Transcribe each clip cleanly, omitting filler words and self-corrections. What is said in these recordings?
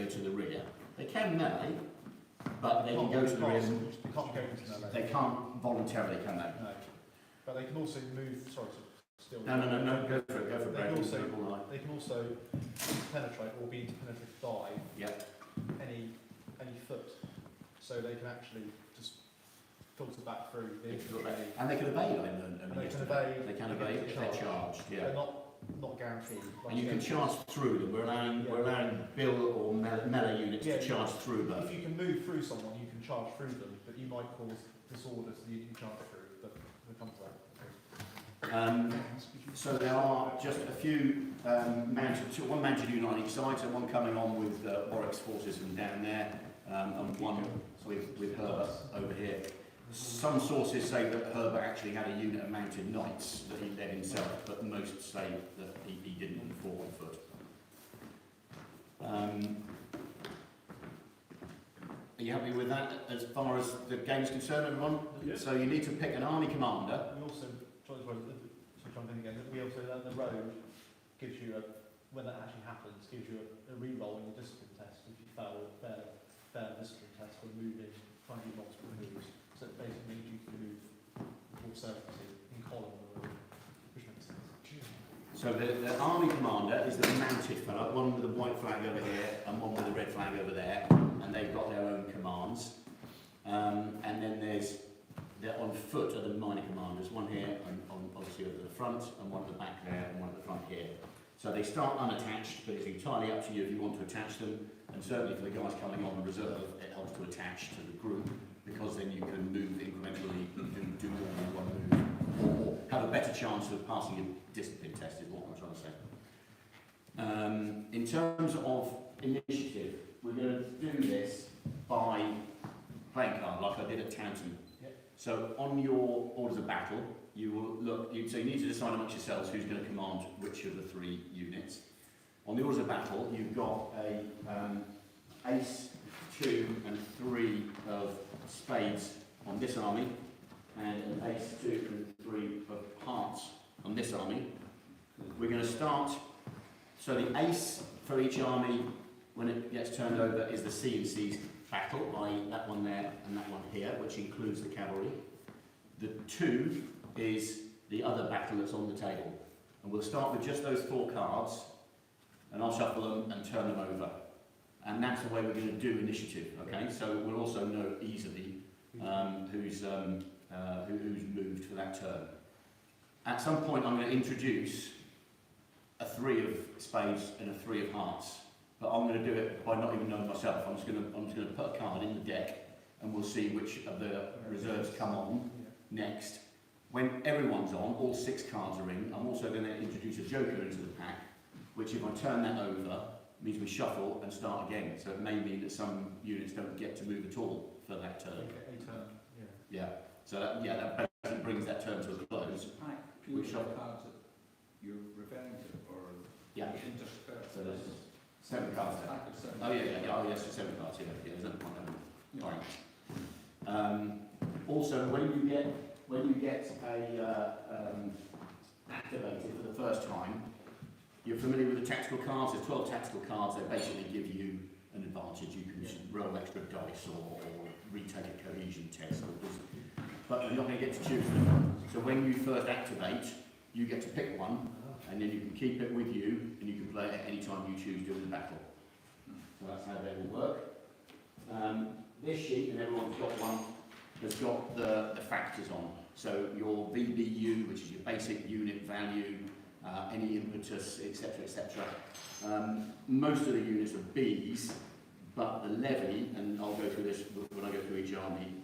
go to the rear. They can melee, but they can go to the rear. They can't go into melee. They can't voluntarily, can they? No. But they can also move. Sorry, still. No. Go for it. Go for it. They can also penetrate or be penetrated by any foot. So they can actually just filter back through. And they can evade. They can evade if they're charged. Yeah. They're not guaranteed. And you can charge through them. We're allowing Bill or melee units to charge through them. If you can move through someone, you can charge through them, but you might cause disorder so you can charge through. But we'll come to that. So there are just a few one mounted unit on each side, so one coming on with Warwick's forces from down there, and one with Herbert over here. Some sources say that Herbert actually had a unit of mounted knights that he led himself, but most say that he didn't and fought on foot. Are you happy with that as far as the game is concerned, everyone? Yeah. So you need to pick an army commander. We also, the road gives you when that actually happens, gives you a re-roll in the discipline test if you fail a fair discipline test for moving, trying to do multiple moves. So it basically means you can move full certainty in column, which makes sense. So the army commander is the mounted fellow, one with a white flag over here and one with a red flag over there, and they've got their own commands. And then they're on foot are the minor commanders, one here and obviously at the front, and one at the back there and one at the front here. So they start unattached, but it's entirely up to you if you want to attach them, and certainly for the guys coming on the reserve, it helps to attach to the group, because then you can move incrementally, do more than one move, or have a better chance of passing a discipline test is what I'm trying to say. In terms of initiative, we're going to do this by playing card, like I did at Taunton. So on your orders of battle, you will look, so you need to decide amongst yourselves who's going to command which of the 3 units. On the orders of battle, you've got a ace, 2 and 3 of spades on this army, and an ace, 2 and 3 of hearts on this army. We're going to start, so the ace for each army, when it gets turned over, is the C and C's battle, i.e. that one there and that one here, which includes the cavalry. The 2 is the other battle that's on the table. And we'll start with just those 4 cards, and I'll shuffle them and turn them over. And that's the way we're going to do initiative, okay? So we'll also know easily who's moved for that turn. At some point I'm going to introduce a 3 of spades and a 3 of hearts. But I'm going to do it by not even knowing myself. I'm just going to put a card in the deck, and we'll see which of the reserves come on next. When everyone's on, all 6 cards are in. I'm also going to introduce a joker into the pack, which if I turn that over, means we shuffle and start again. So it may mean that some units don't get to move at all for that turn. A turn, yeah. So that basically brings that turn to a close. We shuffle cards that you're referring to, or interspersed. So there's 7 cards there. Oh yeah. Oh yes, 7 cards. Yeah. There's no point having. Fine. Also, when you get activated for the first time, you're familiar with the tactical cards. There's 12 tactical cards. They basically give you an advantage. You can roll extra dice or retake a cohesion test. But you're not going to get to choose them. So when you first activate, you get to pick one, and then you can keep it with you, and you can play it at any time you choose during the battle. So that's how they will work. This sheet, and everyone's got one, has got the factors on. So your VBU, which is your basic unit value, any impetus, etc., etc. Most of the units are Bs, but the levy, and I'll go through this when I go through each army,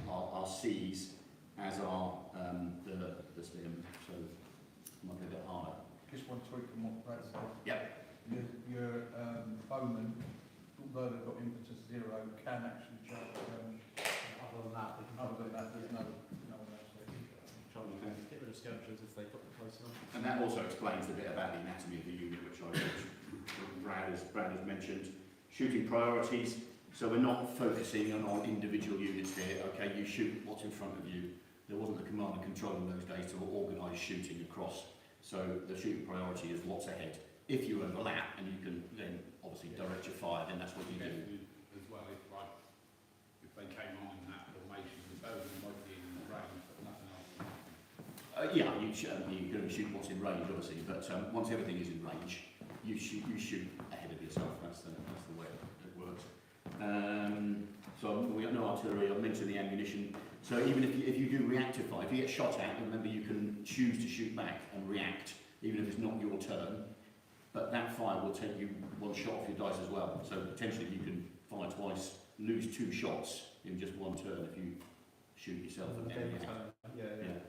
are Cs, as are the slim. So it might be a bit harder. Just one tweak on what Brad said. Yep. Your bowmen, although they've got impetus 0, can actually charge. Other than that, there's no one else there. Get rid of skirmishers if they've got them close enough. And that also explains a bit about the anatomy of the unit, which Brad has mentioned. Shooting priorities. So we're not focusing on individual units here. Okay, you shoot what's in front of you. There wasn't the command and control in those days to organise shooting across. So the shooting priority is what's ahead. If you overlap, and you can then obviously direct Yeah, you're going to shoot what's in range, obviously, but once everything is in range, you shoot ahead of yourself. That's the way it works. So we got no artillery. I've mentioned the ammunition. So even if you do reactive fire, if you get shot at, remember you can choose to shoot back and react, even if it's not your turn. But that fire will take you one shot off your dice as well. So potentially you can fire twice, lose 2 shots in just one turn if you shoot yourself and then react. Yeah.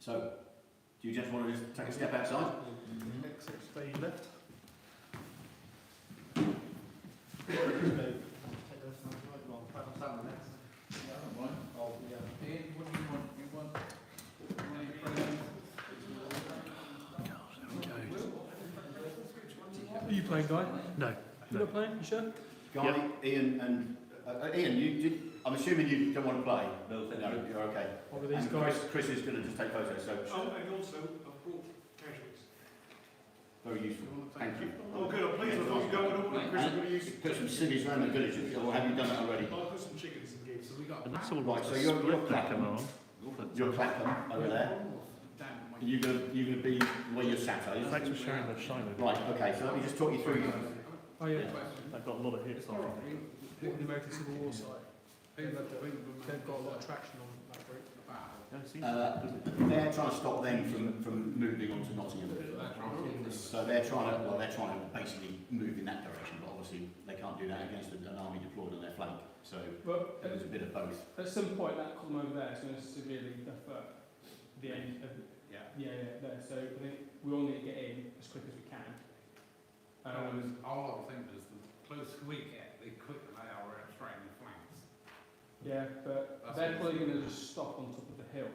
So, do you just want to just take a step outside? Exit stage left. Ian, what do you want? You want any friends? Are you playing, Guy? No. You're not playing? You sure? Guy, Ian, and Ian, I'm assuming you don't want to play. No, you're okay. What are these And guys? Chris is going to just take photos. So and also I've brought casuals. very useful. Thank you. Oh good, I'm pleased. I thought you don't want to Chris, I'm going to use. Put some civvies around the village, or have you done that already? I'll put some chickens and geese. So we got. And that's all Right, right. so you're Clapham. You're Clapham over there. And you're going to be where you're sat, are you? Thanks for sharing that shine. Right, okay, so let me just talk you through. Oh yeah, they've got a lot of hits on it. The American Civil War site. They've got a lot of traction on that group. They're trying to stop them from moving on to Nottingham. So they're trying to basically move in that direction, but obviously they can't do that against an army deployed on their flank. So But there's a bit of both. at some point, that column over there is going to severely defer the end of there. So I think we all need to get in as quick as we can. All I think is the closer we get, the quicker they are at training the flanks. Yeah, but they're probably going to just stop on top of the hill.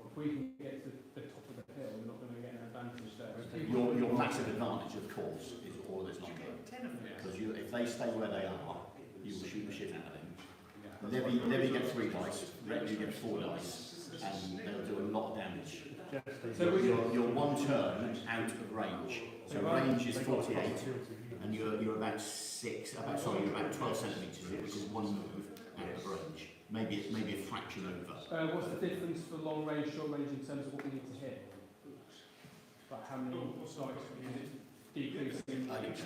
If we can get to the top of the hill, we're not going to get an advantage there. Your massive advantage, of course, is all this Nottingham. Because if they stay where they are, you will shoot the shit out of them. Levy gets 3 dice, Retinue gets 4 dice, and they'll do a lot of damage. So we You're 1 turn out of range. So range is 48, and you're about 12 centimetres, which is 1 move out of range. Maybe a fraction over. what's the difference for long range, short range in terms of what we need to hit? Like how many strikes we use? Decreasing. I think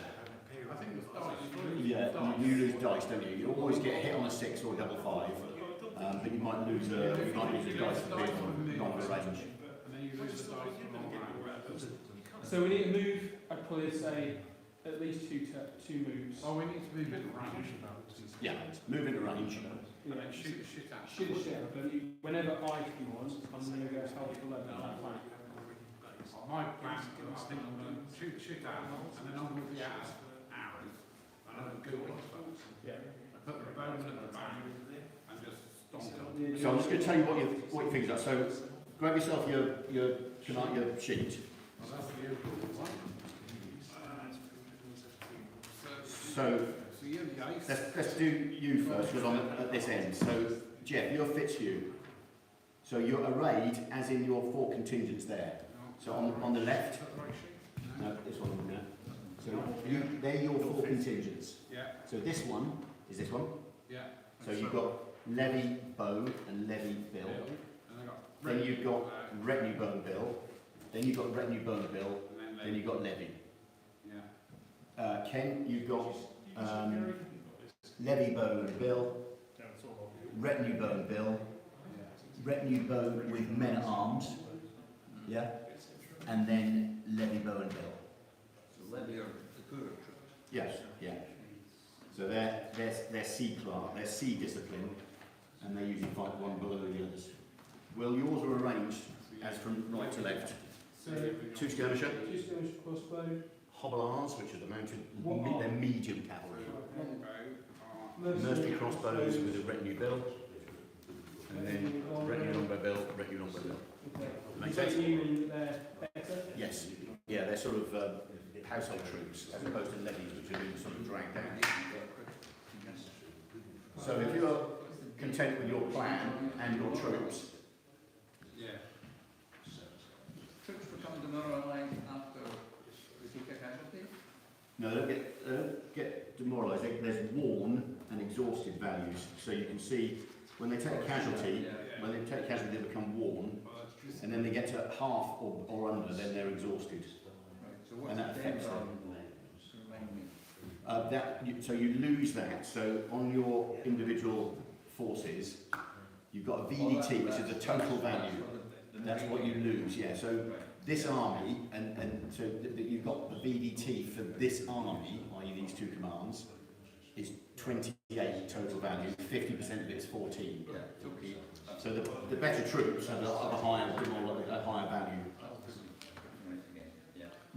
it's dice. Yeah, you lose dice, don't you? You always get hit on a 6 or a double 5, but you might lose a dice for being on longer range. And then you lose the dice for long range. So we need to move, I'd probably say, at least two moves. Oh, we need to move in range. Yeah, move into range. And then shoot the shit out. Shoot the shit out of them. Whenever I come on, I'm going to go help the level at that flank. My plan is I think I'm going to shoot the shit out, and then I'm going to be out arrows, and I'm going to go on. Yeah. I put the bone at the back, and just stomp it. So I'm just going to tell you what your figures are. So grab yourself your sheet. Well, that's the overall one. So you're the ace. let's do you first, because I'm at this end. So Jeff, you're Fitzhugh. So you're arrayed as in your 4 contingents there. So on the left, no, this one. No. So they're your 4 contingents. Yeah. So this one is this one. Yeah. So you've got Levy, Bow, and Levy, Bill. And I got Then you've got Retinue, Bow, and Bill. Then you've got Retinue, Bow, and Bill. Then you've got Levy. Yeah. Ken, you've got Levy, Bow, and Bill. Retinue, Bow, and Bill. Retinue, Bow with men at arms. Yeah. And then Levy, Bow, and Bill. So Levy are the poorer troops. Yes. Yeah. So they're C class, they're C discipline, and they usually fight one below the others. Well, yours are arranged as from right to left. So 2 skirmisher, 2 skirmish crossbow. hobblars, which are the mounted, they're medium cavalry. Mercenary Mercenary crossbows with a retinue bill, and then retinue longbow bill, retinue longbow bill. Okay. Make So sense? you mean they're better? Yes. Yeah, they're sort of household troops as opposed to levies, which are being sort of dragged down. So if you're content with your plan and your troops, Yeah. Troops become demoralised after we take a casualty? no, they don't get demoralised. There's worn and exhausted values. So you can see when they take a casualty, they become worn, and then they get to half or under, then they're exhausted. And that affects them. So you lose that. So on your individual forces, you've got a VDT, which is the total value. That's what you lose. Yeah. So this army, and so that you've got the VDT for this army, i.e. these two commands, is 28 total value. 50% of it is 14. So the better troops have a higher value.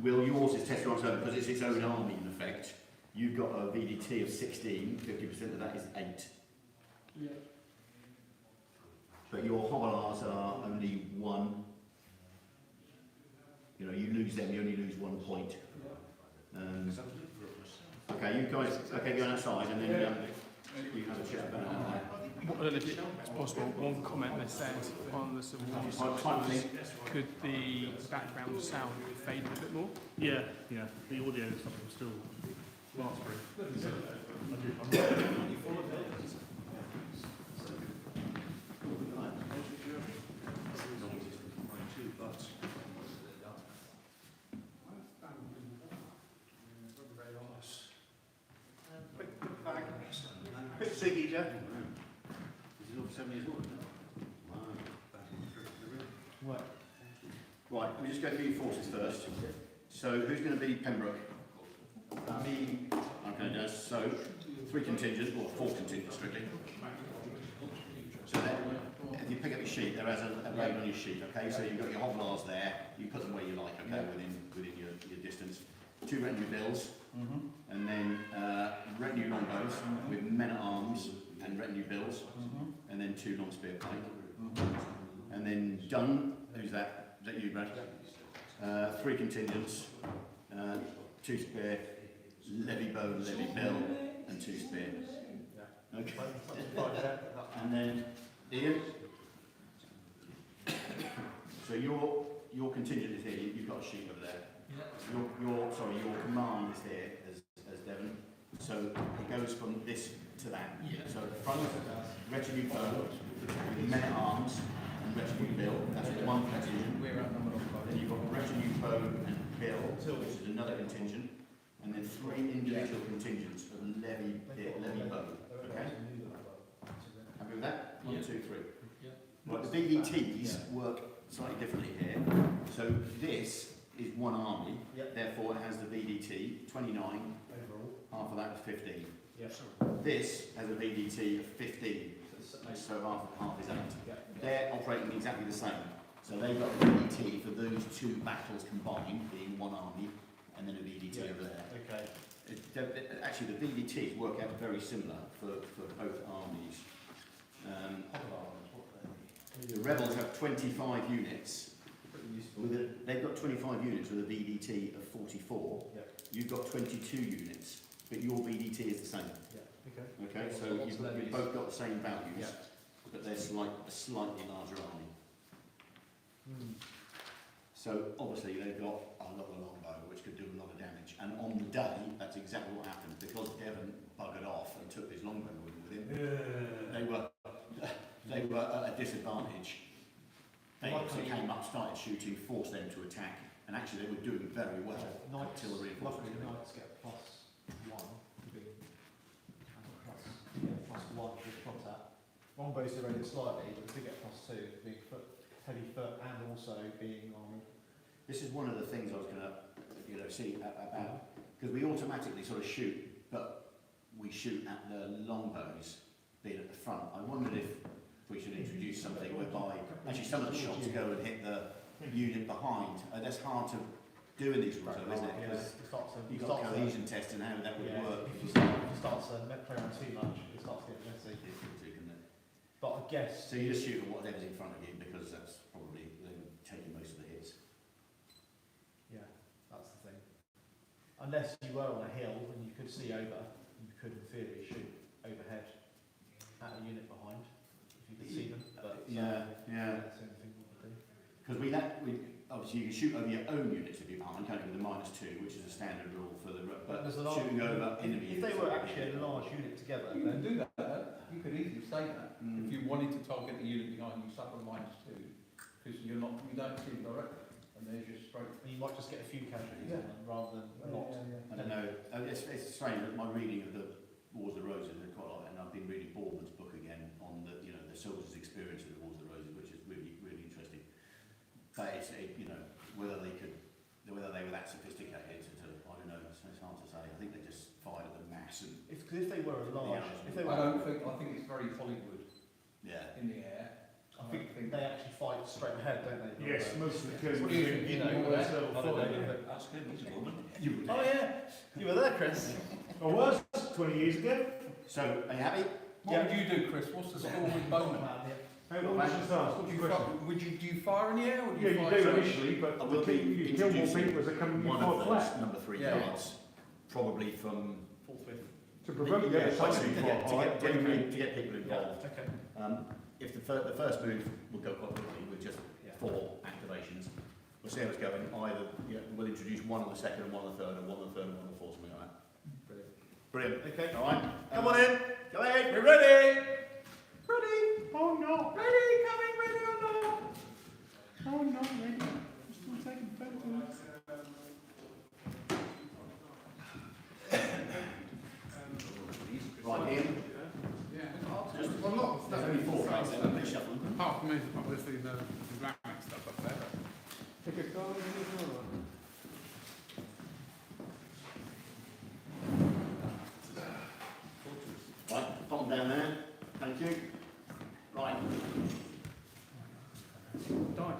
Will yours is tested on its own because it's its own army in effect. You've got a VDT of 16, 50% of that is 8. Yeah. But your Hobolars are only 1. You know, you lose them, you only lose 1 point. Okay, you guys, go outside and then you have a chat about it. I don't know if it's possible, one comment they said on the Civil War could the background sound be faded a bit more? Yeah, the audio and stuff will still raspberry. Bit Siggy, Jeff. This is all 7 years old, isn't it? Wow. Right, let me just go through your forces first. So, who's going to be Pembroke? Me. Okay, Des. So, 3 contingents, or 4 contingents strictly. So, if you pick up your sheet, there is a raid on your sheet, okay? So, you've got your Hobolars there, you put them where you like, okay, within your distance. 2 retinue bills. And then retinue longbows with men-at-arms and retinue bills, and then 2 long spear pike. And then Dunn, who's that? Is that you, Brad? 3 contingents, 2 spear, levy bow, levy bill, and 2 spear. Okay. And then Ian. So your contingent is here. You've got a sheet over there. Your command is here as Devon. So it goes from this to that. So front retinue bow, men at arms, and retinue bill. That's 1 contingent. Then you've got retinue bow and bill, which is another contingent, and then 3 individual contingents of levy bow. Okay. Happy with that? 1, 2, 3. Right. The VDTs work slightly differently here. So this is 1 army, therefore it has the VDT, 29, overall. Half of that is 15. This has a VDT of 15, so half is 8. They're operating exactly the same. So they've got a VDT for those 2 battles combined, being 1 army, and then a VDT over there. Okay. Actually, the VDTs work out very similar for both armies. The rebels have 25 units. They've got 25 units with a VDT of 44. You've got 22 units, but your VDT is the same. Okay, so you've both got the same values, but they're a slightly larger army. So obviously they've got a lot of longbow, which could do a lot of damage. And on the day, that's exactly what happened. Because Devon buggered off and took his longbow with him, they were at a disadvantage. They obviously came up, started shooting, forced them to attack, and actually they were doing very well until the reinforcements came. Knights get +1 +1 with contact. Longbows are rated slightly, but they get +2 for being heavy foot and also being army. This is one of the things I was going to see about, because we automatically sort of shoot, but we shoot at the longbows being at the front. I wondered if we should introduce something whereby actually some of the shots go and hit the unit behind. That's hard to do in these rules, isn't it? Because you've got cohesion test and how that would work. If you start to play around too much, it starts to get messy. But I guess... So you just shoot at whatever's in front of you, because that's probably taking most of the hits. Yeah, that's the thing. Unless you were on a hill and you could see over, you could in theory shoot overhead at a unit behind, if you could see them. But yeah. That's the only thing we would do. Because we obviously you can shoot over your own units if you're behind, can't you, with the -2, which is a standard rule for the... But shooting over enemy If they were actually a large unit together, You can do that. You could easily say that. If you wanted to target the unit behind you, suffer minus 2, because you don't see them directly, and there's your straight. And you might just get a few casualties on them rather than not. I don't know. It's strange that my reading of the Wars of the Roses is quite like that, and I've been reading Bournemouth's book again on the the soldiers' experience of the Wars of the Roses, which is really interesting. But it's whether they were that sophisticated to I don't know. It's hard to say. I think they just fired at the mass and If they were a large, if they I were, think it's very Hollywood in the air. I think they actually fight straight ahead, don't they? Yes, most of the kids. What do you think? You know, Always I don't know. that's good. He's a woman. Oh yeah, you were there, Chris. I was 20 years ago. So are you happy? What would you do, Chris? What's the score with Bowman? Hey, what was just asked? What's your question? Do you fire in the air or do Yeah, you you fire do initially, but I will the be you kill more introducing people as they come one you of fall those flat. number 3 Yeah. cards, probably from Fourth, fifth. To provoke the other side to to fall high. get people involved. Okay. If the first move will go quite quickly with just 4 activations, we'll see how it's going. Either we'll introduce one on the second and one on the third, and one on the third and one on the fourth, something like that. Brilliant. Okay. All right. Come on in. Go in. We're ready. Ready. Oh no! Ready. Coming. Ready or not? Oh no, ready. I'm still taking photos. Right, Ian. Yeah. Just there's only 4 cards there. Let's shuffle them. Apart from obviously the Islamic stuff up there. Take a card and you go. Right, pop them down there. Thank you. Right. Dice.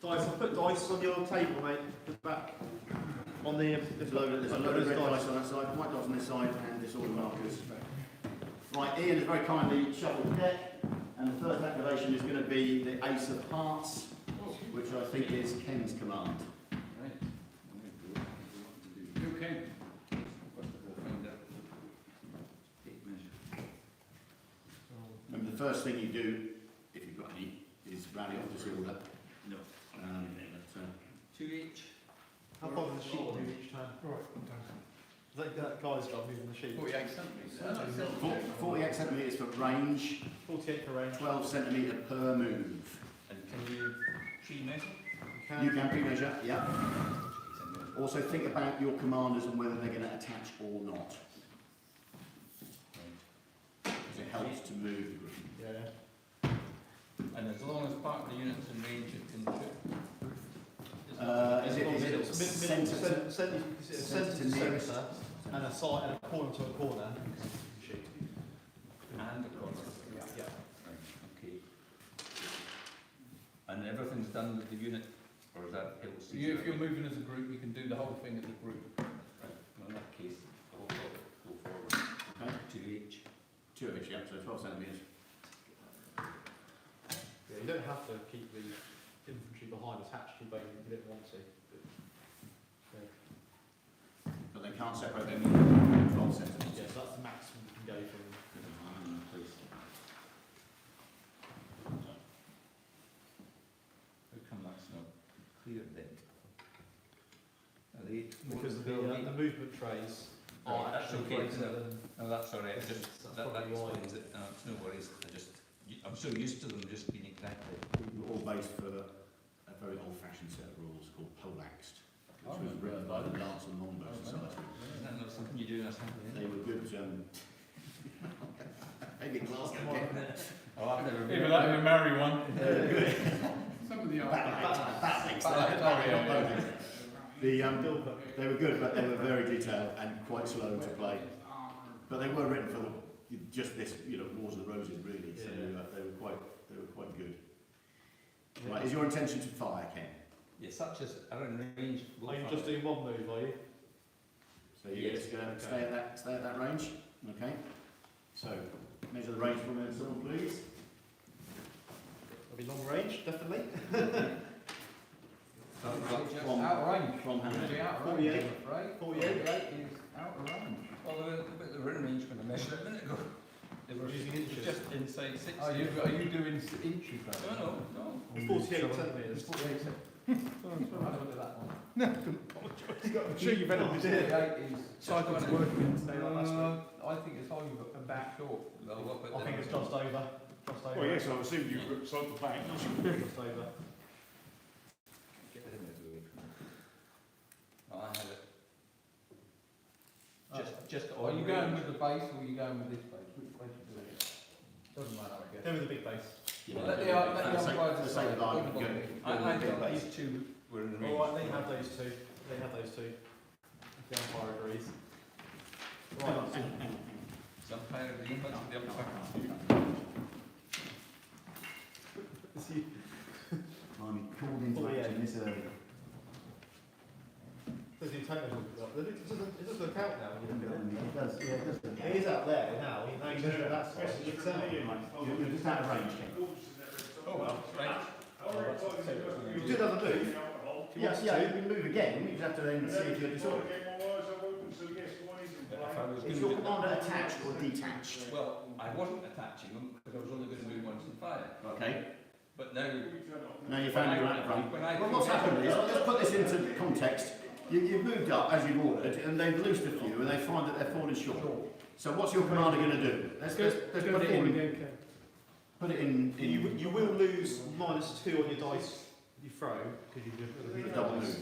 Dice, I've put dice on your table, mate. At the back. On the. There's a load of red dice on that side, white dice on this side, and disorder markers. Right, Ian has very kindly shuffled the deck, and the first activation is going to be the Ace of Hearts, which I think is Ken's command. Okay. Remember, the first thing you do, if you've got any, is rally off disorder. No. Two each. How far does the sheet move each time? Right, That guy's got moving the sheet. 48 centimetres. 48 centimetres for range, 48 for range. 12 centimetre per move. And can you pre-measure? You can pre-measure, yeah. Also think about your commanders and whether they're going to attach or not. Because it helps to move the group. Yeah. And as long as part of the unit's in range, it can shoot. Is it centre? Centre to centre, and a side, and a corner to a corner. Shoot. And a corner. Yeah. Okay. And everything's done with the unit, or is that it will So if you're moving as a group, you can do the whole thing as a group. Right. Well, in that case, I'll go forward. Okay. Two each. 2 of each, yeah, so 12 centimetres. Yeah, you don't have to keep the infantry behind attached to you, but you don't want to. But they can't separate them in 12 centimetres. Yeah, so that's the maximum you can go from. How come that's not clear then? Are they, Because will they- the movement trays are Right, that's actually okay, greater so- than. No, that's all right. Just That's that probably why. explains it. No, it's no worries. I'm so used to them just being exactly. We're all based for a very old-fashioned set of rules called Polaxed, which Oh, was written by the Lance and Longbow Oh, Society. Isn't that not something you do in a family? They were good, maybe Glasgow. Oh, I've never Even that in a merry one. Good. Some of the They were good, but they were very detailed and quite slow to play. But they were written for just this, Wars of the Roses, really. So they were quite good. Right, is your intention to fire, Ken? Yeah, such as are in range. Are you just doing one move, are you? So you're just going to stay at that range? Okay. So measure the range for me, someone, please. It'll be long range, definitely. From Out of range. From how Really many? out of range, 48. I'm afraid. 48. 48 is out of range. Well, they were in range when I measured it a minute ago. They were Using inches. just inside 60. Are you doing inches? No. It's 48 centimetres. 48 centimetres. I don't do that one. I'm sure you've had a cycle to work again today like last week. I think it's over And back. short. I think it's just over. Just over. Well, yes, I assumed you were cycled back. Just over. I had it. Just Are you going with the base or are you going with this base? Which base are you doing? Doesn't matter, I guess. Go with the big base. Let the other guys decide. I think these two were in the Alright, they have those two. They have those two. If the umpire agrees. Right. Some kind of the impact of the I'm called into action this early. Does the antenna hook up? It does look out now. It does, yeah, it does. It is out there now. Now you measure that side. It looks out. You're just out of range, Ken. Oh, well, right. You did have a move. Yes, yeah, you can move again, you just have to then see if you're disordered. Is your commander attached or detached? Well, I wasn't attaching them because I was only going to move once in fire. Okay. But now, Now you found your right front. Well, what's happened is, let's put this into context. You've moved up as you've ordered, and they've loosed a few, and they find that they're falling short. So what's your commander going to do? Let's put it in. Put it in. You will lose -2 on your dice you throw because you do Double move.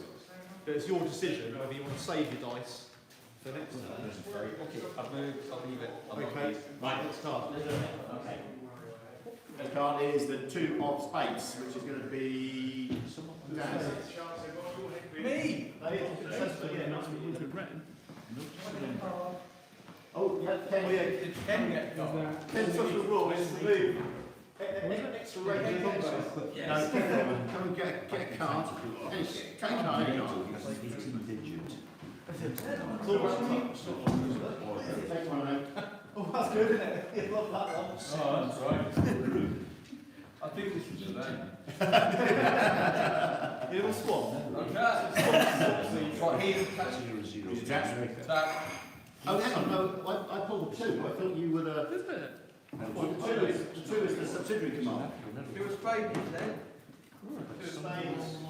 But it's your decision whether you want to save your dice for the next turn. okay, I've moved, I'll leave it. Okay, right, let's start. Okay. The card is the 2 of spades, which is going to be Dan. Me! Oh, yeah, Ken. It can get gone. Ken's such a rule, it's the move. Extra range. No, come and get a card. Take a card. It's all wrapped up. Take one out. Oh, that's good, isn't it? You love that one. Oh, that's right. I think this is a name. You little swan. Okay. Right, here's He's attached. that. Oh, hang on, no, I pulled a 2. I thought you were the... Well, the 2 is the subsidiary command. It was spade, then.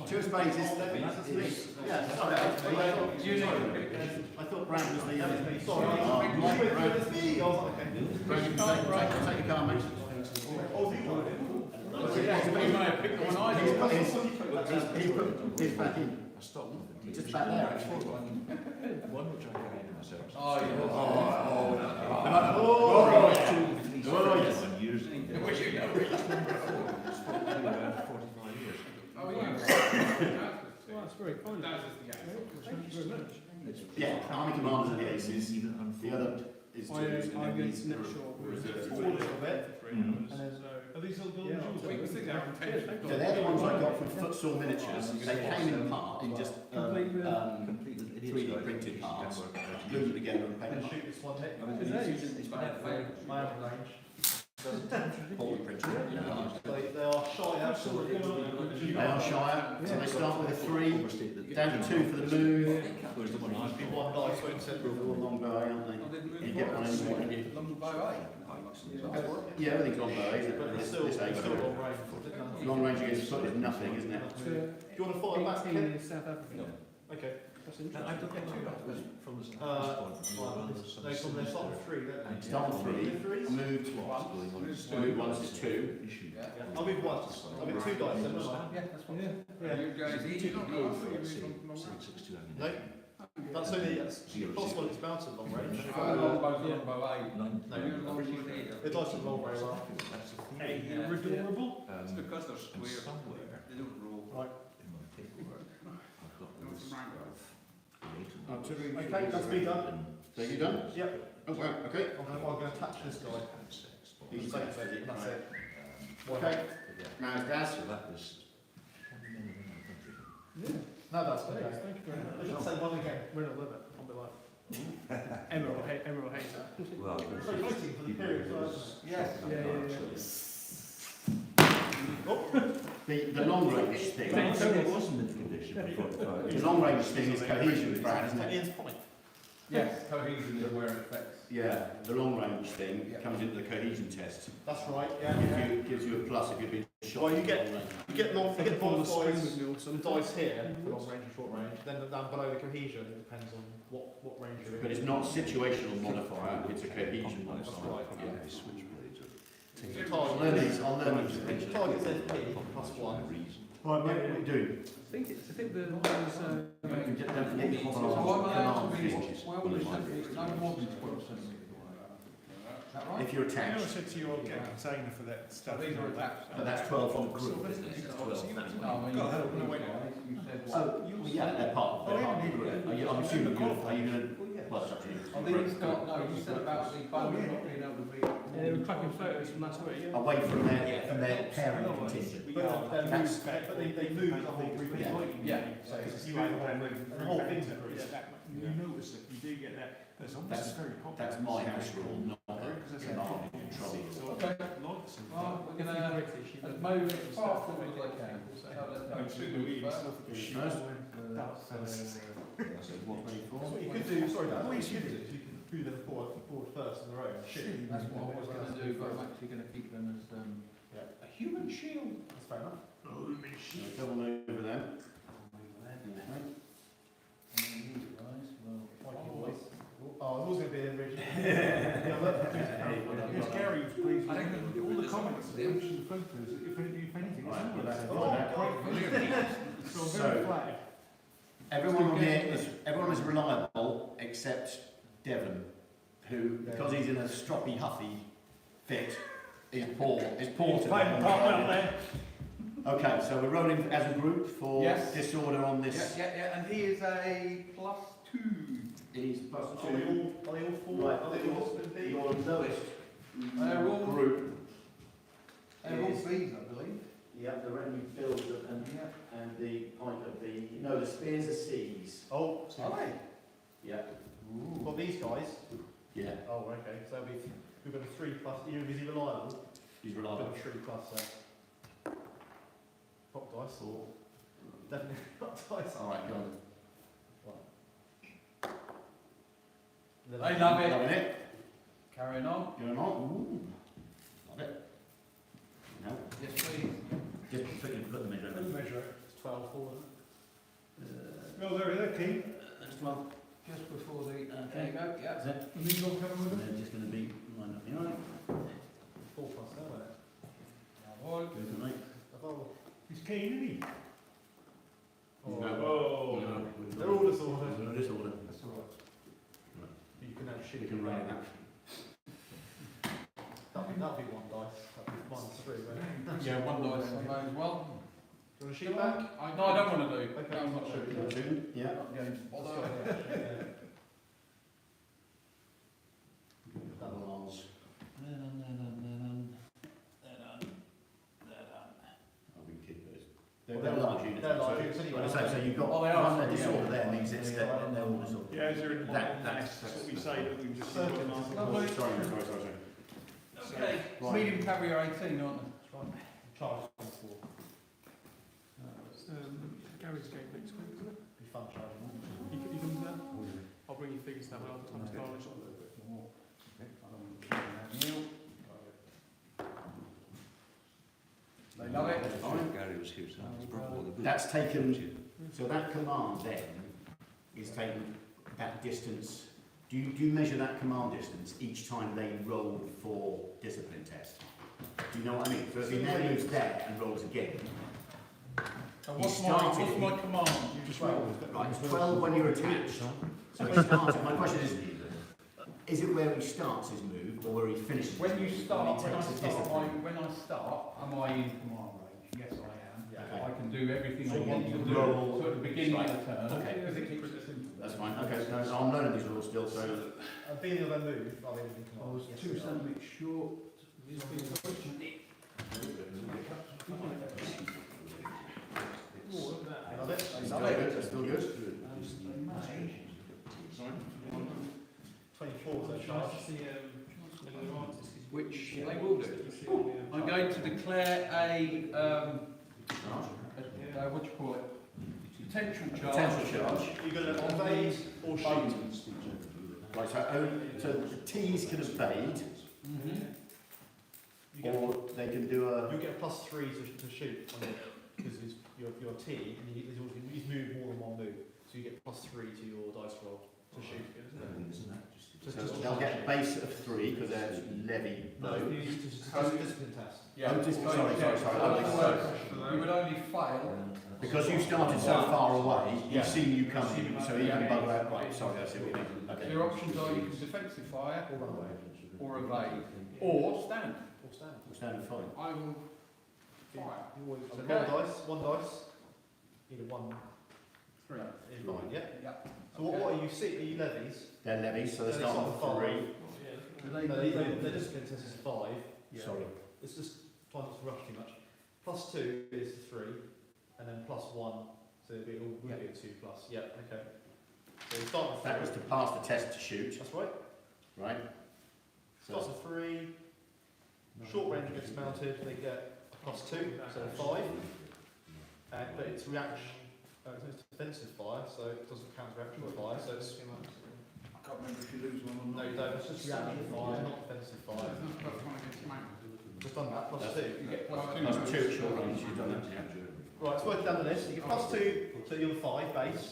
2 of spades is... Yeah, sorry, I thought Brown was the... Sorry, it's me. I was like, okay. Take a card, mate. Oh, do you want it? You may have picked the one I did. He's put his back in. Just back there, actually. One which I carried in myself. Oh, yeah. Years. Which you know. Around 45 years. Oh, yeah. Well, that's very kind. Thank you very much. Yeah, army commanders are the aces. Even The other is 2s, and then these next are short. reserves. All of it. So, Are these all buildings? yeah, We can sit down and take it. So they're the ones I got from Footsore Miniatures. They came in part in just 3D printed parts, glued together and I can painted. shoot this one hit. It's my favourite. My own range. Forward printed. They are shy absolutely. They are shire, so they start with a 3, down to 2 for the move. Whereas the one I Be one dice, won't it? They're all long bow, aren't they? You get one in more, don't you? Long bow, eh? Yeah, everything's long bow, isn't it? But it's This still age long group. range. Long range against foot is nothing, isn't it? Do you want to follow back, Ken? in South Africa. Okay. That's And I took it from the No, from their start with 3, don't they? Start with 3, move once is 2. Yeah. I'll move once. I'll move 2 dice, then, won't I? Yeah, that's fine. Yeah. You guys each go. No, that's only possible it's mounted long range. Long bow, eh? No, The it dice are long very well. Redeemable? It's because they're square. Somewhere They don't roll. Right. in my paperwork, I've got the list of created Okay, that's me done. So you done? Yep. Oh, wow, okay. I'm going to attach this guy. He's Same safe. thing, and that's it. Okay, now it's Daz. So that was 20 minutes in the country. No, that's okay. Thank you very much. I should say one again. We're not live it. I'll be like. Emerald hates it. Well, Very fitting for the period. Yes. The long range thing. it was in the condition before the The long range thing is cohesion, Brad, isn't it? Ian's point. Yes, cohesion is where it affects. Yeah, the long range thing comes into the cohesion test. That's right, yeah. Gives you a plus if you've been shot. Well, you at get- long range. You get long, you get On the both screen sides, with me or the something. dice here for long range and short range, then down below the cohesion, it depends on what range you're in. But it's not situational modifier, it's a cohesion modifier. That's right. Yeah. Your I'll target, learn these your eventually. target says P plus 1. Right, mate, what are we doing? I think the ones, Don't forget So the what command will field. where will it send me? No more than 12 centimetres. Is that right? If you're I attached, said to you, I'll get a container for that So stuff. these are attached. but that's 12 on the group, isn't it? It's 12. No, I mean, God, I don't know these when- guys, you said So, what? well, yeah, they're part of the group. I'm assuming are you going to, well, it's up to you. Are these got, no, you said about the bone not being able to be. they were cracking photos from last week. Away from their parent contingent. But they move the whole group. Yeah. Yeah. So you move the whole group, and the whole thing's a group. You notice that you do get that. That's That's- very popular. That's my house rule, not a command control. Okay. Well, we're gonna, let's move it as far forward as I can. So let's go to first. That's what you could do, sorry, Dan, what you could do is you can do them forward first in the row. That's what I was gonna do, but I'm actually gonna keep them as, a human shield. That's fair enough. Double over them. Oh, it was going to be a rigid. Yes, Gary, please. All the comments, the photos, if anything, Right, well, that's so very So- flat. Everyone on here is reliable except Devon, who, because he's in a stroppy, huffy fit, is poor to Playing the part down there. Okay, so we're rolling as a group for Yes. disorder on this. Yeah, and he is a +2. He's plus Are they all four? Right, Are they all split B? your lowest They're all- group. They're all Bs, I believe. Yeah, the revenue bills and the point of the spears are Cs. Oh, are they? Yeah. Well, these guys. Yeah, Oh, okay. So we've got a 3 plus. Is he reliable? he's We've reliable. got a 3 plus. Pop dice or definitely not dice. Alright, go on. Then They love it. Loving it. Carrying on. Going on. Ooh. Love it. No, Yes, please. just put the measure in. Measure it. It's 12 4. No, they're key. That's 12. Just before the, there you go, yeah. That's it. And these all coming with And them? they're just going to be lined up. You know, 4 plus there. Avoid. go for mate. Oh, He's keen, isn't he? oh. No, They're all disordered. no disorder. That's all right. You can have shit. We can run that. That'll be 1 dice. That'll be -3. Right? Yeah, one dice, I may as well. Do you want a sheet back? No, I don't want to do. Okay. No, I'm not sure. Two. Yeah. Not going to Let's bother. go there. Double R's. Oh, we can keep those. They're large units. They're large so- units anyway. Like I say, so you've got Oh, they are, one sorry, disorder yeah. there means it's they're all disorder. Yeah, is there in That's what we say that we just. Circle. Lovely. Sorry. Okay, Right. medium caviar 18, aren't they? That's right. Charge 4. Gary's game next week, isn't it? Be fun charging. You comes there? I'll bring you figures that way I'll time to garnish. They love it. Gary was here, so it's probably the That's taken, so that command then is taken that distance. Do you measure that command distance each time they roll for discipline test? Do you know what I mean? So if he now moves there and rolls again, And You what's started- my command? Just roll. right, it's 12 when you're attached. So he starts, my question is it where he starts his move or where he finishes? When you his move? start, When he takes the discipline? when I start, am I in command range? Yes, I am. Yeah. I can do everything So I want you to can do. roll- So at the beginning of the turn, Okay. because it keeps it simple. That's fine, okay, so I'm learning these rules still, so And being the other move, are they within command? Yes, they are. centimetres short. Love it. it's still good, it's still good. 24 so charge. Which they will do. I'm going to declare what do you call it? Potential charge. Potential charge. You're going to evade or shoot. Right, so the T's can evade, You get, or they can do a... you get a +3 to shoot on it, because your T, and he's moved more than one move. So you get +3 to your dice roll to shoot. So they'll get a base of 3 because they're levy. No, just discipline test. Yeah. Oh, sorry. You would only fail. Because you started so far away, he's seen you coming, so he can bugger out. Right, sorry, I see what you mean. Okay. Your options are you can defensive fire, Or run away. or evade, or stand. Or stand. We're standing fine. I will fire. So Okay. one dice, either 1, 3. in line, yeah? Yeah. So what are you see? Are you levies? They're levies, so they So start start with with 3. No, their discipline test is 5. Sorry. It's just try not to rush too much. +2 is 3, and then +1, so it'll be, will be a 2 plus. Yeah, okay. So you start with 3. That was to pass the test to shoot, That's right. right? Starts with 3. Short range gets mounted, they get a +2, so 5. But it's reaction, it's defensive fire, so it doesn't count as reaction fire, so it's... I can't remember if you lose one or No, not. you don't, it's just reaction fire, not defensive fire. There's no plus one against mounted. Just done that, +2. You get +2. Plus 2 at short range, you've done that, yeah. Right, it's working down the list. You get +2 to the other 5 base.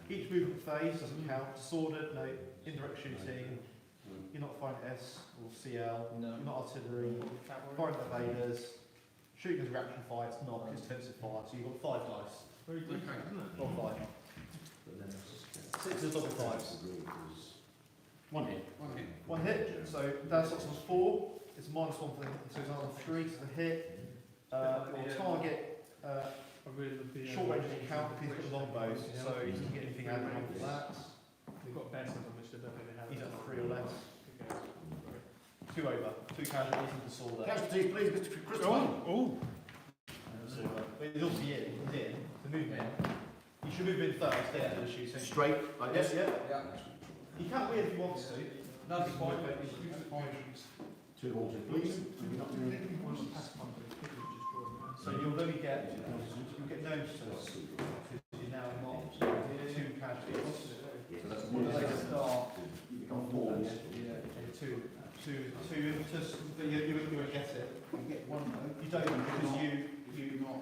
Each movement phase doesn't count. Disordered, no. Indirect shooting. You're not firing S or CL. No. You're not artillery. Firing evaders. Shooting is reaction fire. It's not. It's defensive fire. So you've got 5 dice. Very good, isn't it? Or 5. 6 is double 5s. 1 hit. 1 hit. 1 hit. So that starts on 4. It's -1 for the. So it's on 3 to the hit. Your target. Short range doesn't count because he's got longbows, so he doesn't get anything out of that. They've got better than which they don't really have. He's at 3 or less. 2 over. 2 casualties and disorder. Casualties, please, Mr. Christopher. Oh, But he's obviously in. He's in. The movement. You should move in first, then do the shooting. Straight, like Yes, this. yeah. Yeah. He can win if he wants to. No, it's fine, but it's 2 horses, please. So you'll only get no because you're now not 2 casualties. So that's What do they start? You become 4, yeah. Two just you won't get it. You don't because you not.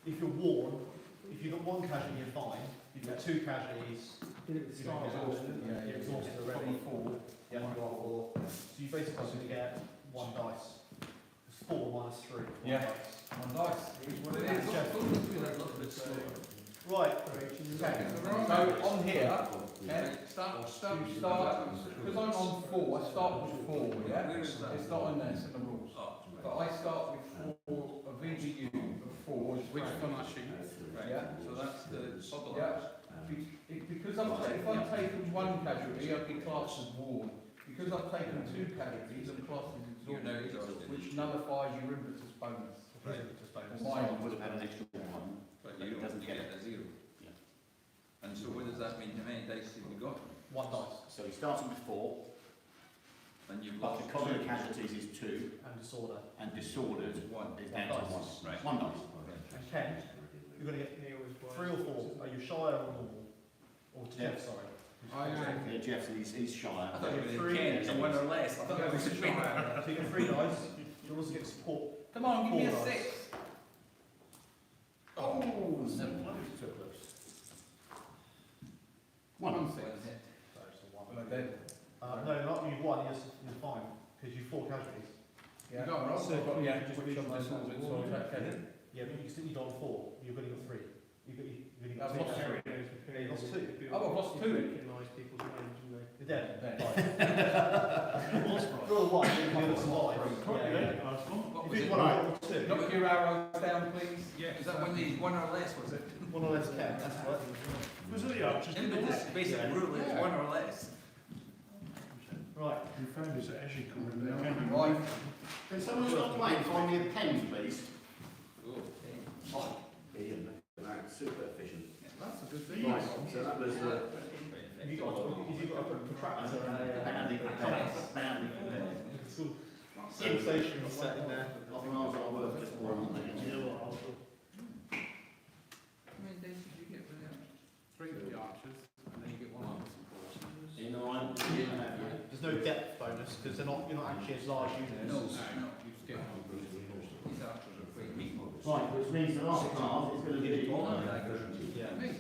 If you're worn, if you've got 1 casualty, you're fine. You've got 2 casualties. You're exhausted. Yeah, You're exhausted already. 4. Yeah, you got 4. So you basically going to get 1 dice. It's 4 minus 3. Yeah. Dice. 1 dice. It's what it is. Right. So on here, okay, start, because I'm on 4, I start with 4, yeah? It's not on there, it's in the rules. But I start with 4, a VGU of 4. Which one I shoot? Yeah. So that's the Yeah. Because if I've taken 1 casualty, I'd be classed as worn. Because I've taken 2 casualties, I'm classed as exhausted, which nullifies your impetus bonus. Mine would have had an extra 1. But But you it doesn't don't get get a 0. Yeah. And so what does that mean? How many dice have you got? 1 dice. So he starts with 4, And you've but lost because of the 2. casualties is 2, And disorder. and disordered is down to 1. Right. 1 dice. And Ken, you're going to get 3 or 4. Are you shy or normal? Or to Yeah. Jeff, sorry. I am. Yeah, Jeff, he's shy. I thought you Three. were in Ken, 1 or less. I thought that was a bit. So you get 3 dice. You also get support. Come on, give me a 4 dice. 6. Oh, So 1. 1 6. it's a 1. Well, I did. No, not you 1. You're fine because you've 4 casualties. Yeah. You got it, So, but yeah, just which of my sons it's all okay. Yeah, but you can still you don't 4. You've only got 3. You've I've got lost 3. 3. Yeah, you lost 2. Oh, I've lost 2. people's names, and they You're dead. Dead. Right. You're 1. You're survive. What If was you it? want Right. to 2. Knock your arrows down, please. Yeah. Is that when the 1 or less, was it? 1 or less Ken. That's right. Was it the archers? Impetus, basic rule is 1 or less. Right. We found this at Edgcote and they came Right. Can someone stop playing? Find me a pen, please. Oh. Ian, that's super efficient. That's a good thing. Right, so that was Have you got a protractor and a badly prepared. Badly prepared. sensation set in there? I think ours are worth just 1, aren't they? How many dice did you get for that? 3 for the archers, and then you get 1 on the support. You know, There's no depth bonus because they're not. You're not actually as large units. No, you skip. These archers are quite weak. Right, which means the last card is going to be Yeah. you.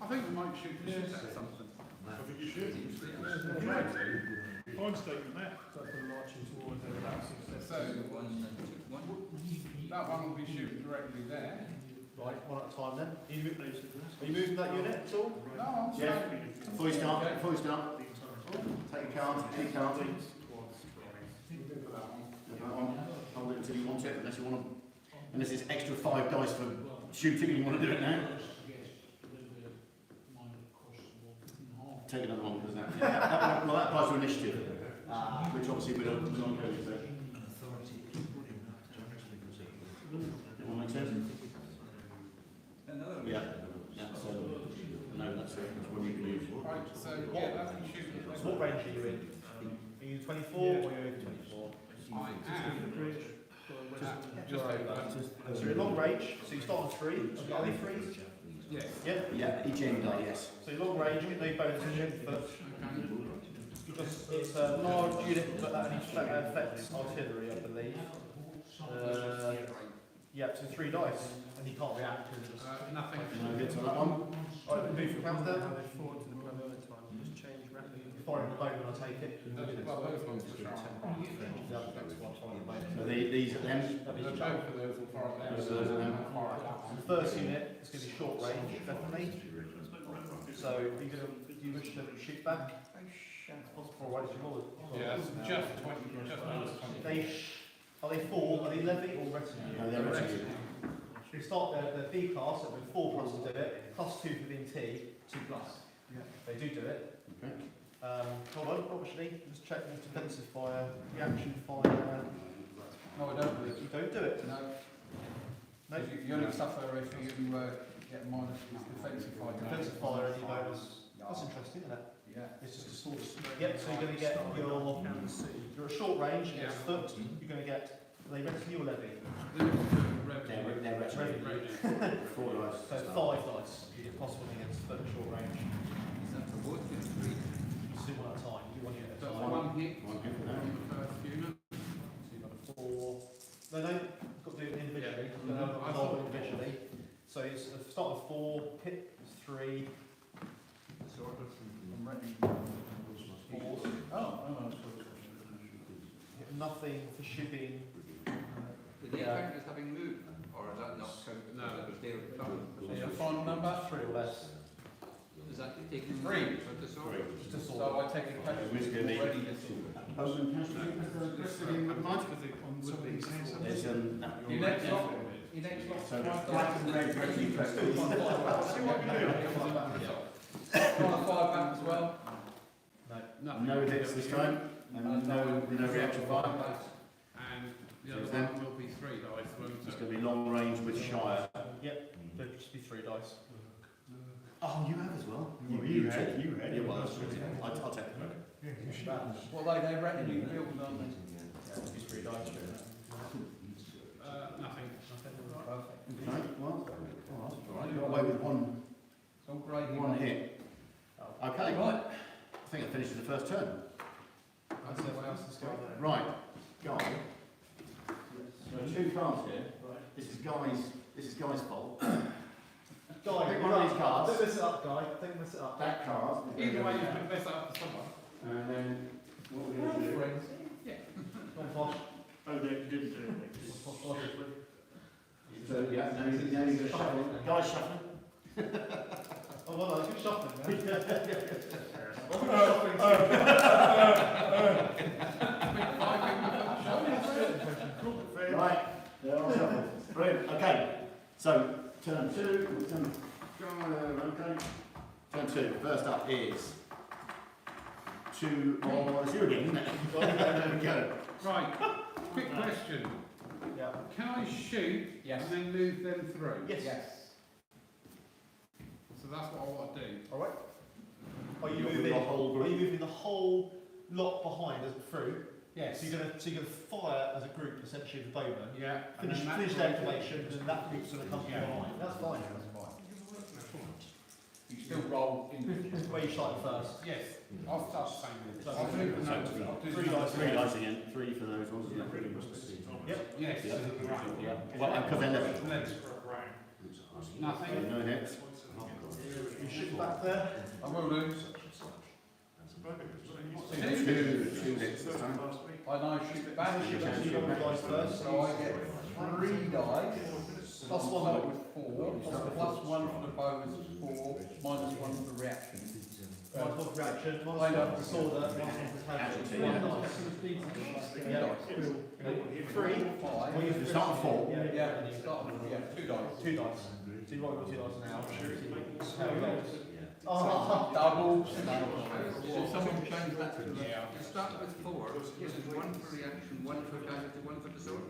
I think we might shoot at something. I think you should. Fine statement there. So that's the marching towards about 6 steps. So, that one will be shooting directly there. Right, one at a time then. Are you moving that unit at all? No, I'm Yeah. saying. Before you start, take a card, take card. Hold it until you want it, unless you want to. Unless it's extra 5 dice for shooting and you want to do it now. Take another one because that applies to initiative, which obviously we don't go into. It all makes sense? Another. Yeah. Yeah. So no, that's it. That's what you can use. Right, so yeah, that's the shooting. So what range are you in? Are you 24 or are you over 24? I am. Just over. So you're in long range, so you start on 3. Are they 3s? Yes. Yeah. Yeah, each end die, yes. So you're long range, you get no bonuses, but because it's a large unit, but that only affects artillery, I believe. Yeah, so 3 dice, and you can't react because it's Nothing. No hits on that one. Alright, move your countdown. Forward to the plan time. Just change rapidly. You're firing the bone when I take it. Well, those ones for sure. So these are them. The both of those will fire down. Those are them. The first unit is going to be short range, definitely. So do you wish to shoot back? Or why did you roll it? Yeah, just 20, just under 20. Are they 4? Are they levy or retinue? No, they're retinue. We start the B class with 4 plus to do it, plus 2 for being T, 2 plus. They do it. Okay. Hold on, actually, just check this defensive fire, reaction fire. No, I don't do it. You don't do it. No. No. You only suffer if you get minus defensive fire. Defensive fire, any bonus. That's interesting, isn't it? Yeah. It's just a sort of. Yep, so you're going to get you're at short range, it's foot, you're going to get, are they retinue or levy? They're retinue. 4 dice. So 5 dice, you get possible against foot at short range. Is that for both the 3? You do one at a time, you do one unit at a So time. one hit One hit for on that. the first unit. So you've got a 4. No, you've got to do it individually. Yeah. You've got to I have thought- it individually. So it's a start with 4, hit is 3, Sort of. I'm ready. 4, Oh, hit nothing for shooting. Did they count as having moved? Or is that not counted? No. Because they're What's your final number? 3 or less. Is that taking 3? for the sword? Just a So sword. I take a casualty Who's going to already need this year. Opposing casualty? Something saying something. There's Your next lot, your next lot. so black and red retinue plus 2. Trying to fire back as well. No hits this time, and no reaction fire. And the So other then- one will be 3 dice, won't It's it? going to be long range with Shire. Yep, there'll just be 3 dice. Oh, you have as well? You had. Yeah, well, that's true. I'll take the credit. Well, they're retinue build, aren't they? Yeah, it'll be 3 dice. Nothing. Perfect. Okay, well, all right. Got away with one It's all gravy. hit. Okay, right. I think it finishes the first turn. That's everyone else's go. Right, Guy. There are 2 cards here. This is Guy's fault. Guy, Pick one of these cards. Don't mess it up, Guy. Don't mess it up. That card. Either way, you can mess up for someone. And then what we're going to do. Friends. Come on, Posh. Oh, they didn't do it. Posh, Posh. So yeah, now you're going to shuffle. Guy's shuffling. Oh, well, no, good shuffling, man. Right, they're all shuffled. Brilliant. Okay, so turn 2. Okay. Turn 2. First up is 2 on 0 again, isn't it? There we go. Right, quick question. Yeah. Can I shoot Yes. and then move them through? Yes. Yes. So that's what I want to do. All right. Are you You're moving the whole group. Are you moving the whole lot behind us through? Yes. So you're gonna fire as a group essentially the bowman. Yeah. and Finish then finish that- the activation, and then that group's gonna come Yeah. behind. That's fine. You still roll in. Where you started first. Yes, I'll start saying it. So- I'll do the notes. I'll do the Three notes. dice. Three dice again, three for those ones, isn't it? Yep. Yes. Yeah. Right. Yeah. Well, because they're level. Nothing. No hits. You shoot back there. I will do. Two hits this time. I now shoot it back. You roll the dice first. So I get 3 dice. Plus 1 with 4. Plus 1 for the bow is 4. Minus 1 for the reaction. One for reaction, one I know. for disorder, one for casualty. Yeah. One dice. 3 Yeah. dice. 3. 5. You start with 4. Yeah, start with 2 dice. 2 dice. So you roll 2 dice now. How it goes. Doubles. Should someone change that to the... Yeah. You start with 4, this is 1 for reaction, 1 for casualty, 1 for disorder.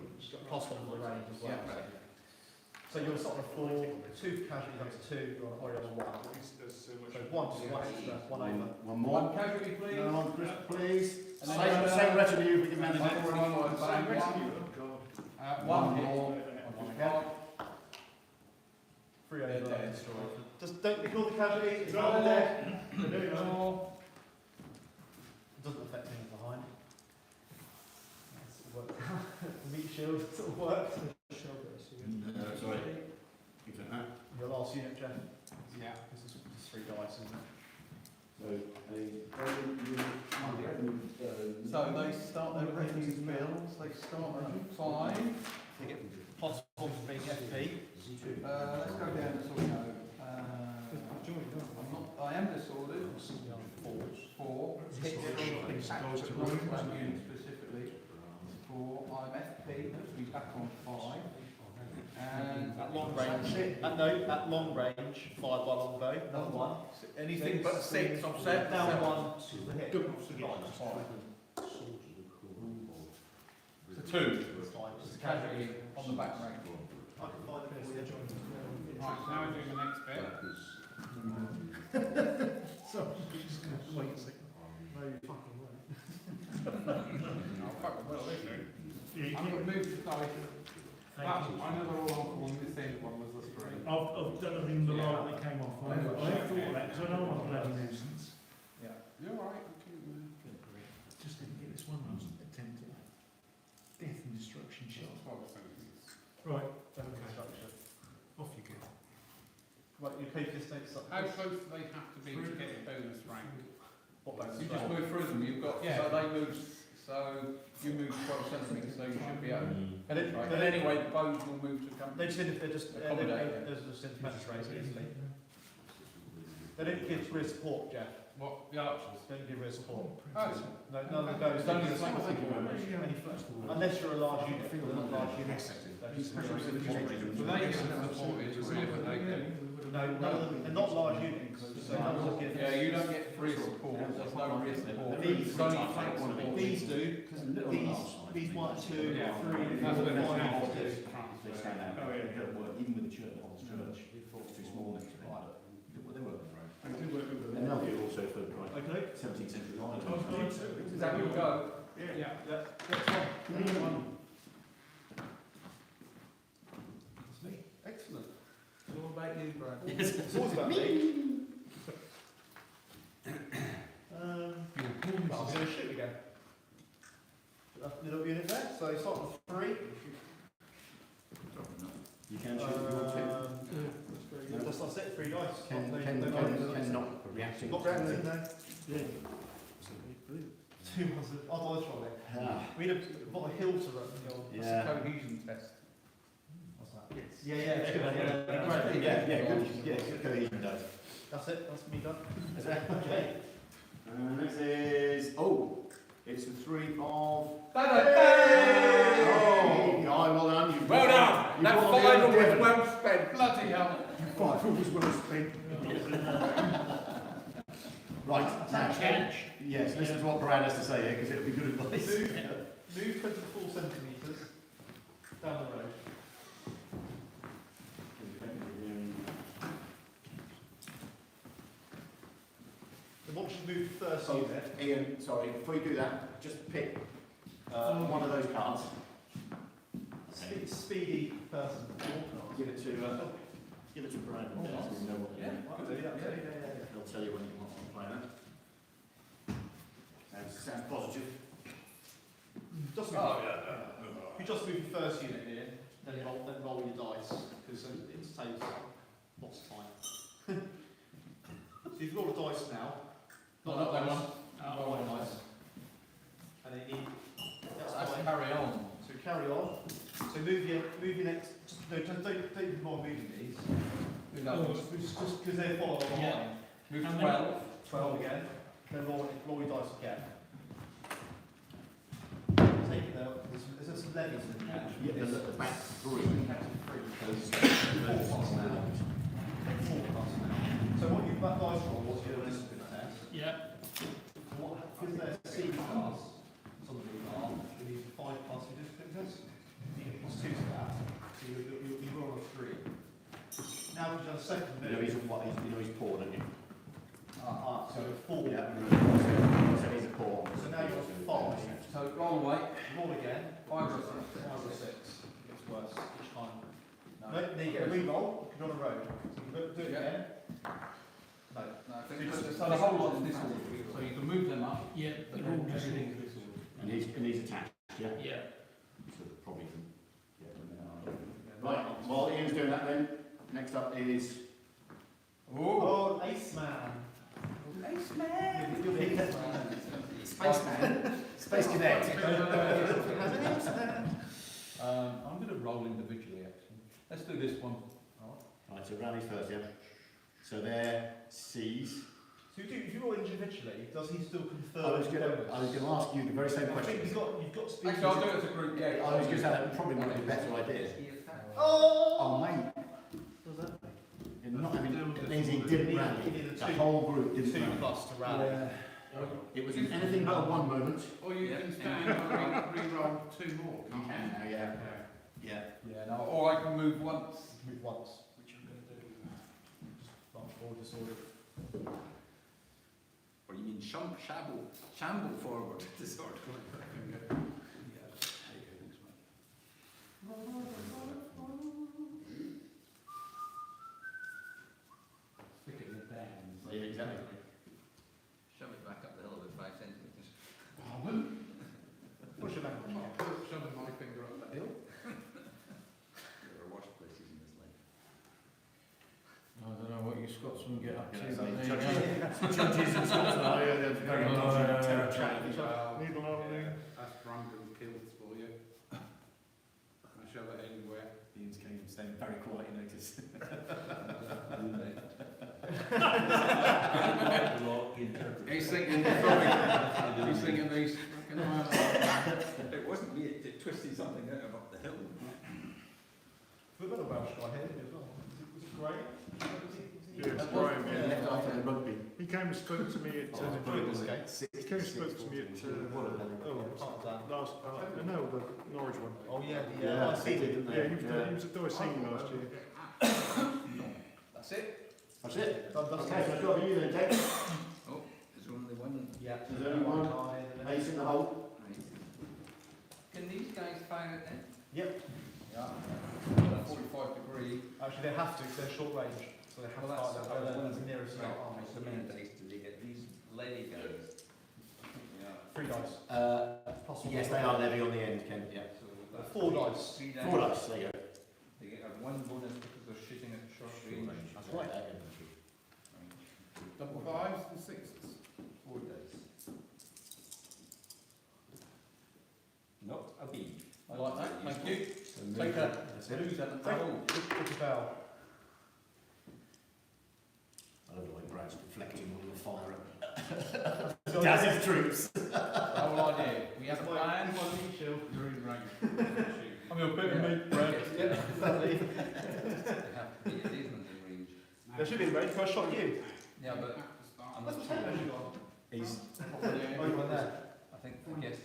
Plus 1 for the range as well. Yeah. So you're sort of 4, 2 for casualty, that's 2, you're on 1. So 1, just 1 extra, 1 over. One more. 1 casualty, please. Another one, Chris, please. And then Same retinue, we can manage One it. more. Okay. 3 over. Dead. Just don't ignore the casualty, it's not there. It doesn't affect anything behind. That's worked. The meat shield sort of worked. Sorry. You took that. Your last unit, Jeff. Yeah. This is 3 dice, isn't it? So they start their revenue bills, they start at 5. They get plus 1 for being FP. Let's go down to sort of, I am disordered. 4. Specifically. 4. I'm FP, that's me back on 5. And At long range, at long range, fired by longbow, another 1. anything but 6, I'm set Down 1 to the hit. So 2. Just casually on the back range. I can find it for you. Right, now we're doing the next bit. Wait a second. No, you fucking won't. I'll fucking well, isn't it? I'm going to move the dice. I know they're all on one, this end one was the three. I've done everything the right that came off. I thought of that, because I know I'm a bloody nuisance. Yeah. You're right. Just didn't get this one, I was attempting. Death and destruction shot. Right, okay. Off you go. Right, you keep this next up. How close do they have to be to get a bonus rank? What bonus You rank? just move through them, you've got, Yeah. so they move, so you move 12 centimetres, so you should be able to. And it, Right. And anyway, the bows will move to come. they just, they're just, Accommodate. there's just in penetrate easily. They don't give real support, Jeff. What, the archers? They don't give real support. Oh, No, none of those. It's only the flank. Any flexible. Unless you're a large unit, they're not large units. They're just real support. so they give them support is really what they do. No, none of them, they're not large units, so none of them give. Yeah, you don't get free support, there's no real support. These- It's only flank support. These do, these 1, 2, 3, Yeah. 4, That's what they're 5 do. They stand out. They don't work, even with the church, it's too small next to it. They work for And they'll be also for like Okay. 17th century Ireland. Is that your go? Yeah. Yeah, next one. That's me. Excellent. It's all about you, Brad. It's always about me. I'm going to shoot again. Little unit there, so start with 3. You can shoot if you want to. That's it, 3 dice. Can not reacting. Not reacting, no. 2 ones of, I'll dice roll it. Ah, We had got a hill to run. That's yeah. a cohesion test. What's that? Yeah, it's good. Yeah, good. Yeah, good cohesion does. That's it, that's me done. Is that? Okay. Next is, it's the 3 of. Hey! Oh, well done. You've Well got- done! you've That got 5 the was other well spent. Bloody hell. 5 was well spent. Right, now, yes, listen to what Brad has to say here, because it'll be good advice. Move 24 centimetres down the road. And once you move first Oh, unit, Ian, sorry, before you do that, just pick one of those cards. speedy person. Give it to Give it to Brian. Oh, Yes, we know what they Yeah. are. They'll tell you when you want to play that. Sounds positive. Just Oh, if you just move your first unit here, then roll your dice, because it saves lots of time. So you've got the dice now. Not that one. Roll the dice. And then you need, Let's fine. carry on. So carry on. So move your next, just don't even bother moving these. Do that one. Just because they follow the Yeah. line. Move How many? 12. 12 again. Then roll your dice again. Take it out. There's some levies in there. Yeah, the back three. Those 4 plus now. 4 plus now. So what you've got dice roll, what's your discipline test? Yeah. So what, because they're C class, some of them are, you need 5 plus your discipline test. You get plus 2 to that, so you roll a 3. Now we've done a second You know move. he's poor, don't you? So 4. Yeah. So he's a poor. So now you're 5. So roll away. Roll again. 5 or 6. 5 or 6. It gets worse each time. No. Then you get a re-roll, because you're on a road. So you do it Yeah. again. No. No, I think so the whole lot in this order. So you can move them up. Yeah, But they're all then just everything- in this order. And he's attached, yeah? Yeah. So probably can get them now. Right, while Ian's doing that then, next up is... Oh, Ace Man. Ace Man. You'll be Ace Man. Spaceman. Space Cadet. I'm going to roll individually actually. Let's do this one. Right, so Rally's first, yeah? So they're C's. So if you roll individually, does he still confirm? I was going to ask you the very same I think question. you've got to speak. Actually, I'll do it as a group, yeah. I was going to say that probably might be a better idea. Oh! Oh, mate. Does that? You're not having, it means he didn't rally. He did a The 2 whole group didn't rally. plus to rally. It was anything but a one moment. Or you can stand and re-roll 2 more, You can't can now, yeah. Yeah. Yeah, no, or I can move once. Move once. Which I'm going to do. March forward, disorder. Or you mean shamble forward, disorder. Stick it in the bag. Yeah, exactly. Shove it back up the hill with 5 centimetres. What's your language? I'm not shoving my finger up the hill. There are worse places in this life. I don't know what you Scotsmen get up to, Yeah, but there you judges- go. Judges in Scotland, oh yeah, they're very terrible. That's Brandon kills for you. I shove it anywhere. Ian's came staying very quiet, you notice. He's thinking he's thinking these it wasn't me, it twisted something out of up the hill. We've got a Welsh guy here as well. Was it Graham? Yeah, it's Graham, Graham, Left after the rugby. He came and spoke to me at, Oh, brilliant, this game. he came and spoke to me at, last, no, the Norwich one. Oh yeah, Yeah, I see it. Yeah, he was at Dorsey last year. That's it. That's it. Done, dusted. Okay, so I've got you then, Jake. Oh, there's only one. Yeah. There's only one guy. and then- ace in the hole. Can these guys fire it then? Yep. Yeah. 45 degree. Actually, they have to because they're short range, so they have Well, to that's- fire that was their one of nearest Right, arm. how many dice do they get? These lady guys. Yeah. 3 dice. Plus one. Yes, they are levy on the end, Ken, yeah. So that's 4 dice. 3 4 dice, there you go. They get a 1 bonus because they're shooting at short range. That's right, that Double 5s and 6s. 4 dice. Not a B. I like that. Thank you. is. Take a That's it. lose and Take oh. a bell. I love the way Brad's deflecting all the fire So at Daz's troops. The whole idea. We have a plan. You're in range. I'm a bit of meat, Brad. Yeah, exactly. They have to be a decent in range. There should be a range for a shot you. Yeah, but I'm What's not the sure. potatoes you got? He's Oh, you went there. I think, yes.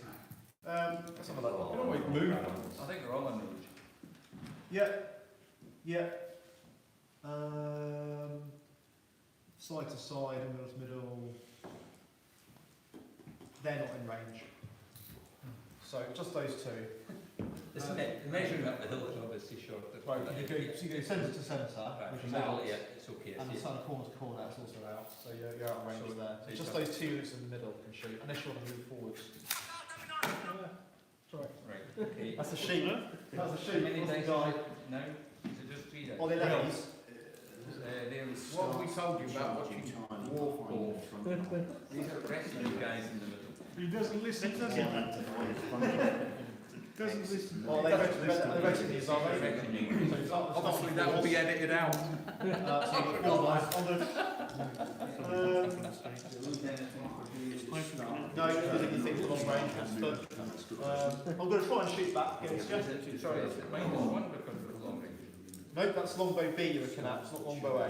Let's have a look. You can always move them. I think they're all in range. Yeah. Yeah. Side to side and middle to middle. They're not in range. So just those two. measuring up the hill is obviously short. Right, you go centre to centre, Right, which from is middle, out, yeah, it's okay. and the centre corner to corner, that's also out, so you're out of range there. It's just those two units in the middle can shoot, unless you want to move forwards. Sorry. Right, okay. That's a sheep. That's a How sheep. many What's the days guy? now? Is it just 3 days? Oh, the ladies. What have we told you about what you walk for? These are rescue guys in the middle. He doesn't listen, does he? Doesn't listen. Well, they voted these, are they? Obviously that will be edited out. So you've got 4 dice. I'm gonna, no, you don't think anything for long range, but I'm going to try and shoot back against you. Sorry, is it -1 because of the long range? No, that's longbow B you're looking at, it's not longbow A.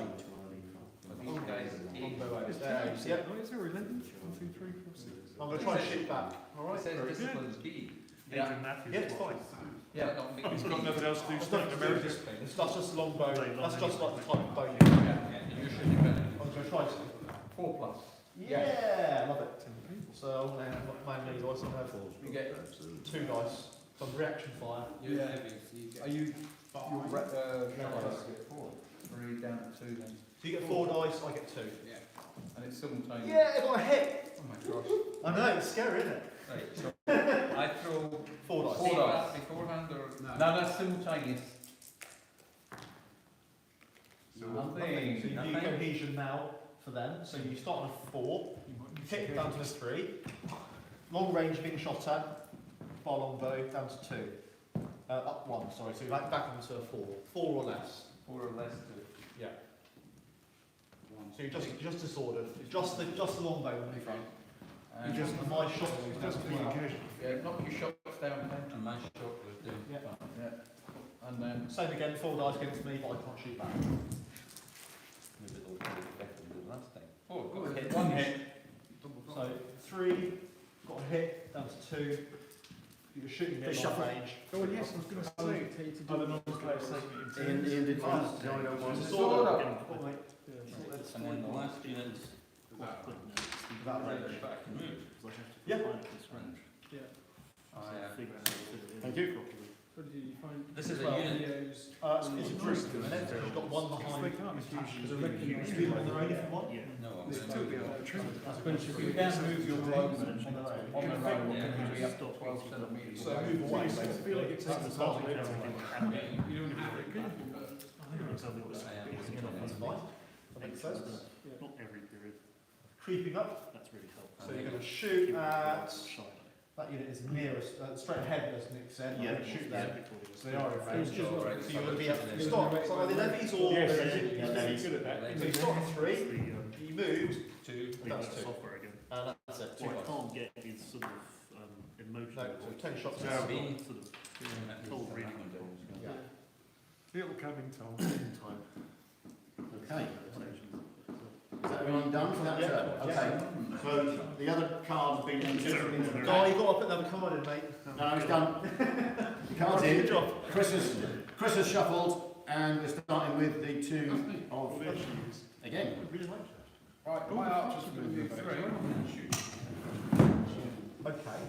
These guys, Longbow A, there, yep. Oh, is there 11? 1, 2, 3, 4, 6. I'm going to try and shoot back, it alright? says disciplines B. Adrian Matthews. Yeah, it's fine. Yeah, not me. He's got nothing else to do, That's stay in America. That's just longbow, that's just like the type of bow you Yeah, yeah, you're shooting better. I'm going to try to. 4 plus. Yeah, love it. So I'm going to have my main dice, I'm going to have You get 2 dice, some reaction fire. Are you? Your get 4. 3 down to 2 then. So you get 4 dice, I get 2. Yeah. And it's simultaneous. Yeah, if I hit! Oh my gosh. I know, it's scary, isn't it? Right, so I throw 4 dice. 4 dice beforehand or? No, that's simultaneous. Nothing. So you do cohesion now for them. So you start on a 4, you take it down to a 3. Long range being shot at, far longbow down to 2. Up 1, sorry. So you're back onto a 4. 4 or less. 4 or less to. Yeah. So you're just disordered. It's just the longbow on the front. And You just my shot was Just communication. yeah, knock your shots down. And my shot was doing. Yeah. Yeah. And then. Same again, 4 dice against me, but I can't shoot back. Maybe it'll be better than the last time. Oh, got a hit. 1 hit. So 3, got a hit, down to 2. You're shooting at long range. Oh, yes, I was going to say. Other non-players taking it into. Ian did Ah, Disorder. And then the last unit. That range. Back and move. Yeah. Thank you. What did you find? This is a Well, unit. Videos. It's a group, isn't it? You've got one behind. They can't, it's There's a usually regular huge. two on their own if you want. No, I'm There's going 2 to behind the tree. You can move your rope on their own. On the road, Yeah. it can be up to 12 centimetres. So move away, I feel basically. like it takes the start of everything. You don't have it. I don't tell me what's That's fine. That makes sense. not every period. Creeping up. That's really helpful. So you're going to shoot at that unit is nearest, straight ahead, as Nick said. Yeah. You're going to shoot them. So they are in range. It's all right. So you're going to be at you start. So are they levies or? Yes, Yeah, levies. good at that. So you start at 3. You move to Read that's that 2. software again. And that's it. 2 What I dice. can't get is sort of emotional. No, so 10 shots. Yeah. Sort of cold reading. Yeah. It'll come in time. Okay. Is that everyone done for that Yeah. turn? Okay. So the other card's been inserted into the Guy, you've got to put another card in, mate. No, it's done. The card's Good in. job. Chris has shuffled, and we're starting with the 2 of, again. Right, my archer's going to do 3. Okay.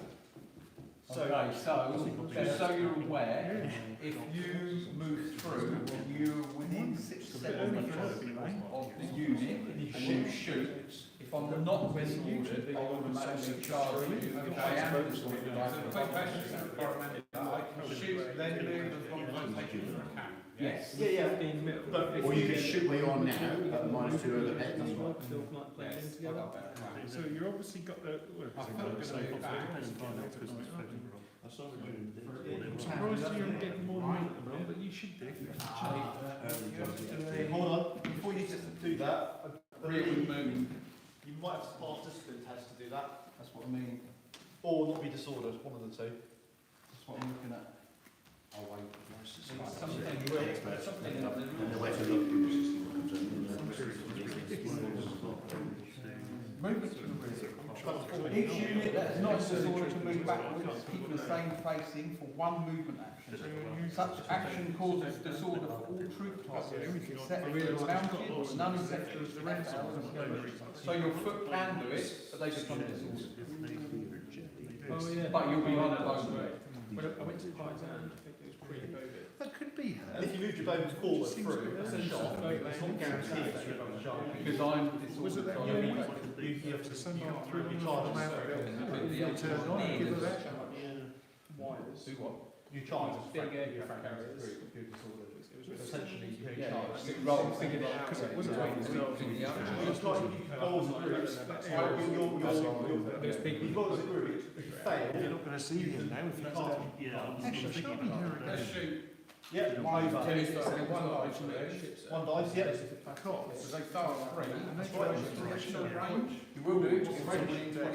So, Okay, so just so you're aware, if you move through, you're within 6 centimetres of the unit and you shoot. If I'm not disordered, I automatically charge you. If I am disordered, I I can shoot, then move as long as I take it into account. Yes. yeah. But Or you can shoot where you are now, at -2 overhead. So you obviously got the. Well, I felt it's it was back. I'm surprised you don't get more meat than them, but you should do. Hold on, before you just do that, I believe you might have to pass discipline test to do that, That's what I mean. or not be disordered, one of the 2. That's what I'm looking at. Something in the And the way to look. Movement to the rear. Each unit that is not disordered to move backwards, keep the same facing for 1 movement action. Such action causes disorder for all troop types, except for mounted, non-executive, so your foot can do it, but they become disordered. Oh, yeah. But you'll be on a low rate. When I went to Paisan, I think it was pre-COVID. That could be And her. if you moved your bones forward Seems through to a be shot, very it's not guaranteed that you're going to charge. Because it's Was it that all you done You have to send you them can't through really and charge them out? us. You turn on and give her that. Wires. Do what? You charge us Big for air your carriers. computer disorder. It was Essentially, you Yeah, charge. it rolls, think of it out. Because it was wasn't it? It's like goals and groups. There's big. You've got as a group, if you fail, You're not going to see him now if you you can't. can't. Actually, show me her Let's again. shoot. Yeah, One over. dice, One dice, yeah. Cops. So they start at 3. And That's they right. try to show range. You will do, it's range 24.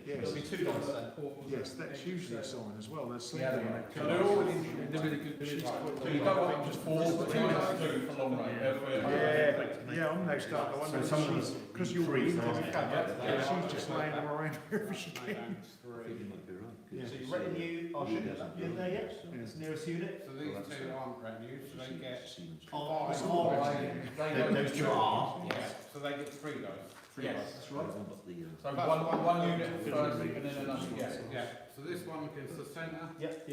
There'll be 2 dice there. Yes, that's usually a sign as well. There's Yeah, something they in are. it. So they're all individually good. So you go up to 4, but 2 dice 2 for long range. Yeah, I'm now starting to wonder. So some of these Because you're threes, really aren't they? yeah, she's just laying them around wherever she can. So you retinue, I'll shoot you in there yet? It's the nearest unit. So these two aren't revenue, so they get Oh, it's five. all They retinue. go Those two are. Yeah, so they get 3 dice. Yes, that's right. So one unit first and then another. Yeah. So this one against the centre. Yep.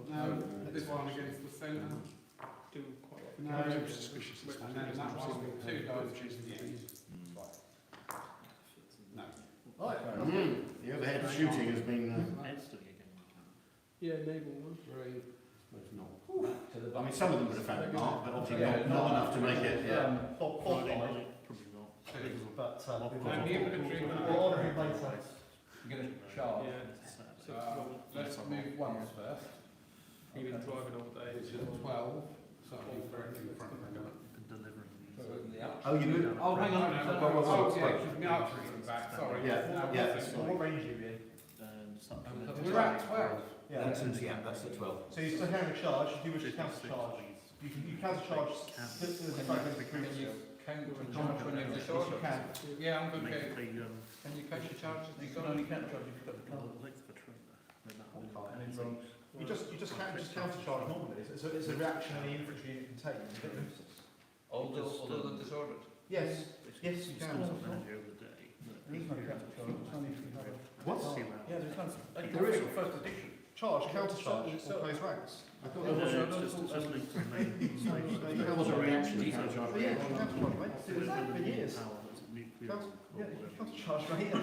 No. This one against the centre. Do quite often. No. Suspicious. And then that one with 2 dice which is the end. No. Right. The overhead shooting has been, Yeah, naval one. 3. I mean, some of them would have found it marked, but obviously not enough to make it, yeah. Bob died, but, And the infantry. we'll honour him later. You're going to charge. So Let's move once first. he was driving all day. Which is 12. So he's directly in front of the gun. Oh, you do? Oh, hang on. Oh, yeah, because my archery from back, sorry. Yeah, No, yeah. that's So what range are you in? We're at 12. Yeah. That's at 12. So you're still carrying a charge, if you wish to counter charge, you can counter charge with the fragment of Can you counter when you're Yes, short? you can. Yeah, I'm good. Can you counter charge? You can only counter charge if you've got the colour. You just counter charge normally. It's a reaction any infantry unit can take. Although they're disordered. Yes, yes, you can. There is no counter charge. It's only if you have a What? Yeah, there's no. There is. First edition. charge, counter charge, or close ranks. I thought there was there was a reaction to counter charge. Yeah, counter charge, mate. For years. Yeah, counter charge, mate.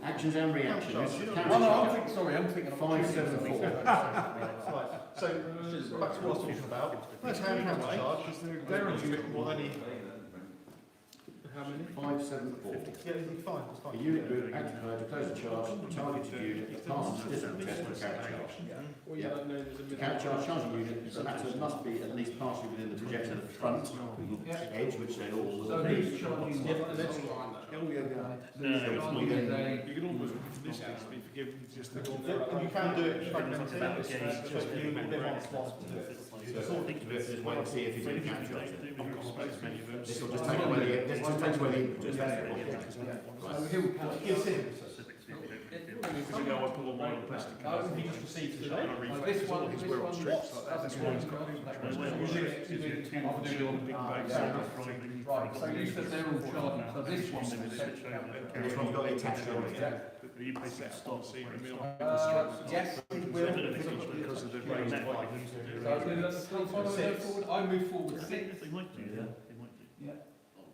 Actions and reactions. Counter charge. I'm thinking 574. Right, so back to what I was talking about. Let's have counter charge. Their unit will only. How many? 574. Yeah, it's fine, it's A fine. unit group active to close the charge, the targeted unit that passes the discipline test for counter charge. Or you don't know there's a The middle. counter charge charging unit, the latter must be at least partially within the projection of the front edge, which they all will be. these charging. You can almost, this has to be forgiven, just the one. And you can do it fragmented, it's just you live on spot to do it. Think of it as wait and see if he's in counter charge. This will just take away the, this just takes away the. Gives him. Because you go up all my plastic cars. He just receives the And shot. I reflex all his world strips like that, that's why he's got Right, so you said they're all charging, so this one's This one's got the attached on it. You play set stop, see the mill. yes, it will. Because of the raised height. So forward, I move forward 6. They might do, yeah. Yeah.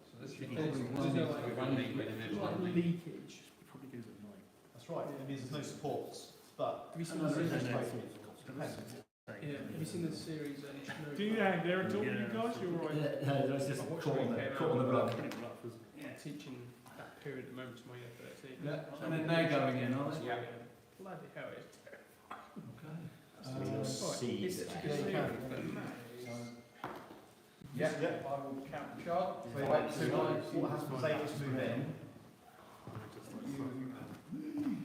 So this is probably Leakage, it probably goes at night. That's right, it means there's no supports, but. Have you seen No, the there is series? no supports. Yeah, have you seen the series? Snow Do you hang there at all, you guys, you're all right? That's just caught on the blood. Pretty rough, isn't it? Yeah, teaching that period at the moment to my year 13. Yeah, and then they're going in, aren't they? Yeah. Bloody hell, it's terrible. See It's that. such a Yeah, you series, can. but man, Yeah, I will count the charge. So what happens, they just move in.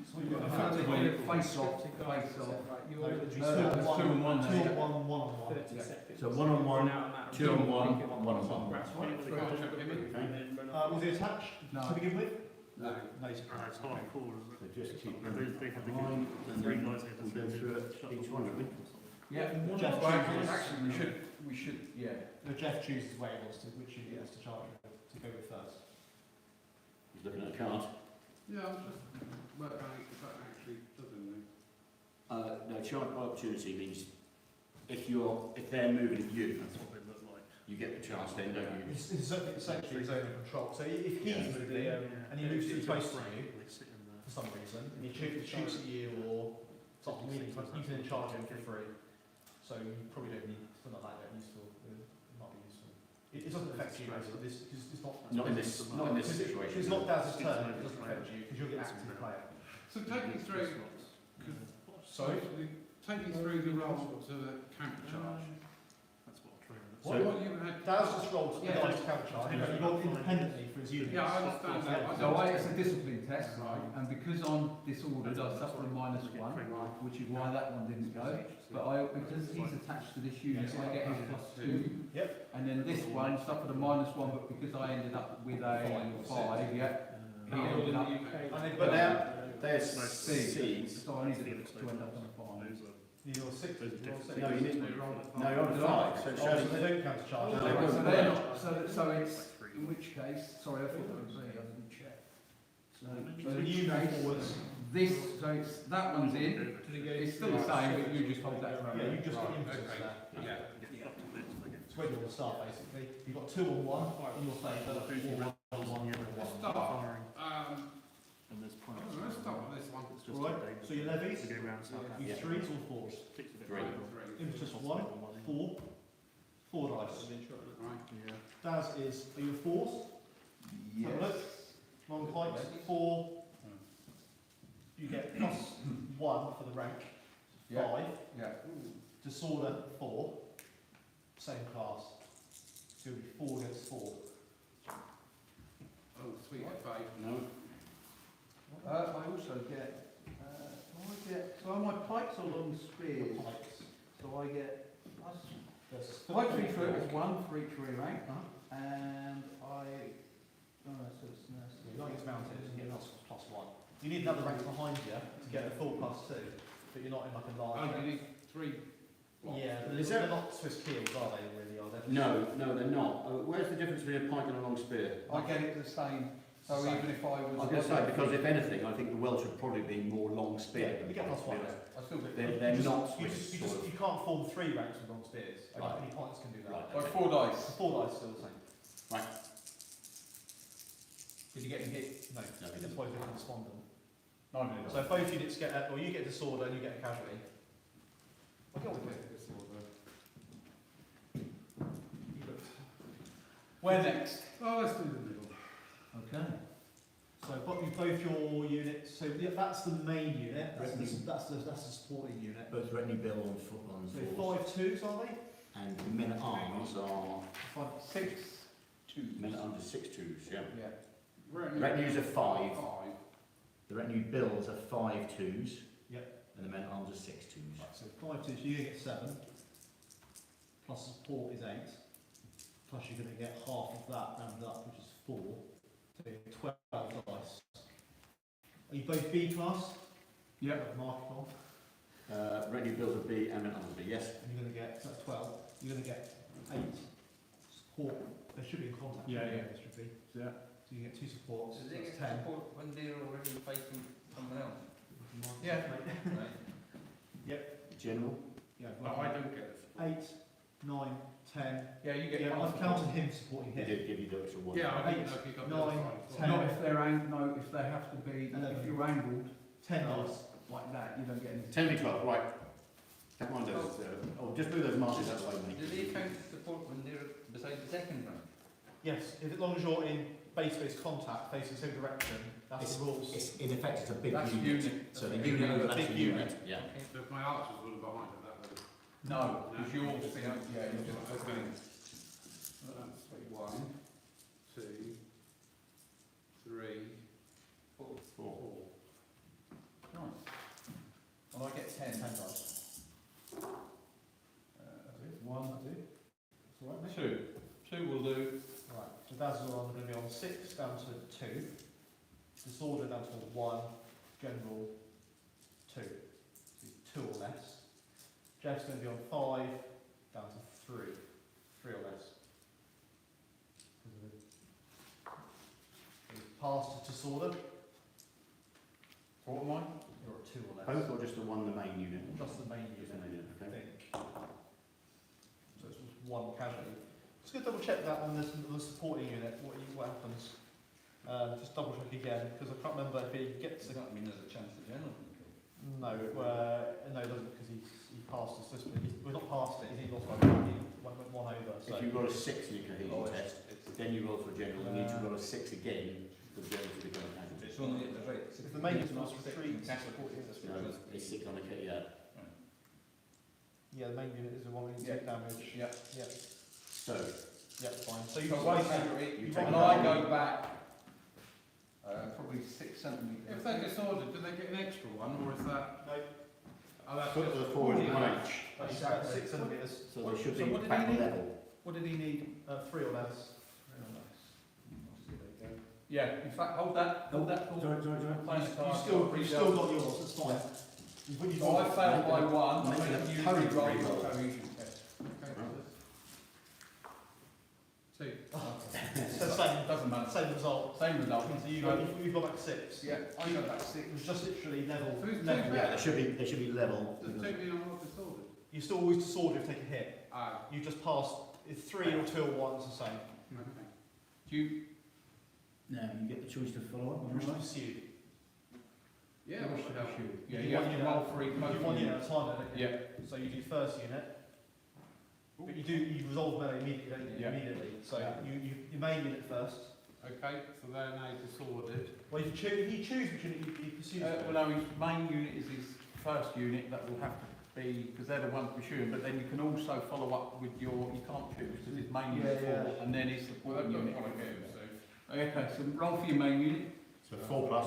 So we've got a Face off, face off. right, you're No, Two and one. 2 on 1, 1 on 1. 30 seconds. So 1 on 1, Run out of that. 2 on 1, 1 on 1. That's right. Three on top of him. And then run off. Was it attached No. to begin with? No. No, it's Ah, it's hardcore, isn't So just keep it? They have the mind, and three then guys here we'll to go through it, each one, don't we? Yeah, Jeff well, chooses- actually, we should, yeah. No, Jeff chooses where he wants to, which unit he wants to charge to go with first. He's looking at a card. Yeah, I'm just working out if that actually does anything. No, charge by opportunity means if they're moving you, That's what they look like. you get the chance then, don't you? It's essentially zone of control. So if he's moving and he moves too close to you for some reason, and he shoots at you or something, you can charge him for free. So you probably don't need something like that. Useful, it might be useful. It doesn't affect you, basically. It's not. Not in this situation. It's not Daz's turn. It doesn't affect you because you're the active player. So take me through, Sorry. take me through the roll to the counter charge. That's what training. So- What you had? Daz just rolled the Yeah. dice counter charge. He rolled independently for his units. Yeah, I understand that. I So don't- it's a discipline test, Right. and because I'm disordered, I suffer a -1, which is why that one didn't go. But because he's attached to this unit, I get his +2. Yep. And then this one suffered a -1, but because I ended up with a 5, he ended up. But they're C's. So I needed to end up on a 5. You're 6. No, you need, no, you're on 5, so it So shows. they don't counter charge. No, So they won't. they're not. So it's in which case. Sorry, I thought that was me. I didn't check. So So in you which move case, forwards. this. So it's that one's in. It's still the same, but you just hold that for a Yeah, you minute. just got Right, inputs okay. there. Yeah. It's where you want to start, basically. You've got 2 on 1 in your favour, or 1 on 1 in your Let's favour. start. And there's points. Let's start with this one. It's just Right, a day so your levies, to go round South you Yeah. 3s or 4s? Takes a bit Three. longer. Impetus 1, 4, 4 dice. Right. Yeah. Daz is, are you a 4s? Yes. Long pikes, 4. You get +1 for the rank, Yeah. 5. Yeah. Disorder 4. Same class. So it'll be 4 against 4. Oh, sweet faith. No, I also get. So are my pikes or long spears? Pikes. So I get. Versus Pike 3 foot is 1 for each rear rank, Uh-huh. and I. Oh, so it's So you're not against mounted, you get +1. You need another rank behind you to get a full +2, but you're not in like a large Oh, rank. you need 3 blocks. Yeah, but Is they're there- not Swiss keels, are they, really, are they? no, they're not. Where's the difference between a pike and a long spear? I get it the same. So Same. even if I was. I was going to say, because if anything, I think the Welsh would probably be more long spear. Yeah, you get +1 there. I still get. They're You not just- Swiss, sort of. you can't form 3 ranks with long spears. Right. Only pikes can do that. Right. Like 4 dice. So 4 dice still the same. Did you get me hit? No, No, he that's why you're doing despondent. No, I didn't. So if both units get, or you get disorder and you get a casualty. I'll go with it. Where next? Oh, let's do the middle. Okay. So both your units, so yeah, that's the main unit, that's the supporting unit. Both Retney Bill on foot on So fours. 5-2s, are they? And the men at arms are 6 2. men at arms are 6-2s, yeah. Yeah. Retinues are 5. 5. The retinue bills are 5-2s. Yep. And the men at arms are 6-2s. Right, so 5-2, so you're going to get 7. Plus support is 8. Plus you're going to get half of that rounded up, which is 4. So you get 12 dice. Are you both B class? Yep. Mark it on. Retinue bills are B and men at arms are B, yes. And you're going to get, so that's 12. You're going to get 8 support. They should be in contact. Yeah, shouldn't yeah. they? They should be. Yeah. So you get 2 supports. Does So it that's get 10. support when they're already facing someone else? Yeah. Right. General. Yeah, No, I don't get it. 8, 9, 10. Yeah, you get. Yeah, half I've counted him supporting They him. did give you the extra 1. Yeah, I didn't 8, know if you got 9, the other side. 10. Not if they're no, if they have to be. If you're angled 10 dice. like that, you don't get any. 10v12, right. Don't mind those. Just move those marches out of the way, Do mate. they count support when they're beside the second rank? Yes, as long as you're in base-to-base contact, facing the same direction, that's the rules. In effect, it's a big That's unit. unit. So the unit overlaps Big the unit. unit. Yeah. So if my archers were behind it, that would No, because you're all yeah, you're just Okay. That's 1, 2, 3, 4. 4. Nice. And I get 10. 10 dice. 1, 2. That's all right, mate. 2. 2 will do. Right, so Daz's are going to be on 6 down to 2. Disorder down to 1. General 2. So 2 or less. Jeff's going to be on 5 down to 3. 3 or less. He's passed to disorder. What am I? You're at 2 or less. Both or just the one, the main unit? Just the main Just unit, the main unit, I okay. think. So it's just one casualty. Just going to double check that on the supporting unit, what happens. Just double check again, because I can't remember if he gets Does that mean there's a chance the general can kill? No, no, it doesn't, because he passed the system. Well, not passed it, he lost one over. So If you've got a 6 in your cohesion Oh, test, then you roll for a general, and if you've got a 6 again, the general to become a casualty. It's only at the rate. if the main unit was retreat, No, it's 6 on the kit, yeah. yeah, the main unit is the one with Yeah. damage. Yeah. Yeah, So, yeah, fine. So you So just one basically, casualty, you and take I that. go back, probably 6 centimetres. If they're disordered, do they get an extra one, or is that? no, Oh, that's foot to the forward in 1 inch, that's about 6 centimetres. so they should So be what did back he need? level. What did he need? 3 or less. Yeah, in fact, hold that, Paul. Sorry. You've still got yours, it's fine. So I failed by 1, Make and it a you code re-roll re-roll. your cohesion test. Two. So same, Doesn't matter. same result. Same result. So you've got back 6. Yeah, I go back 6. It was just literally level. Who's level. taking Yeah, they should be level. Does two mean I'm not disordered? You still always disorder if you take a hit. Ah, You just passed. It's 3 or 2 or 1 is the same. okay. Do you, Now, you get the choice to follow up. You wish to pursue. Yeah, you what wish to the hell? pursue? Yeah, You you have want to unit roll at- 3 You do 1 unit at a time, don't you? Yeah. So you do first unit. But you resolve melee immediately, don't you? Yeah. Immediately. So Yeah. you main unit first. Okay, so they're now disordered. Well, if you choose which unit you pursue. Well, no, his main unit is his first unit, that will have to be, because they're the ones pursuing, but then you can also follow up with your, you can't choose, because his main unit Yeah, 4, and then his Well, supporting they've got unit. one again, so. Okay, so roll for your main unit. So 4 plus.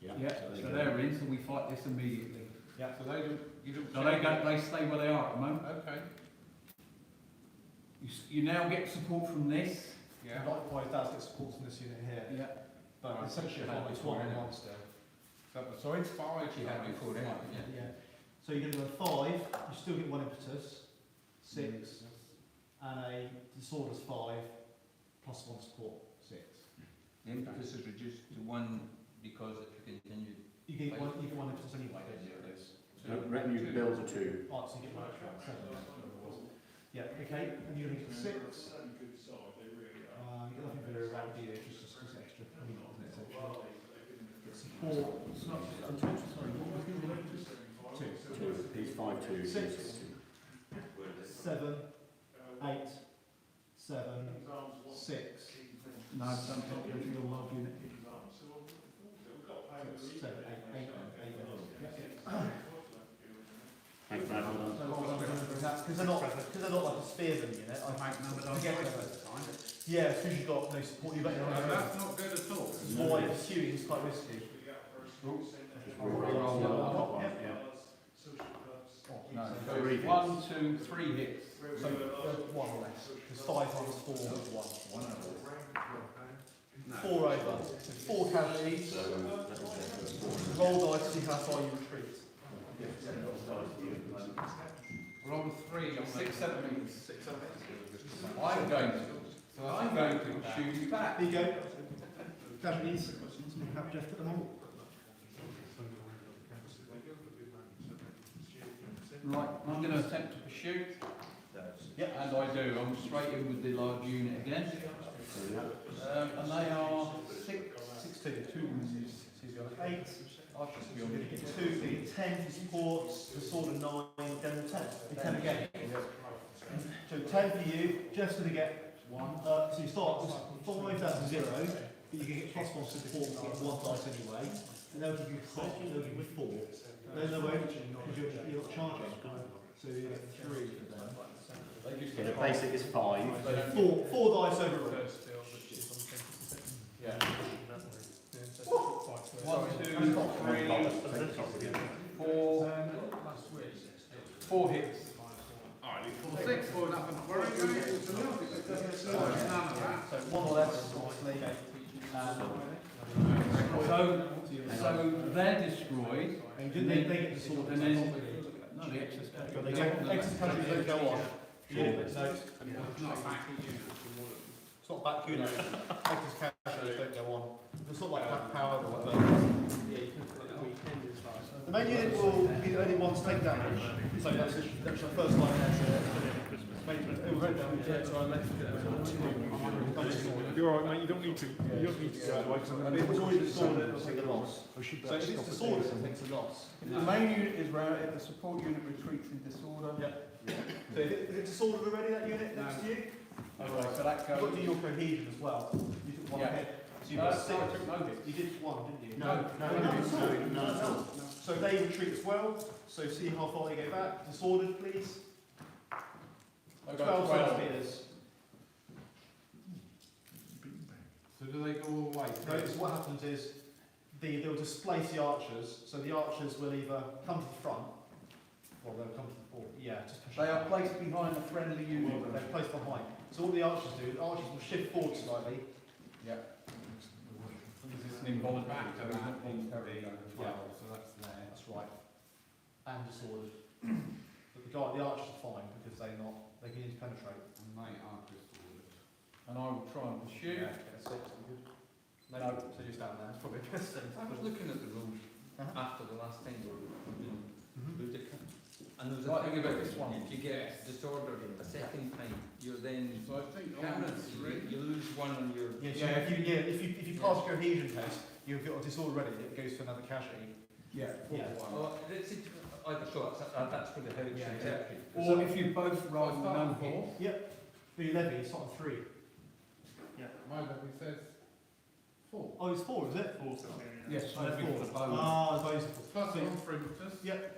Yeah. Yeah, so they're in, so we fight this immediately. Yeah. So they don't, you don't. So they stay where they are at the moment. Okay, You now get support from this. yeah. Likewise, Daz gets support from this unit here. Yeah. But Right. essentially, Had it's before, 1 and yeah. 1 still. So, sorry, it's 5. You had before, didn't you? Yeah. So you're going to go 5, you still get 1 impetus, 6, and a disorder's 5, plus 1 support, 6. The impetus is reduced to 1 because it continued. You get 1 impetus anyway, don't you? So revenue bills are 2. Oh, so you get 1 extra, 7. Yeah, okay, and you're going to get 6. You get nothing very around here, just extra. I mean, not extra. Get support. Sorry, what was the 2? 2. He's 5, 2. 6. 7, 8, 7, 6, No, don't go to your large unit. 7, 8, 8, 8. Thanks, Brad. Well done. Because they're not like a spearman unit. I get it. Yeah, as soon as you've got no support, you've got your No, own. that's not good at all. It's more like pursuing is quite risky. Roll the top one, yeah. No, So Three hits. 1, 2, 3 hits. So 1 or less. Because 5 times 4 is 1. 4 over. So 4 casualties. So, Roll dice to see how far you retreat. Roll a 3 on 6 centimetres. I'm going to shoot you back. There you go. Casualties. Have Jeff put them on. Right, I'm going to attempt to pursue. Yep. And I do. I'm straight in with the large unit again. And they are 6. 16. 2. So you've got 8. I should be You're on going to get 2, you get 10 for supports, the sword of 9, then 10. 10 again. So 10 for you, just going to get 1. So you start with 5 down to 0, but you can get plus 1 support to get 1 dice anyway. And they'll give you 5, they'll give you 4. Then they won't, because you're not charging. So you get 3 for them. okay, the basic is 5. 4 dice overall. Yeah. One, 1, 2, two, 3, 4. 4 hits. Alright, you 6 for nothing to worry about. None of that. So 1 or less, obviously. So they're destroyed. And they get the sword. And then, no, the excess But they don't, exit countries don't go on. No, It's not back at you. it's not back unit. Exit countries don't go on. It's not like Black Power or whatever. Yeah, you The main unit will be the only one to take damage. So that's the first line there. It will go down. Yeah, so I left it. You're alright, mate, you don't need to. You don't need to go away. I mean, if it's already disordered, it'll take a loss. I should So if it's disordered, it takes a loss. The main unit is routed, the support unit retreats in disorder. Yeah. So is it disordered already, that unit next to you? Okay, so that You've got to goes. do your cohesion as well. You took one Yeah. hit. So you've got I six. took no hits. You did one, didn't you? No. So they retreat as well. So see how far they go back. Disordered, please. I go 12 12. centimetres. So do they go all the way? No, so what happens is they'll displace the archers. So the archers will either come to the front, or they'll come to the fore. Yeah, just push They it are back. placed behind the friendly unit. They're placed behind. So what the archers do, the archers will shift forward slightly. Yeah. It's an involuntary, Back to so it's that, not voluntary. the 12, so that's there. That's right. And disordered. But the archers are fine because they can penetrate. And they are disordered. And I will try and pursue. Yeah, okay, 6, good. No, so you're down there. It's probably best thing. I was looking at the rules Uh-huh. after the last time, Mhm. and there was a Right, thing about this one. if you get disordered a second time, you're then So I think all counted, three. you lose one on your. Yeah, if you pass your cohesion test, you've got a disorder ready, it goes to another casualty. Yeah. Yeah. Oh, it's either so, that's for the head Yeah, exactly. Or if you both roll no hit. The levy, it's not a 3. My levy says 4. Oh, it's 4, is it? Yes, Oh, levy four. for the bow. Ah, the bonus. Plus one for impetus. Yep.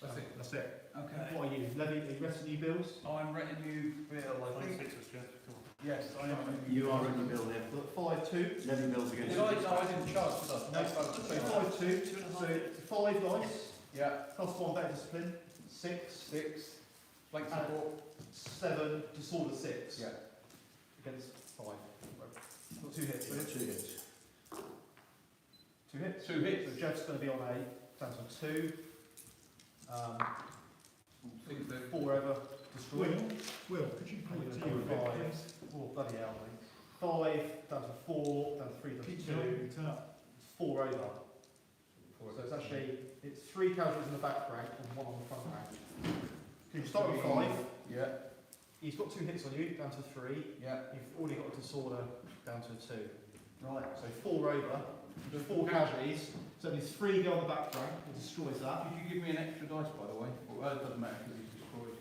That's it. That's it. Okay. What are you? Levy, are you resting your bills? I'm retinue bill, I think. Yes, I am. You are in the bill there. Look, 5-2. Levy bills against Did I? No, I didn't charge, did I? No, so 5-2. So 5 dice, Yeah. plus 1 better discipline, 6, 6. Flank support. 7, disorder 6. Yeah. Against 5. Got 2 hits, brilliant. 2 hits. 2 hits. 2 hits. So Jeff's going to be on a stands on 2. 4 over destroyed. Will, could you put it to you a bit, please? Oh, bloody hell, mate. 5 down to 4, down to 3, down to Keep 2. going, it's up. 4 over. So it's actually, it's 3 casualties in the back rank and 1 on the front rank. So you start with 5. Yeah. He's got 2 hits on you, down to 3. Yeah. You've already got a disorder, down to 2. Right. So 4 over. 4 casualties. So there's 3 go on the back rank, it destroys that. Could you give me an extra dice, by the way? Well, it doesn't matter because he's destroyed.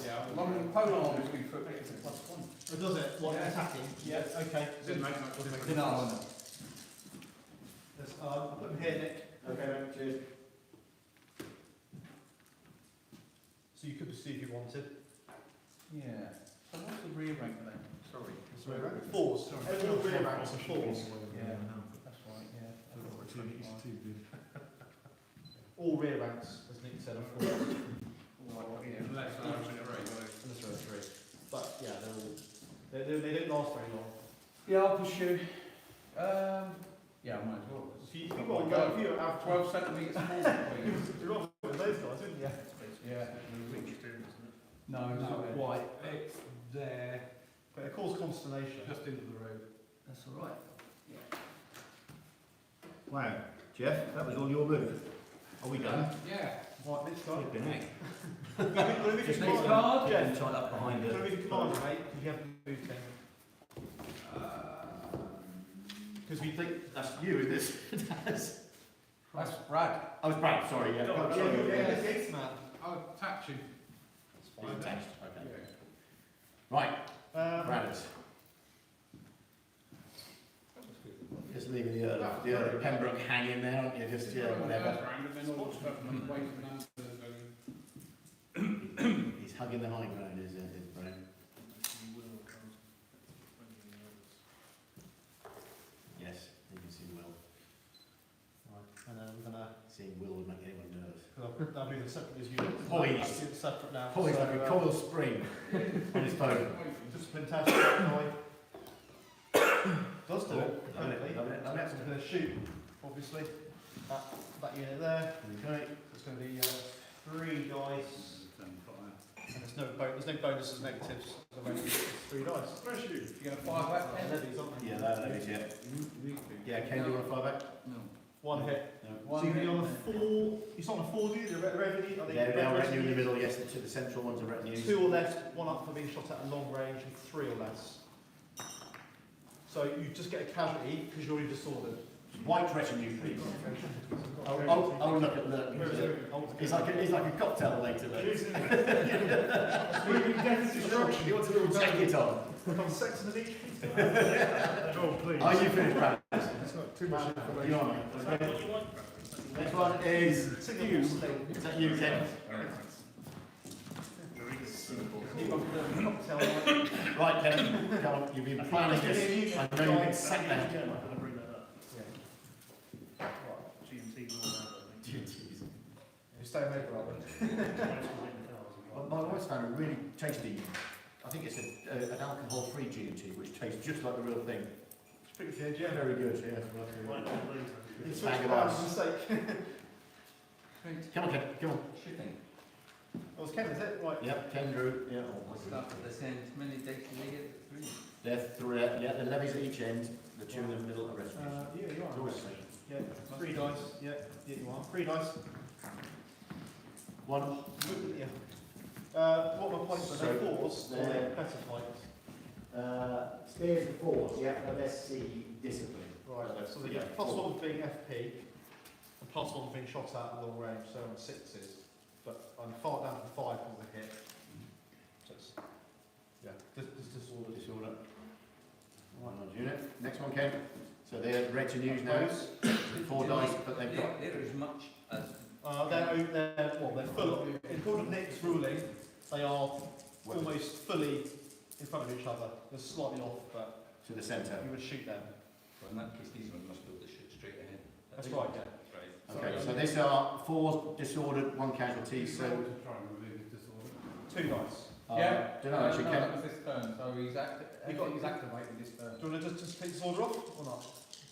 Yeah. As long as the pole arm is being put it's a +1. Oh, does it? What, Yeah. attacking? Yeah, okay. Didn't make much difference. No, I know. Let's, put him here, Nick. Okay, mate, cheers. So you could pursue if you wanted. Yeah. So what's the rear rank then? Sorry. So rear rank? 4s. All rear ranks are 4s. Yeah. That's right, yeah. It's too good. All rear ranks, as Nick said, are 4s. Unless I was in a race. Unless there are 3. But yeah, they're all, they don't last very long. Yeah, I'll pursue. Yeah, I might as well. If you have 12 centimetres forward, please. You're off with those guys, isn't you? Yeah. No, No, not why? It's there, But it caused consternation. just into the road. That's all right. Wow, Jeff, that was all your move. Are we done? Yeah. Right, next card. Flipping heck. Let me Just command next you. card, Yeah. and tied up behind Let it. me command you, mate, because you haven't moved thing. Because we think... That's you, isn't it? That's Brad. I was Brad, sorry, yeah. Yeah, Sorry. you're the gates man. I'll touch you. It's Fine, fine. text, okay. Right, Brad. Just leaving the Earl of Pembroke hanging there, aren't you? Just, yeah, whatever. First round, and then all the stuff and waiting under He's hugging the high ground, is Brown. Yes, you can see Will. Right, and then we're going to... Seeing Will would make anyone nervous. I'll do the separate as units. Poised. It's separate now. Poised So, like a coil spring on his phone. Discipline task, that guy. Does do it, Love it, apparently. love it, love it. So it's going to shoot, obviously. That unit there. Okay. It's going to be 3 dice. And there's no bonuses, negatives. So it's 3 dice. Bless you. You're going to fire back then? Levies, aren't they? Yeah, that is, yeah. Yeah, Ken, do you want to fire back? No. One hit. One So you can be hit. on a 4, you start on a 4, do you? The revenue? They are retinue in the middle, yes, the central ones are retinue. 2 or less, 1 up for being shot at a long range, and 3 or less. So you just get a casualty because you're already disordered. White retinue, please. Oh, look at look. It's like a cocktail later. Destruction. You want a little jacket on? Become sex and addiction. Joel, please. Are you finished, Brad? It's not too much information. You are, mate. Next one is you. Is that you, Ken? Right, Ken. Come on, you've been planning this. I know you've been sat there. Stay away from Well, my wife's found it really tasty. I think it's an alcohol-free G&T, which tastes just like the real thing. It's pretty good, yeah. Very good, yes. It's Bag of a ice. mistake. Come on, Ken, come on. Shooting. Oh, it's Ken, is it? Right. Yep, Ken Drew. Yeah. Start at this end, how many days do they get? 3? They're three, yeah, the levies at each end, the two in the middle are restrooms. Yeah, you It's are. always the same. Yeah, 3 dice. Yeah, yeah, you are. 3 dice. One. Yeah. What are my points? Are they So, 4s or are they better fights? Stairs and fours, yeah, but let's see discipline. Right, so they get +1 being FP and +1 being shot at long range, so on 6s. But I'm far down to 5 because of the hit. So it's, yeah, disorder. Disorder. One on unit. Next one, Ken. So they're retinues now. 4 dice, but they've got. They're as much as... They're full. In according to Nick's ruling, they are almost fully in front of each other. They're slightly off, but To the centre. you would shoot them. Well, in that case, these ones must be able to shoot straight ahead. That's right, yeah. Right. Okay, so these are 4 disordered, 1 casualty, so. Try and remove his disorder. 2 dice. Don't know, actually, no, Ken. that was this turn, so he's activated this turn. Do you want to just take disorder off or not?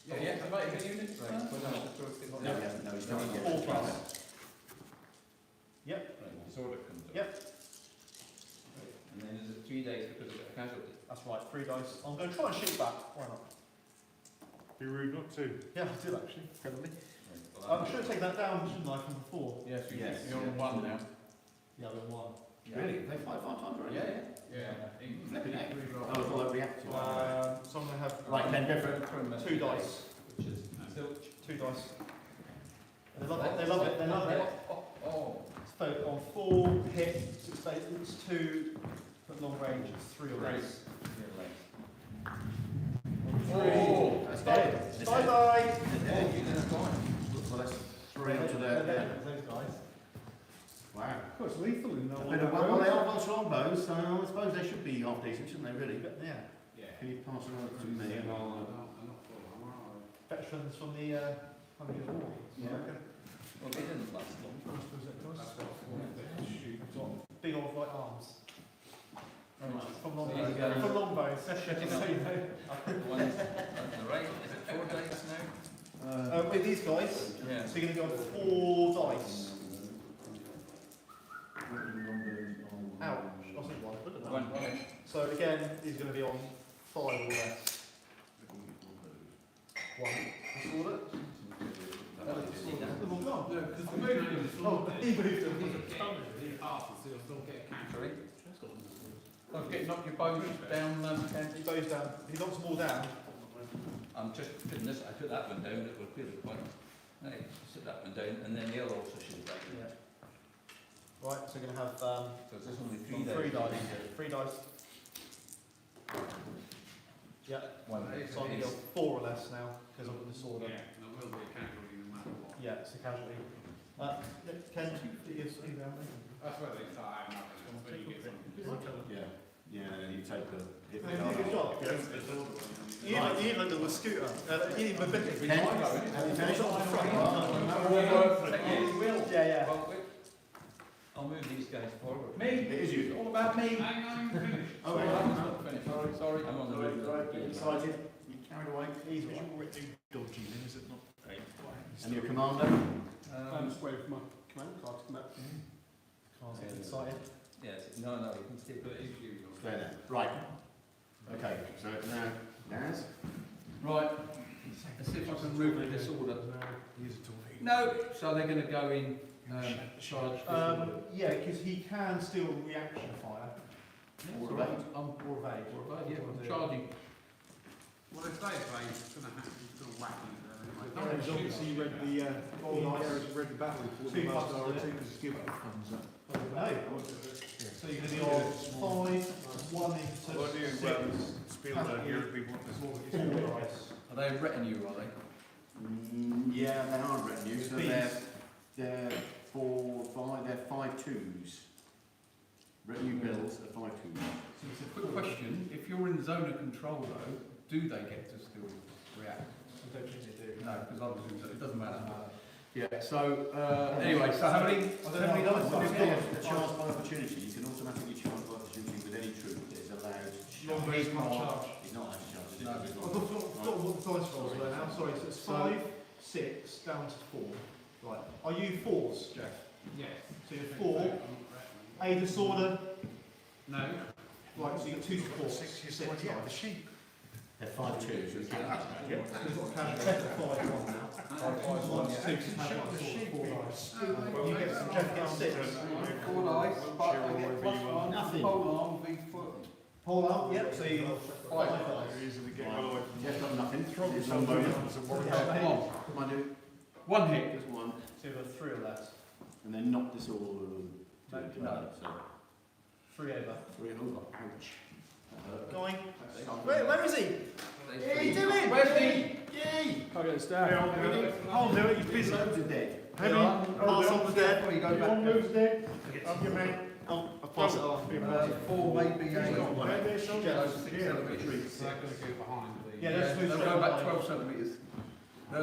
Yeah, he activated the unit turn. No, he hasn't, no, he's not yet. 4 plus. Yep. Right, disorder comes up. Yep. And then is it 3 days because of a casualty? That's right, 3 dice. I'm going to try and shoot back. Why not? Be rude not to. Yeah, I did actually. Probably. Right, well, I should have taken that down, shouldn't I, from before? Yes, Yes. you're on 1 now. Yeah, we're 1. Really? They fight 5 times already? Yeah. Flipping heck. Oh, I thought they'd react to it. So I'm going to have Right, Ken, go for it. 2 dice. which is zilch. 2 dice. They love it, they love it, they love it. Oh. So on 4 hit, 6 statements, 2 at long range, 3 or less. Oh. That's dead. Bye bye! Well, that's 3 up to They're the. dead, those guys. Wow. Of course, lethal in A bit of, well, they are Welsh longbows, so I suppose they should be half decent, shouldn't they, really? Yeah. Can you pass them over to me? Veterans from the 100 Years' War. Yeah. Well, they didn't last long. Big old white arms. From There you longbows. go. From longbows. I put the ones on the right. Is it 4 dice now? With these guys, Yeah. so you're going to go 4 dice. Ouch. I think 1. One. So again, he's going to be on 5 or less. 1. Disorder. Oh, he moved them. Sorry? Don't knock your bows down, Ken. He goes down. He knocks them all down. I'm just putting this, I put that one down, it will clear the point. Right, sit that one down, and then the other also should be right. Right, so we're going to have So there's only 3 days. 3 dice. 3 dice. Yeah. One. So I'm going to go 4 or less now, because I've got disorder. Yeah, there will be a casualty no matter what. Yeah, it's a casualty. Ken, you see down there? That's where they start adding up, and when you get some. Yeah, you take the hit. You did a good job. You even like the scooter. You even a bit. Ken, have you finished? Yeah, yeah. Well, wait. I'll move these guys forward. Me? It is you. All about me. Hang on, you finished. Oh, Sorry, right. that was not finished. Sorry. I'm on the Right, road. right, get excited. You carried away. Easy. Dodgy then, is it not? And your commander? I'm just waiting for my command card to come out. Can't get excited. Yes, no, you can stay put. Stay there. Right. Okay, so now, Naz? Right, and see if I can remove the disorder. Use a torpedo. No, so they're going to go in charge disorder. Yeah, because he can still reaction fire. Or evade. Or evade. Yeah, I'm charging. Well, if they play, it's going to happen, it's going to whack you there anyway. No, it's obviously read the battle report. Two The last buttons, RT was give it a thumbs up. No. So you're going to be on 5, 1 into 6. Spielberg here would be what Four dice. Are they a retinue, are they? Yeah, they are retinue, so they're 4, 5, they're 5 twos. Retinue bills are 5 twos. So it's a quick question. If you're in the zone of control, though, do they get to still react? I don't think they do. No, because I was in zone. It doesn't matter. Yeah, so, anyway, so how many dice? When you get a charge by opportunity, you can automatically charge by opportunity with any troop that is allowed to charge. He's not charge. He's not allowed to charge. No. I've got what the dice rolls were now. Sorry, so it's 5, 6, down to 4. Right. Are you 4s, Jeff? Yes. So you're 4. A disorder. No. Right, so you got 2 to 4. 6, you said, yeah, the sheep. They're 5 twos. So So you've got a casual 5 1 now. 1 to 2 to have 4 dice. You get some Jeff gets 6. 4 dice, but I get +1. Nothing. Pole arm, V-foot. Pull out, yep, so you 5 dice. Jeff's got nothing. Throw There's no bonus. Come on. Come on, do 1 hit. just one. So you've got 3 of that. And then knock this all No. So 3 over. 3 over. Ouch. That hurt. Going. Where is he? What are you doing? Where's he? Yay! Can't get this down. I'll do it, he's busy. Loads of dead. Heavy. Pass on the dead. Before you go One back. moves dead. Up your man. Oh, I'll pass it on. 4 maybe a Maybe some. yellow 6 centimetres. So they're going to go behind the... Yeah, let's move They'll straight go back line. 12 centimetres. No,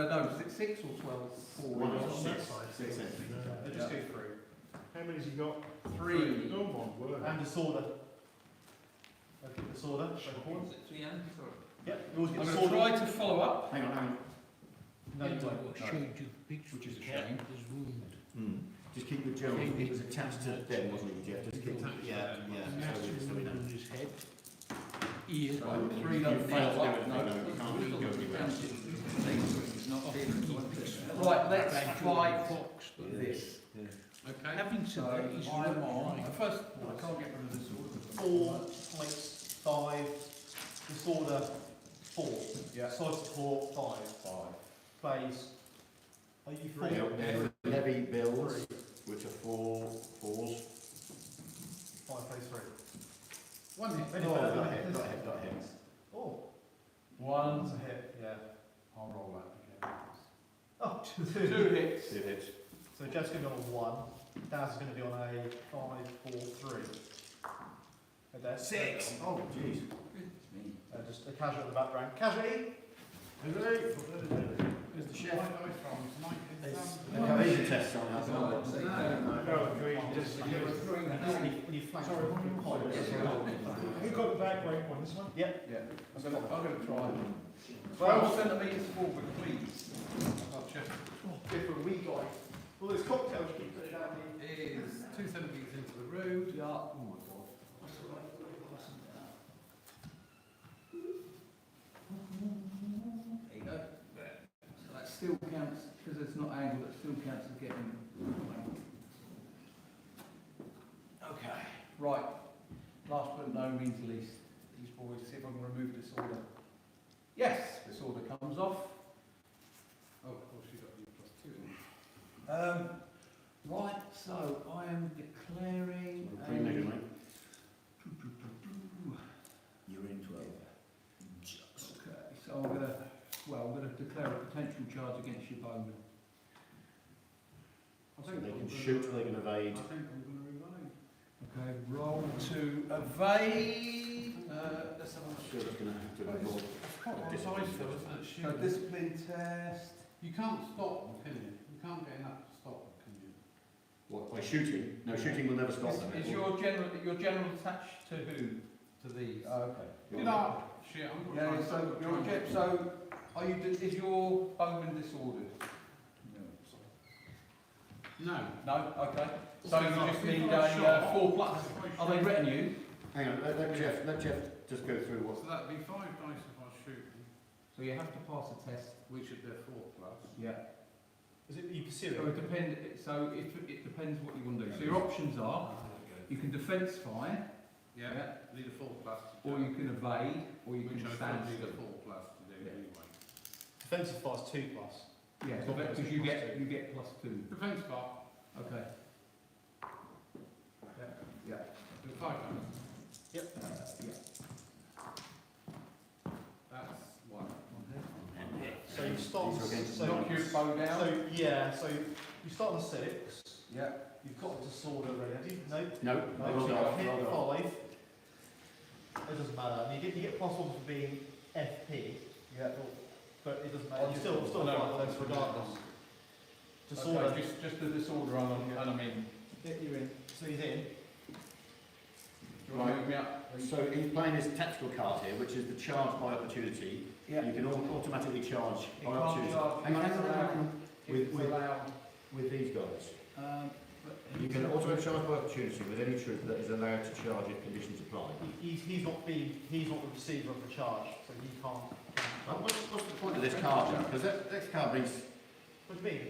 6 or 12? 4. One on on that 6. side. 6 centimetres. Let's just go through. How many's he got? 3. Oh my word. And disorder. Okay, disorder. Yep, you always I'm get going to disorder. try to follow up. Hang on. No, you won't. Which is a shame. Just keep the gel. It was attached to them, wasn't it, Jeff? Just keep yeah. So we know. his head. So 3 You don't failed to follow do up. it. No, you can't go anywhere. Right, let's try this. Okay. Having said So that, he's I'm not on. right. First of all, I can't get rid of this order. 4, points, 5, disorder, 4. Yeah. Side support, 5. Plays. Are you 4? They're heavy bills, which are 4s. 5 plays 3. 1 hit. Oh, Got got a hit, hit. got a hit, got a hit. Oh, 1. that's a hit, yeah. I'll roll that again. Oh, 2. 2 hits. 2 hits. So Jeff's going to be on a 1. Daz's going to be on a 5, 4, 3. And then 6. Oh, jeez. Just a casual in the background. Casualty. Where's the chef? Okay. These are tests on us. No, just. When you flank. Sorry, who got the back weight one? This one? Yep. Yeah. I'm going to try. 12 12 centimetres forward, please. different weed guy. Well, there's cocktails you keep putting down here. Is 2 centimetres into the road. Yeah. Oh my god. There you go. So that still counts, because it's not angled, it still counts as getting. Okay. Right. Last but no means least. These boys, see if I can remove disorder. Yes, disorder comes off. Oh, of course you got your +2 in. Right, so I am declaring Pretty mega, mate. a... You're in 12. Okay, so I'm going to declare a potential charge against your bowman. So they can shoot, they can evade. I think I'm going to evade. Okay, roll to evade. Let's have a Sure, it's going to have to involve. Quite a size though, isn't it? So discipline test. You can't stop them, can you? You can't get enough to stop them, can you? What, by shooting? No, shooting will never stop them. Is your general attached to who? To these? Oh, okay. Get up! Shit, I'm going Yeah, to so so are you? Is your bowman disordered? No. No. Okay. So So you not- just if need you've got a a shot, 4+. Are they retinue? Hang on, let Jeff just go through what. So that'd be 5 dice if I shoot them. So you have to pass a test. We should do 4 plus. Yeah. Is it you pursue So it? it depends what you want to do. So your options are, you can defence fire, Yeah, need a 4 plus to or do. you can evade, or you Which can I stand think need a still. 4 plus to do Yeah. anyway. Defensive fire's 2 plus. Yeah, It's not because plus you two. get +2. Defence bar, Okay. Yeah. do 5 plus. Yeah. That's 1. So you start. These are against So, Knock your bow down. so yeah. So you start on 6. Yeah. You've got the sword already, have you? No. No, No. roll So it you off, hit roll it off. 5. It doesn't matter. And you get +1 for being FP. Yeah. But it doesn't matter. You still fight those regardless. Disorder. Okay, just the disorder and I'm in. Get you in. So he's in. Do you want to move me up? So he's playing this tactical card here, which is the charge by opportunity. You can automatically charge You by can't opportunity. charge. Hang on. It's With allowed. these guys. You can automatically charge by opportunity with any troop that is allowed to charge if conditions apply. He's not the receiver of the charge, so he can't. What's the point of this card? Because this card means What do you mean?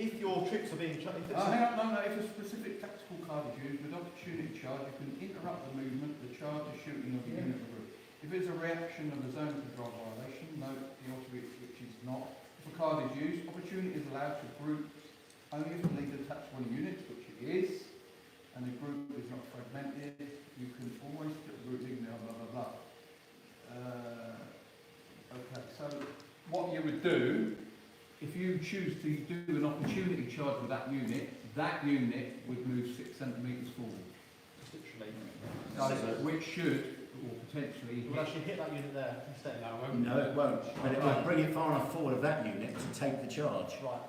If your troops are being charged, Hang on, no, if a specific tactical card is used with opportunity charge, you can interrupt the movement, the charge, or shooting of the unit or group. If it's a reaction of the zone control violation, note the alternate which is not. If a card is used, opportunity is allowed to group only if the leader attacks 1 unit, which it is, and the group is not fragmented. You can always put the group in there, blah, blah, blah. Okay, so what you would do, if you choose to do an opportunity charge with that unit would move 6 centimetres forward. literally, So, which should, or potentially, you'll actually hit that unit there instead. no, it won't. But it will bring it far enough forward of that unit to take the charge. Right.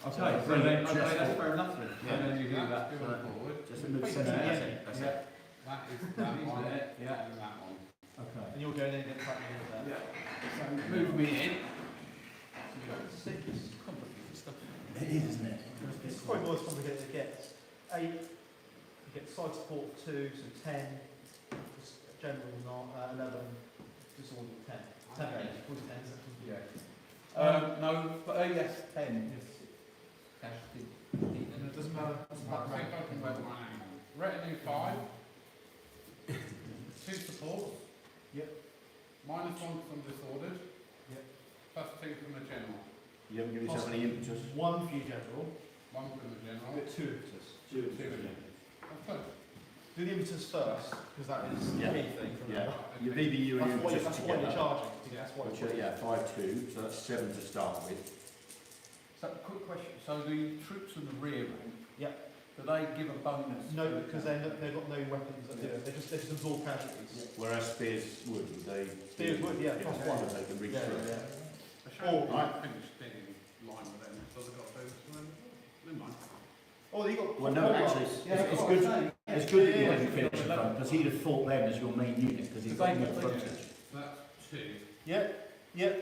okay, bring it okay, just that's forward. fair enough then. Yeah. And then you do that. Going forward. Just move Wait, 7 yeah. That's it. That is that one. There, yeah. And that one. Okay. And you're going in against that unit there. Yeah. So move me in. 6. Complicated stuff. It is, isn't it? It's probably more complicated it gets. 8. You get side support 2, so 10. General not 11. Disorder 10. 10. 10. Yeah. No, but yes, 10. Casualty. It doesn't matter. Right, if I can work my angle. Retinue 5. 2 support. Yep. -1 from disordered. Yep. +2 from the general. You haven't given yourself any impetus. 1 for you, General. 1 from the general. You get 2 impetus. That's good. Do the impetus first, because that is the Yeah. key thing. Yeah. Your VBU and That's why, impetus that's why you're together. charging. That's why Which are, yeah, 5-2, so that's 7 to start with. So, quick question. So the troops in the rear rank, Yep. do they give a bonus? No, because they've got no weapons that do it. They just absorb casualties. Whereas spears would they? Spears would, yeah, plus So 1. they can reach Yeah, through. yeah. I should Oh, have finished being in line with them, so they've got those to them. Never mind. Oh, you got. Well, no, actually, it's good. It's good that you didn't finish in front, because he'd have fought them as your main unit, because he's got more frontage. That's 2. Yeah,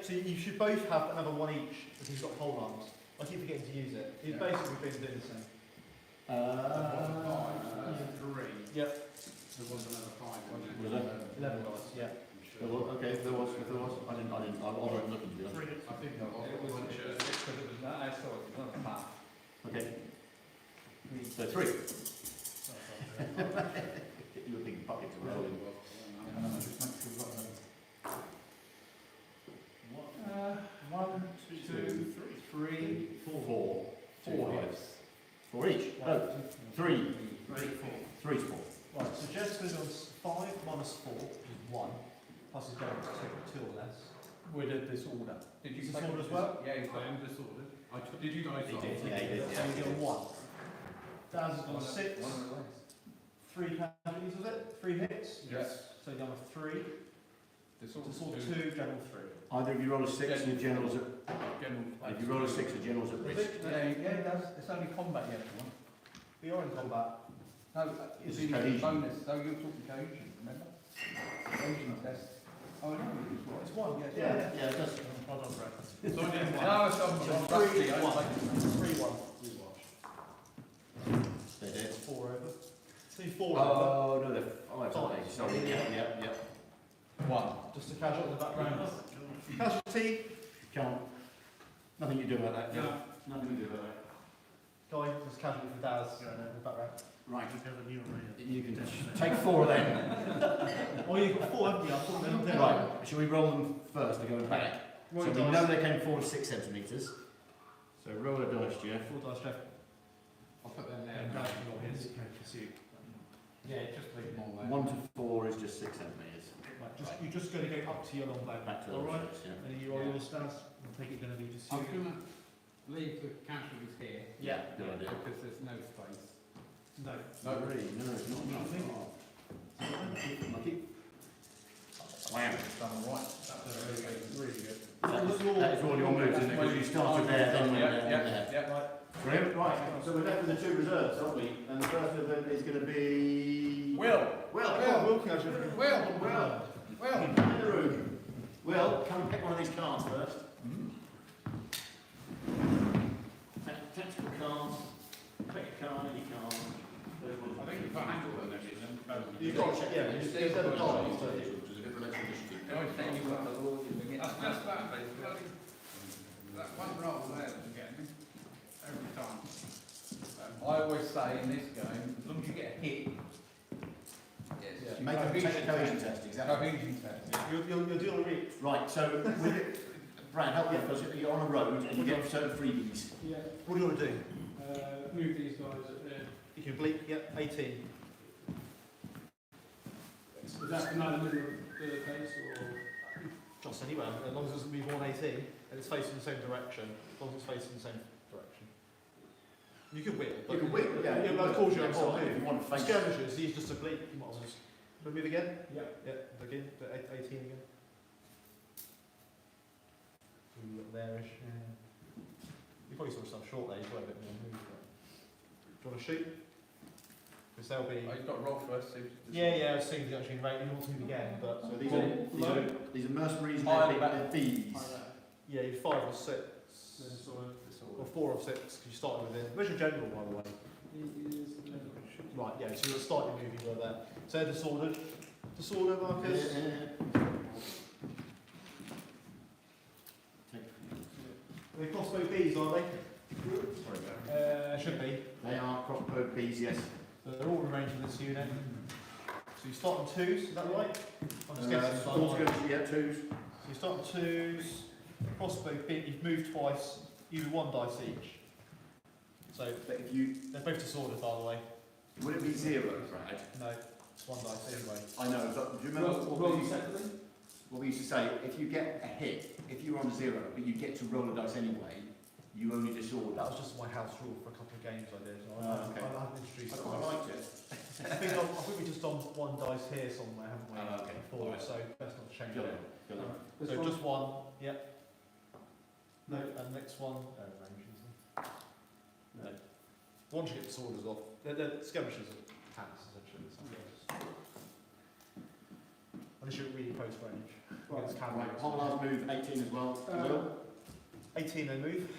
so you should both have another 1 each, if you've got pole arms. I keep forgetting to use it. You've basically been doing the same. That's 3. Yep. There was another 5 in there. Was there? 11 guys, yeah. I'm sure. There was, okay, if there was, I wasn't looking to be honest. I think there was. It was because it was that I saw it was on the map. Okay, so 3. You were thinking bucket to roll in. Just make sure we've got them. 1, 2, 3, 4. 4 hits. 4 each? No, 3. 3's 4. Right, so Jessica's on 5 minus 4, which is 1, plus he's going to 2 or less. With a disorder. Did you Disorder take as well? Yeah, he's I am disordered. Did you guys? He did, yeah, he did, So you get 1. Daz has got One 6. 3 casualties, was it? 3 hits? Yes. So you're down with 3. Disorder 2, general 3. Either if you roll a 6, the general's at, General. if you roll a 6, the general's at risk. Yeah, it does. It's only combat you have to want. We are in combat. No, This it's is in cohesion. bonus. So you're talking cohesion, remember? Cohesion test. Oh, no, it's what? It's 1, Yes, yeah. Yeah, it does. Hold on, Brett. So I did 1. No, it's on So rusty. 3, 1. 3, 1. They're dead. 4 over. So you 4 over. Oh, no, they're 5, aren't they? Sorry, yeah. 1. Just a casual in the background. Casualty. Can't. Nothing you do about that. No. Nothing you do about that. Guy, there's casualty for Daz in the background. Right. You You can take 4 of them. Oh, you've got 4, haven't you? I thought they were there. Right. Shall we roll them first to go back? Roll So we dice. know they came 4 to 6 centimetres. So roll a dice, Jeff. 4 dice, Jeff. I'll put them there. Yeah, just leave them all there. 1 to 4 is just 6 centimetres. Right, you're just going to go up to your long bow. Back to the All right. six, yeah. And you are your stance. I think it's going to be just I'm you. going to leave the casualties here. Yeah, good idea. Because there's no space. No. No, really, no, it's not enough. Lucky. Wow. Done all right. That's really good. Really good. That is all your moves, isn't it? Because you started there, then went there, Yeah, then there. yeah, right. Brilliant. Right, so we're left with the 2 reserves, aren't we? And the first of them is going to be... Will. Will, can I just... Will, in the room. Will, come and pick one of these cards first. Tactical cards. Pick a card, any card. I think if I handle them, then You've got to check, yeah, there's other cards. That's just that, basically. That one roll there that you get me, every time. I always say in this game, as long as you get a hit, yes. Make a cohesion test, exactly. Cohesion test. You'll do all right. Right, so with it, Brad, help me out, because you're on a road and you get certain freebies. Yeah. What do you want to do? Move these guys up there. You can bleep, yep, 18. Is that another middle of the place or? Just anywhere, as long as it doesn't move more than 18 and it's facing the same direction, as long as it's facing the same direction. You can whip, but You can whip, yeah. Yeah, but of course you have If to you want to face... skirmishers, these just a bleep. You might as well just move again. Yeah. Yeah, again, 18 again. There-ish. Yeah. You probably saw stuff short there. You've got a bit more move. Right? Do you want to shoot? Because they'll be. Oh, you've got to roll first. See Yeah, as soon as you actually rate, you want to move again. But So these are mercenaries and Higher they're back. thieves. yeah, you're 5 or 6, Then sort of. or 4 or 6 because you started with it. Where's your general, by the way? Right, yeah. So you'll start your moving over there. So they're disordered. Disorder markers. Are they crossbow bees, are they? Sorry, Barry. Should be. They are crossbow bees, yes. So they're all arranged in this unit. So you start on 2s, is that right? I'm just guessing. So All's good, yeah, 2s. you start on 2s, crossbow bit, you've moved twice, you do 1 dice each. So But if you... they're both disordered, by the way. Would it be 0, Brad? No, it's 1 dice anyway. I know, but do you remember what we used to say? If you get a hit, if you're on 0, but you get to roll a dice anyway, you only disorder. That was just my house rule for a couple of games I did. Okay. I haven't introduced I it. quite liked it. I think we've just done 1 dice here somewhere, haven't we? Oh, okay. Before, Alright. so best not to change Good it. on, good on. This So one? just 1, yep. No, and next one. No. Once you get disorders off, they're skirmishes of tanks essentially. Unless you're really close range. Right. Against cavalry. Right, Homeland's move 18 as well. Will? 18 they move.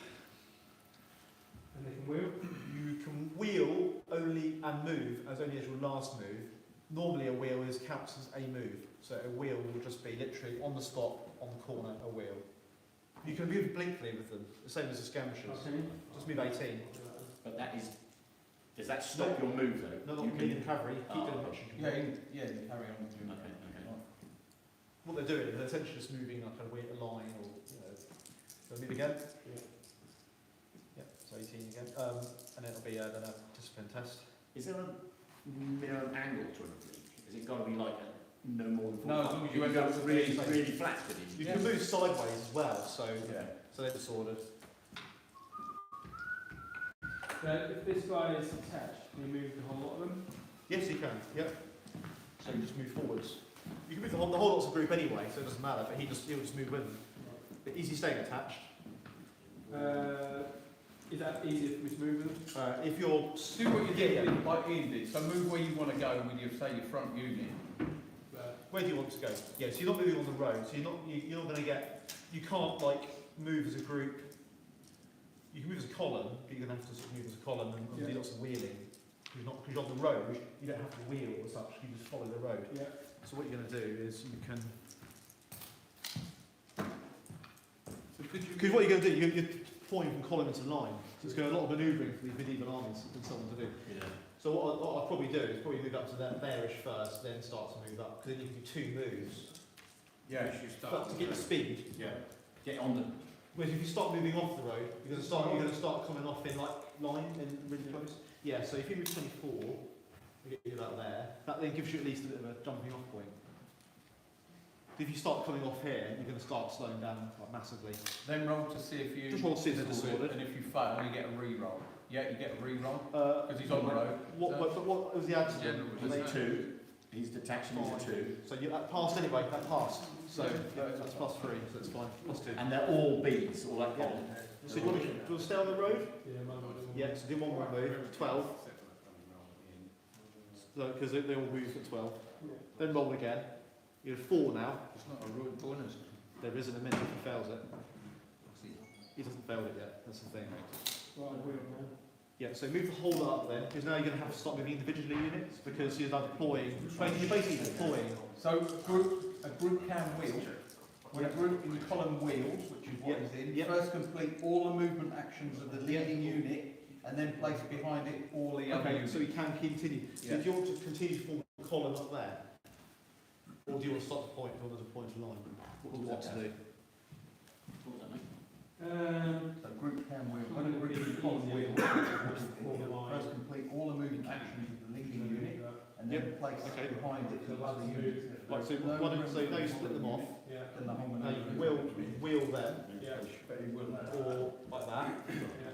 And they can wheel. You can wheel only and move as only as your last move. Normally a wheel counts as a move. So a wheel will just be literally on the spot, on the corner, a wheel. You can move blinkly with them, the same as the skirmishers. Just move 18. But that is... Does that stop your move though? No, You not can- medium cavalry. Keep doing what you can. Yeah, you carry on doing Okay, okay. What they're doing is they're essentially just moving like a line or, so move again. Yeah, so 18 again. And it'll be then a discipline test. Is there a minimum angle to a fleet? Has it got to be like no more than 4? No, as long as you end go up with really, the- really flat with You it. can move sideways as well, so Yeah. they're disordered. If this guy is attached, can you move the whole lot of them? Yes, you can. Yep. So you just move forwards. You can move the whole lot's a group anyway, so it doesn't matter. But he'll just move with them. But easy staying attached. Is that easier for me to move them? If you're Do what you did, like Ian did. So move where you want to go with your, say, your front unit. where do you want to go? Yeah, so you're not moving on the road. So you're not going to get. You can't like move as a group. You can move as a column, but you're going to have to sort of move as a column and do lots of wheeling. Because you're on the road, you don't have to wheel as such. You just follow the road. Yeah. So what you're going to do is you can Because what you're going to do, you're deploying from column into line. So it's going to be a lot of manoeuvring for these medieval armies and so on to do. Yeah. So what I'll probably do is probably move up to there-ish first, then start to move up. Because then you can do 2 moves. Yeah. But to get the speed. Yeah. Get on the. Whereas if you start moving off the road, you're going to start coming off in like line and really close. Yeah. So if you move 24, we get you about there. That then gives you at least a bit of a jumping off point. If you start coming off here, you're going to start slowing down like, massively. Then roll to see if you... Just roll to see if they're disordered. And if you fail, you get a re-roll. Yeah, you get a re-roll, because he's on the road. What was the answer? He's 2. He's detached and he's a 2. So you that passed anyway, that passed. So that's +3, so it's fine. +2. And they're all beats, all that column. So you want to stay on the road? Yeah, so do one more move, 12. So, because they all move at 12. Then roll again. You have 4 now. It's not a road bonus. There isn't a minute if he fails it. He doesn't fail it yet, that's the thing. Yeah, so move the whole up then, because now you're going to have to start moving individually units, because you're now deploying, you're basically deploying. So a group can wheel. When a group in the column wheels, which is what is in, first complete all the movement actions of the leading unit, and then place behind it all the other units. So we can continue. So do you want to continue to form a column up there? Or do you want to start the point, or there's a point line? What do you want to do? So group can wheel. When a group in the column wheels, first complete all the movement actions of the leading unit, and then place behind it the other units. Right, so now you split them off. Then the whole Now you can wheel them, or like that.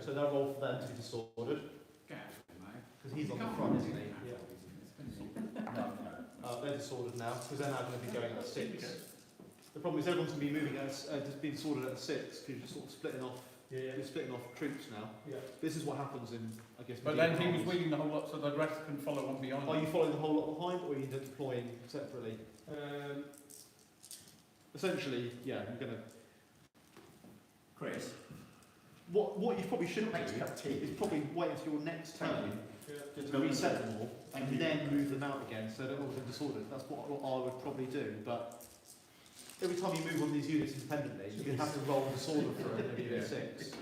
So they'll roll for them to be disordered. Because he's on the front, isn't he? They're disordered now, because they're now going to be going at 6. The problem is everyone's going to be moving at, just being disordered at 6, because you're sort of splitting off. You're splitting off troops now. This is what happens in, I guess. But then he was wheeling the whole lot, so the rest can follow on behind. Are you following the whole lot behind, or are you deploying separately? Essentially, yeah, I'm going to. Chris. What you probably should do is probably wait until your next turn to reset them all, and then move them out again, so they're all disordered. That's what I would probably do. But every time you move one of these units independently, you have to roll the disorder for it every 6.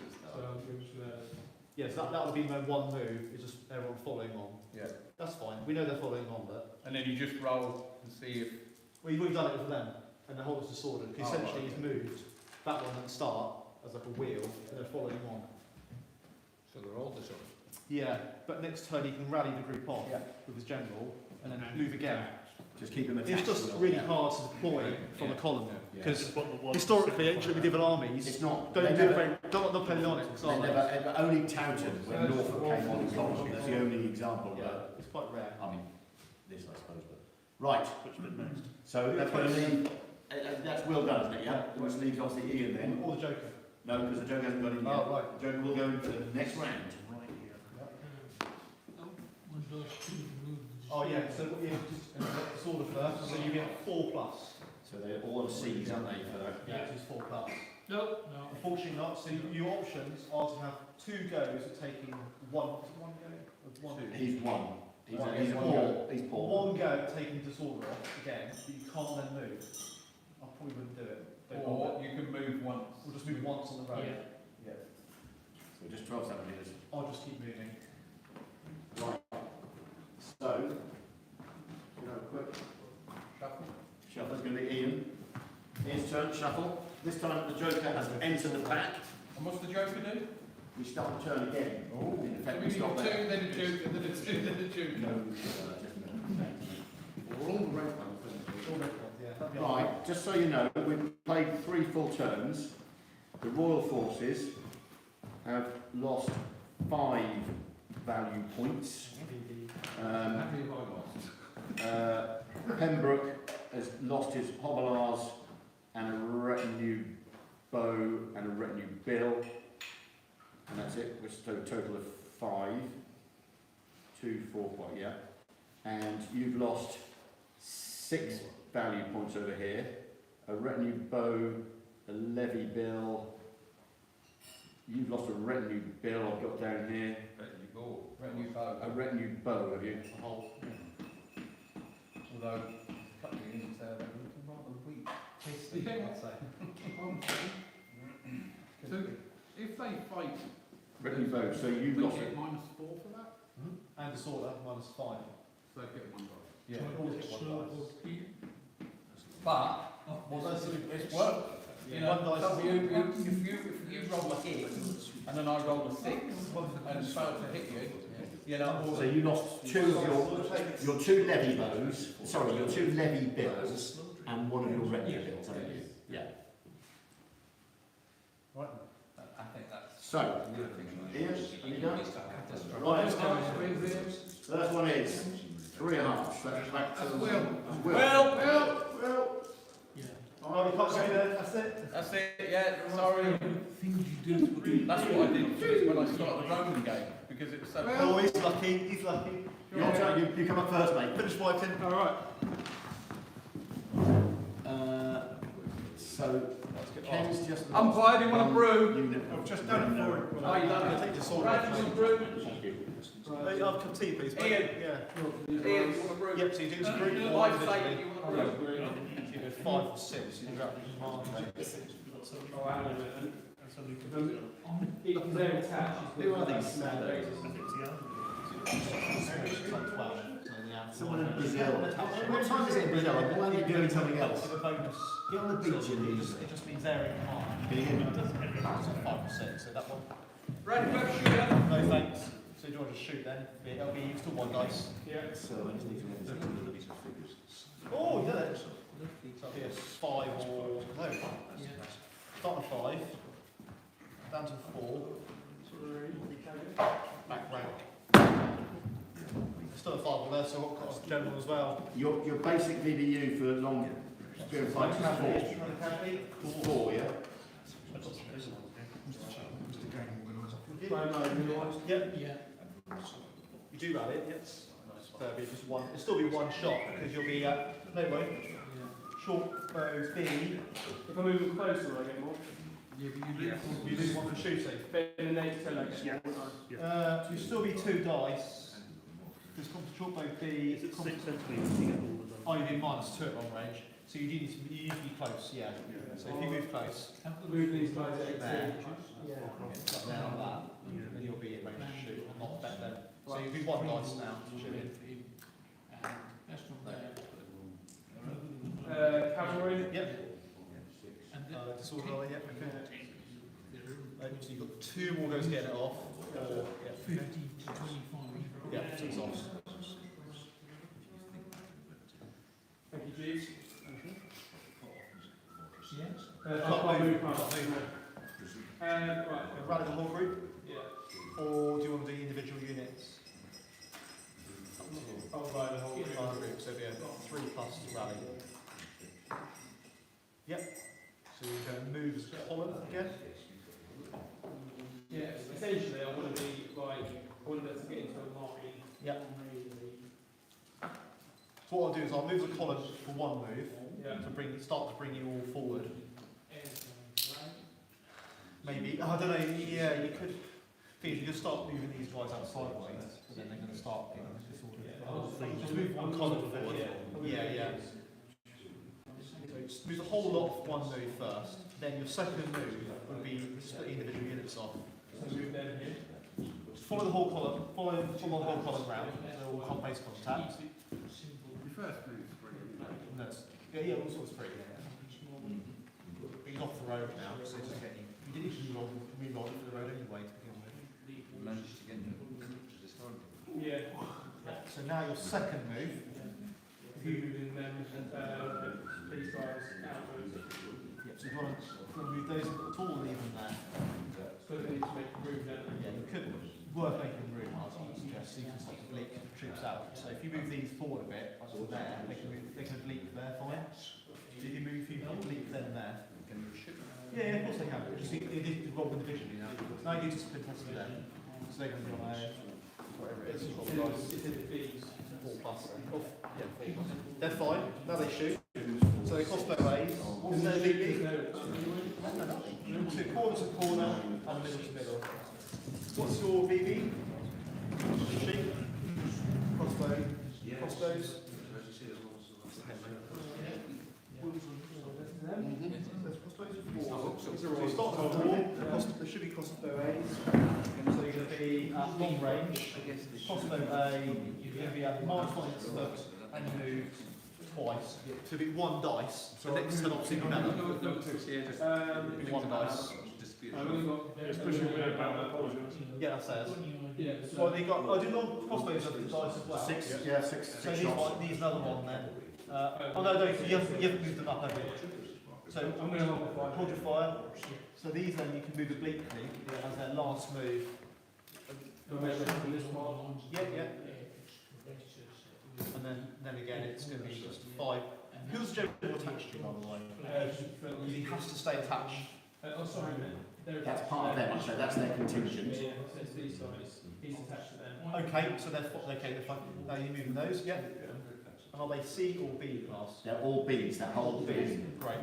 Yes, that would be my one move. Is just everyone following on. Yeah. That's fine. We know they're following on, but and then you just roll and see if. Well, you've already done it with them, and the whole is disordered. Because essentially, he's moved that one at the start as like a wheel, and they're following on. So they're all disordered. Yeah, but next turn he can rally the group off with his general, and then move again. Just keep them attached. It's just really hard to deploy from a column, because historically, ancient medieval armies It's not. don't depend on it. They never, only touted when Norfolk came on in column. That's the only example. It's quite rare. I mean, this I suppose, but right. So that's going to leave. That's well done, isn't it? Yeah. Which leaves obviously Ian then. Or the Joker. No, because the Joker hasn't got in yet. Oh, right. The Joker will go into the next round. Oh yeah, so what you just disorder first, so you get 4+. So they're all C's, aren't they? For that? Yeah, it's 4+. No. Unfortunately not. So your options are to have 2 goes at taking one. Is it 1 go? Or 1. He's 1. He's poor. He's poor. 1 go at taking disorder off again, but you can't then move. I probably wouldn't do it. Or you can move once. We'll just move once on the road. Yeah. So just 12 centimetres. I'll just keep moving. Right. So, quick Shuffle. shuffle is going to be Ian. Ian's turn, shuffle. This time the Joker has entered the pack. And what's the Joker do? We start the turn again. Oh, In so effect, we we need stop a 2, there. then a Joker, then a 2, then a Joker. No, We're all the red ones. right, just so you know, we've played 3 full turns. The Royal Forces have lost 5 value points. Pembroke has lost his Hobilars and a retinue bow and a retinue bill, and that's it, which is a total of 5. 2, 4, yeah. And you've lost 6 value points over here, a retinue bow, a levy bill. You've lost a retinue bill I've got down here. Retinue bow. A retinue bow, have you? Oh. Although, a couple of units there, they're looking rather weak. Tasty, I'd say. So if they fight, Ready vote, so we you've got get -4 for that? And disorder, -5. So they get 1 die. Yeah, always get one dice. But, it's work. You know, One dice. so if you roll a hit, and then I roll a 6, and fail to hit you, you know. So you lost two of your two levy bows, sorry, your two levy bills, and one of your retinue bills, haven't you? Yeah. Right. I think that's. So, Ian, are you done? Right, first one is 3.5. So that's back to Will. Will. Oh, you can't go there, that's it. That's it, yeah, sorry. Things you do. That's what I did when I started the Roman game, because it was so. Oh, he's lucky, he's lucky. Your turn, you come up first, mate. Finish writing. All right. So, Ken's just... Umpire, do you want a brew? Unit. I've just done it for him. Oh, you done it? Take disorder. Brad, you want a brew? Thank you. Hey, I'll come tea, please. mate. Ian. Yeah. Ian, you want a brew? Yep, so you do some group. I say you want a brew. You do 5 or 6. You do that. Oh, hang on a minute. It's very attached. Who are these standards? Someone in Brazil. What time is it in Brazil? Why are you doing something else? A bonus. Get on the beach and use It just means they're in command. Can you hear me? It doesn't really matter. So 5 or 6. So that one. Brad, you have a shooter? No thanks. So do you want to shoot then? It'll be still 1 dice. Yeah. So I just need to get these figures. Oh, you did it. So it'll be a 5 or no. Start with 5. Down to 4. Back rank. Still a 5 on there, so what cost general as well? Your basic VDU for long experience fights is 4. 4, yeah? Yep. You do rally it, yes. So it'll be just one. It'll still be 1 shot because you'll be no way. Short bow B. If I move closer, I get more. You lose 1 for shooting. But in the next turn, I get more. So you'll still be 2 dice. This comes to short bow B. Is it 6 centimetres to get all of them? Oh, you do -2 at long range. So you do need to be close, yeah. So if you move close, Move these guys at 18. there, Yeah. like there like that, then you'll be in range to shoot, and not bet then. So you'll be 1 dice now to shoot it. Cavalry. Yep. Disorder, yep, okay. So you've got 2 more goes getting it off. Or, yeah, 50 to 25. yeah, 6 off. Thank you, Jeeves. Yes. I'll move past. Right. Rally the whole group, Yeah. or do you want to do individual units? I'll ride the whole Group, so it'll be a 3 plus rally. Yep. So you're going to move as a column again. Yeah, essentially I want to be like, I want us to get into a line. Yep. So what I'll do is I'll move the column for 1 move Yeah. to start to bring you all forward. Maybe, I don't know, yeah, you could, if you just start moving these guys out sideways, then they're going to start getting disordered. Just move 1 column forward. Yeah, yeah. So just move the whole lot for 1 move first, then your second move would be split individual units off. So move them here. Just follow the whole column, follow the whole column round, they're all base contact. Your first move's brilliant. Yeah, all sorts of free. He's off the road now, so just getting you didn't even re-roll it for the road anyway to begin with. Managed to get to this time. Yeah. So now your second move, If you move in them, these guys outwards. so you want to move those at all or leave them there? So they need to make room then. Yeah, you could worth making room, I would suggest, so you can start to bleak troops out. So if you move these forward a bit, like to there, they can bleak there fine. So if you bleak them there, Can you shoot? yeah, of course they can. Just you need to roll with division, you know. Now you need to split test them. So they're going to be on a whatever it is. It's in the B's. 4 plus. Yeah, 4 plus. They're fine. Now they shoot. So they cross their ways. What's their VB? So corner to corner and middle to middle. What's your VB? Sheep. Crossbow. Crossbows. Crossbows. 4. So you start with 4, there should be crossbow A's. So you're going to be at long range. Crossbow A, you're going to be at -1 foot and move twice. So it'll be 1 dice. So next turn obviously be better. Be 1 dice. I've only got. Just pushing a bit about that. Yeah, that says. Yeah. So they got. I do not crossbows have the dice as well. 6 So these shots. these another one then. Oh no, you haven't moved them up, have you? So I'm going to hold your fire. So these then you can move obliquely as their last move. this one. Yeah. And then again it's going to be just 5. Who's the general attached to, by the way? He has to stay attached. Oh, sorry. That's part of them, so that's their contingent. Yeah, it's these guys. He's attached to them. Okay, so they're fine. Now you're moving those, yeah. And are they C or B class? They're all Bs, that whole B. Great.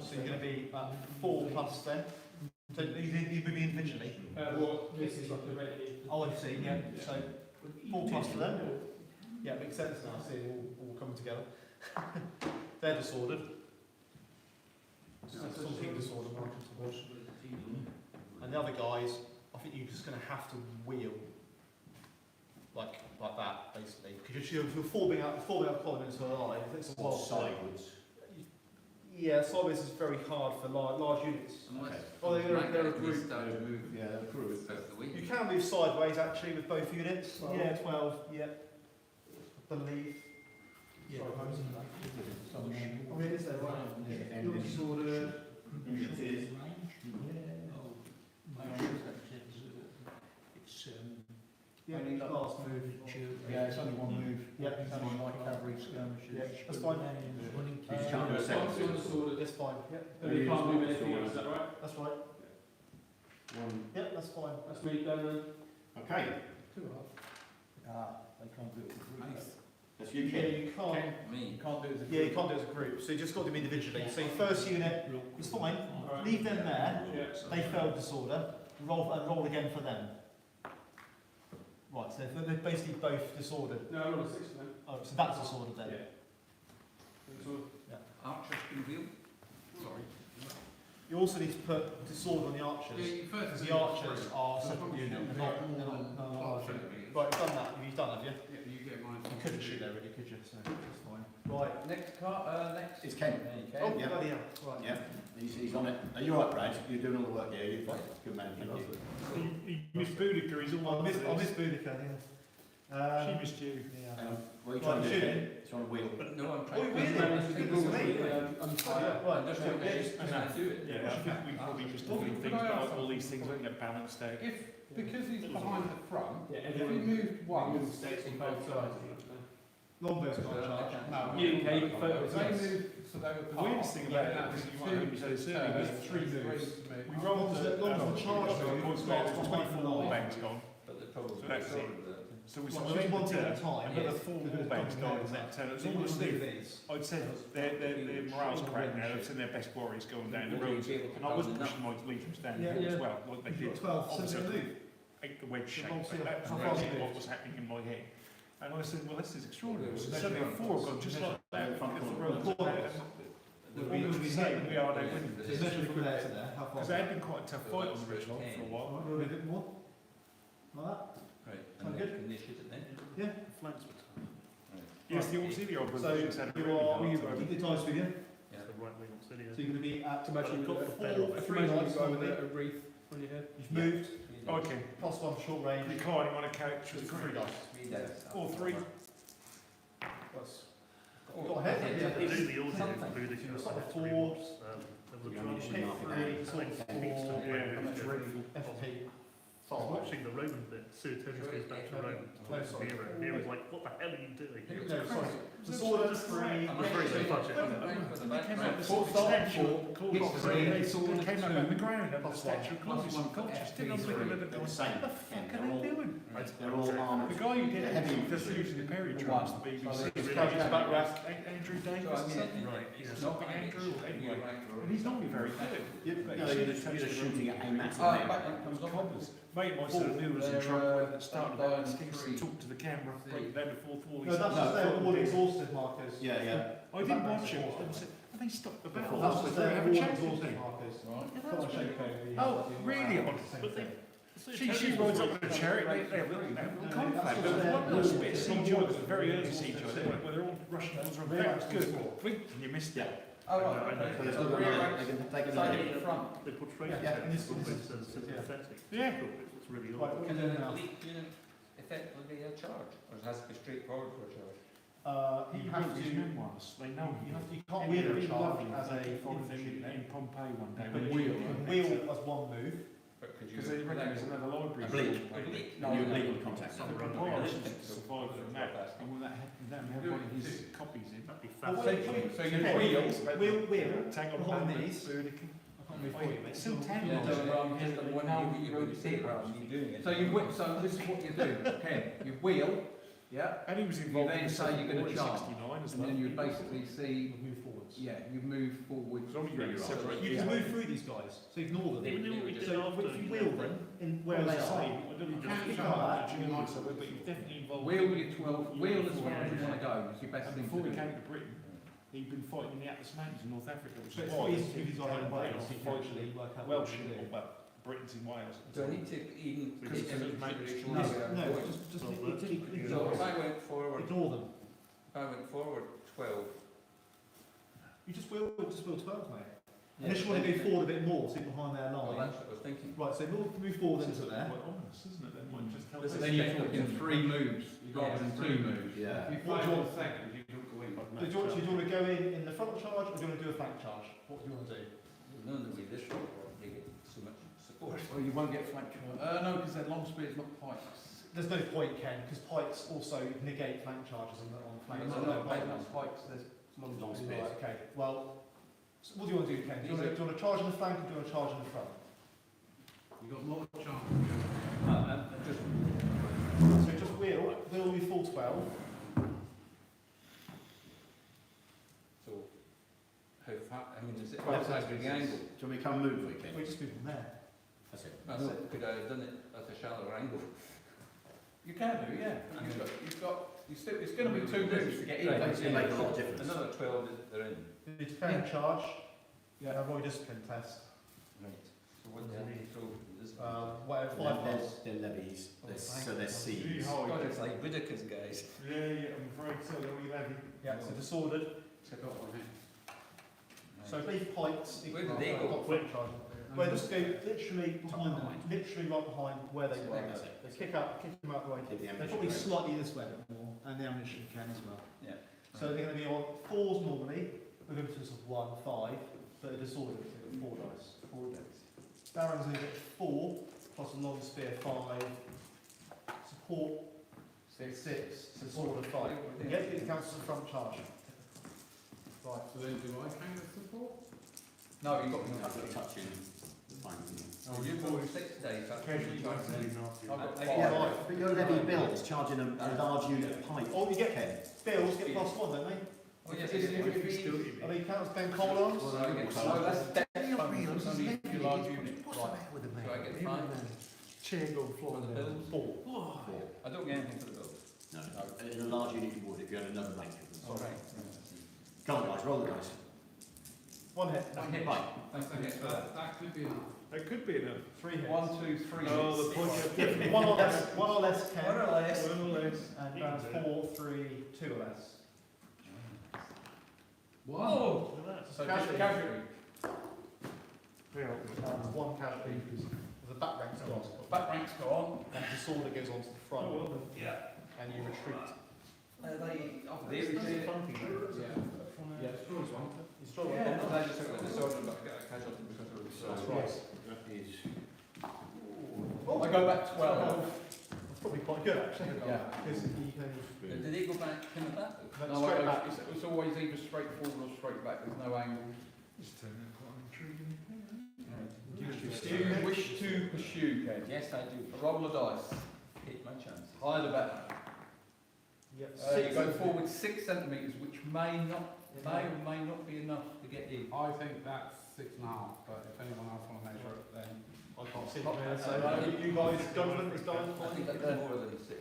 So you're going to be 4 plus then. So you're moving individually. Well, this is like a ready. Oh, I see, yeah. So 4 plus for them. Yeah, makes sense now. I see it all coming together. They're disordered. Something disordered, and the other guys, I think you're just going to have to wheel like that, basically. Because if you're forming out column into a line, it's a wild Sideways. Yeah, sideways is very hard for large units. Oh, they're a group. Yeah, they're group. You can move sideways actually with both units. Yeah, 12. Yeah, I believe. Yeah. Oh, it is there, right? You're disordered. Yeah, last move. Yeah, it's only 1 move. Yeah, It's only like cavalry skirmishes. Yeah, that's fine. You can't do a second. That's fine. Yeah, You can't move anything else, is that right? that's right. Yeah, that's fine. That's me done then. Okay, They can't do it as a group. that's you, Yeah, Ken. you can't. You can't do it as a group. Yeah, you can't do it as a group. So you just got to do them individually. So your first unit is fine. Leave them there. Yeah. They failed disorder. Roll again for them. Right. So they're basically both disordered. No, I'm on 6 then. Oh, so that's disordered then. Archers can wheel. Sorry. You also need to put disorder on the archers. Because the archers are a separate unit. They're not. Right, you've done that. You've done, have you? Yeah, you get mine. You couldn't shoot there, really, could you? So that's fine. Right. Next next. It's Ken. Oh, Yeah. bloody hell. Right. Yeah, he's on it. Are you alright, Brad? You're doing all the work here. You're fine. Good man, thank you. Miss Boudica, he's all I missed Boudica, yeah. She missed you. Yeah. What are you trying to do? Shooting. Ken? Trying to wheel. No, I'm Oh, trying really? I'm Right, just okay. do it. Yeah, I think we probably just talking things about all these things that get balanced out. Because he's behind the front, Yeah, if he moved one, mistakes on both sides. Longbow's can't charge. no. You can If they moved, so they were The weirdest thing about that is you might have said it's early, but three moves. we rolled the charge move, it's 24 wall banks gone. But the trouble So that's it. So we So sort of one ended thing at it, a time. and the 4 wall banks died in that turn. It was all the these. I'd said their morale's cracked now. They've seen their best warriors going down the road, and I was pushing my legions down the hill as well, like they did. You've got 12, Obviously, 17 move. ate the wedge shape. Well, see, That was how really fast what was happening in my head. And I said, well, this is extraordinary. So suddenly 4 have gone just like that. We are there winning. So you measure from there to there, how far? Because it had been quite a tough fight on the ridge line for a while. A bit more? Like that? Right, Sound and good? then can they shoot it then? Yeah. Flanks were tough. Yes, the auxiliary So operations had a you really are, hard keep time. the dice with you. Yeah. The right wing auxiliary. So you're going to be at, To imagine you've got you've got 3 dice with with a wreath on your head. You've moved, Okay. plus 1 short range. Declining on a couch with 3 dice. or 3. That's got a head. Yeah. They do the auxiliary for Boudica. It's like a 4, Ammunition market. F3, sort of 4, Yeah, it's dreadful. FP, I was 5. watching the Roman bit, Suetonius goes back to Rome, No, sorry. Nero. Nero's like, what the hell are you doing? No, sorry. Disorder, 3. Very low budget. And they came out with Four, the start, statue four. of Claudius. It's three, They disorder, came out 2, of the ground of the plus statue of Claudius. one. Cultures didn't F3, unbelieve it. They're the same. What the fuck are they doing? They're all armed. The guy who did They're heavy it, just using the Perry drums, the BBC. It's covered back wrap. Andrew Davis or something. Right, It's not Andrew, anyway. And he's normally very good. You're just shooting at a massive Ah, man. back one comes off. Cobblers. Mate, my son knew was in trouble when it started about things to talk to the camera, break down the fourth wall. No, that's just their all exhausted markers. Yeah, yeah. I did watch it. I said, they stop the Before. battle? That's just They their have a warning champion exhaustion thing. markers. Right. Come on, shake hands. Oh, really? But they, She rode up with a chariot, they have a little confab. There was one little bit of CGI, it was a very early CGI, where they're all rushing towards the that was good. Blinked and you missed it. Oh, right, okay. So they've So got rear the- ranks, they can take side it at the front. they portray Yeah, and this it is- as yeah. pathetic. Yeah. It's really Right, odd. what Can are you a doing now? elite unit effectively be a charge, or it has to be straightforward for a charge? He You have wrote his to. memoirs, they know him. You can't wheel a charge as a followed them infantry. in Pompeii one day. But when you they can wheel as one move. But could you? Because they reckon there's another library. Oblique. Oblique. And you legal contact. So the Pompeians survived from that, and will that have one of his copies in? That'd be Well, fascinating. So you wheel, Tag on behind hand, these. Burdican. I can't move for you, mate. It's still Yeah, tangled. no, well, I'm just wondering, you would say it rather than you doing it. so you wheel, so this is what you do, Ken, you wheel, yeah, And he was You involved then in say you're gonna charge. 69 as and well. then you basically see, Move forwards. yeah, you move forward. As long as you separate. You can move through these guys, so ignore them. Even though we did So after, if you wheel them in where Well, they they say, are, I don't know, you just can come come back, back. but you're definitely involved. Wheel your 12, wheel as far as you want to go, is your best And thing before to he do. came to Britain, he'd been fighting in the Atlas Mountains in North Africa, which So is it's why quite easy to he do these on came own way, back so you to can fight actually work out Welsh, what you do. well, Britain's in Wales. Do I need to even? Because take into it makes- consideration No, where I'm no, going? just So ignore if I went forward, ignore them. if I went forward 12. You just wheel 12, mate. Unless you want to go forward a bit more, so you're behind their Well, line. that's what I was thinking. Right, so move forward into there. Quite ominous, isn't it? That might just tell This us. is Then you have to in 3 moves, rather than 2 moves. Yeah. If you What do fight you in want? seconds, you don't go in. Do you want to go in the front charge, or do you want to do a flank charge? What do you want to do? None of the way this way, they get so much support. Or you won't get flank charge. No, because they're long spears, not pikes. There's no point, Ken, because pikes also negate flank charges on the flank. No, So no, point. not pikes, there's long Long spears. Right, okay, well, so what do you want to do, Ken? Do you want to charge in the flank, or do you want to charge in the front? You've got more chance. Just So just wheel your full 12. so, how far, I mean, is it Well, outside the angle? Do you want me to come and move for you, Ken? We just move from there. That's it. That's it. Could I have done it at a shallower angle? You can do, yeah. It's going to be 2 moves to get in. Right, It's going to make a lot of difference. Another 12 that they're in. The defend charge, and a Roy discipline test. Right. So what do they throw? This Whatever, Then 5 there's, plus. then levies, there's, Oh, so there's C's. God, it's like Budokas, guys. Yeah, I'm afraid so, we levy. Yeah, so disordered. Take off one hand. So I believe pikes. Where do they go? Got flank charge. Well, just go literally behind them, literally right behind where they were. That's it. They kick them out the way. Keep the They're ammunition probably going. slightly this way a bit more, and the ammunition can as well. Yeah. So they're going to be on 4s normally, with emphasis of 1, 5, but a disordered, so you've got 4 dice. 4 dice. Baron's going to get 4, plus a long spear 5, support 6, disordered 5. Yep, it counts as a front charge. Right. So then do I count as support? No, you've got I've to got touching. Fine. Oh, you've got 6 days. that's Occasionally what you you're don't saying. I've got Yeah, 5. but your levy builds charging a large unit of pipe. Oh, you get Ken. bills, get +1, don't they? Oh, yes, Is it- yes, if yes. Are they counts Ben cold arms? So I get No, that's death bonus, only if you're large unit. So I get 5 Chair go for flying the down. bills. 4. I don't get anything for the bills. No, in a large unit you would if you had another rank of them. All right. Come on guys, roll the dice. 1 hit. Right. That could be enough. That could be enough. 3 hits. 1, 2, 3. Oh, the point of One or less 10. One or less. One or less. And Baron's 4, 3, 2 or less. Whoa! So Casualty. casualty. Baron's 1 casualty. The back rank's gone. Back ranks go on. And disorder goes on to the front. Yeah. And you retreat. They retreat. Yeah. Destroy one. Yeah, I just took the disorder, but I got a casualty because of the That's disorder. right. That is. Oh, I go back 12. That's probably quite good actually. Yeah. Because you can Did they go back him at that? no, No, straight back. it's always either straight forward or straight back. There's no angle. It's turning out quite intriguing. Do you wish to pursue, Ken? Yes, I do. Roll a dice. Take my chances. Higher the better. Yep. You go forward 6 centimetres, which may or may not be enough to get in. I think that's 6.5, but if anyone else want to measure it, then I can't see it. So you guys, judgment is done. I think that's more than 6.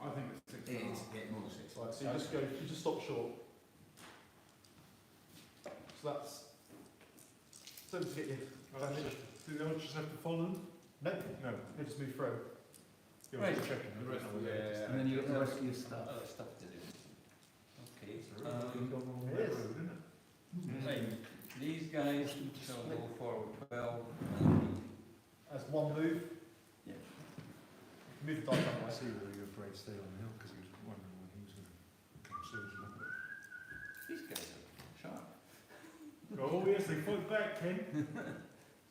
I think it's 6.5. It is, get more than 6. Right, so you just stop short. So So that's. So to get you. Do the archers have to follow them? No, No. they just move through. You're Right. just checking. The rest of the- Yeah. And then you got the rest of your stuff. Other stuff to do. Okay. It is. Right. These guys shall go forward 12. That's one move. Yeah. Move the dice I that way. see whether you're afraid to stay on the hill because he was wondering when he was going to come seriously. These guys are sharp. Oh yes, they fight back, Ken.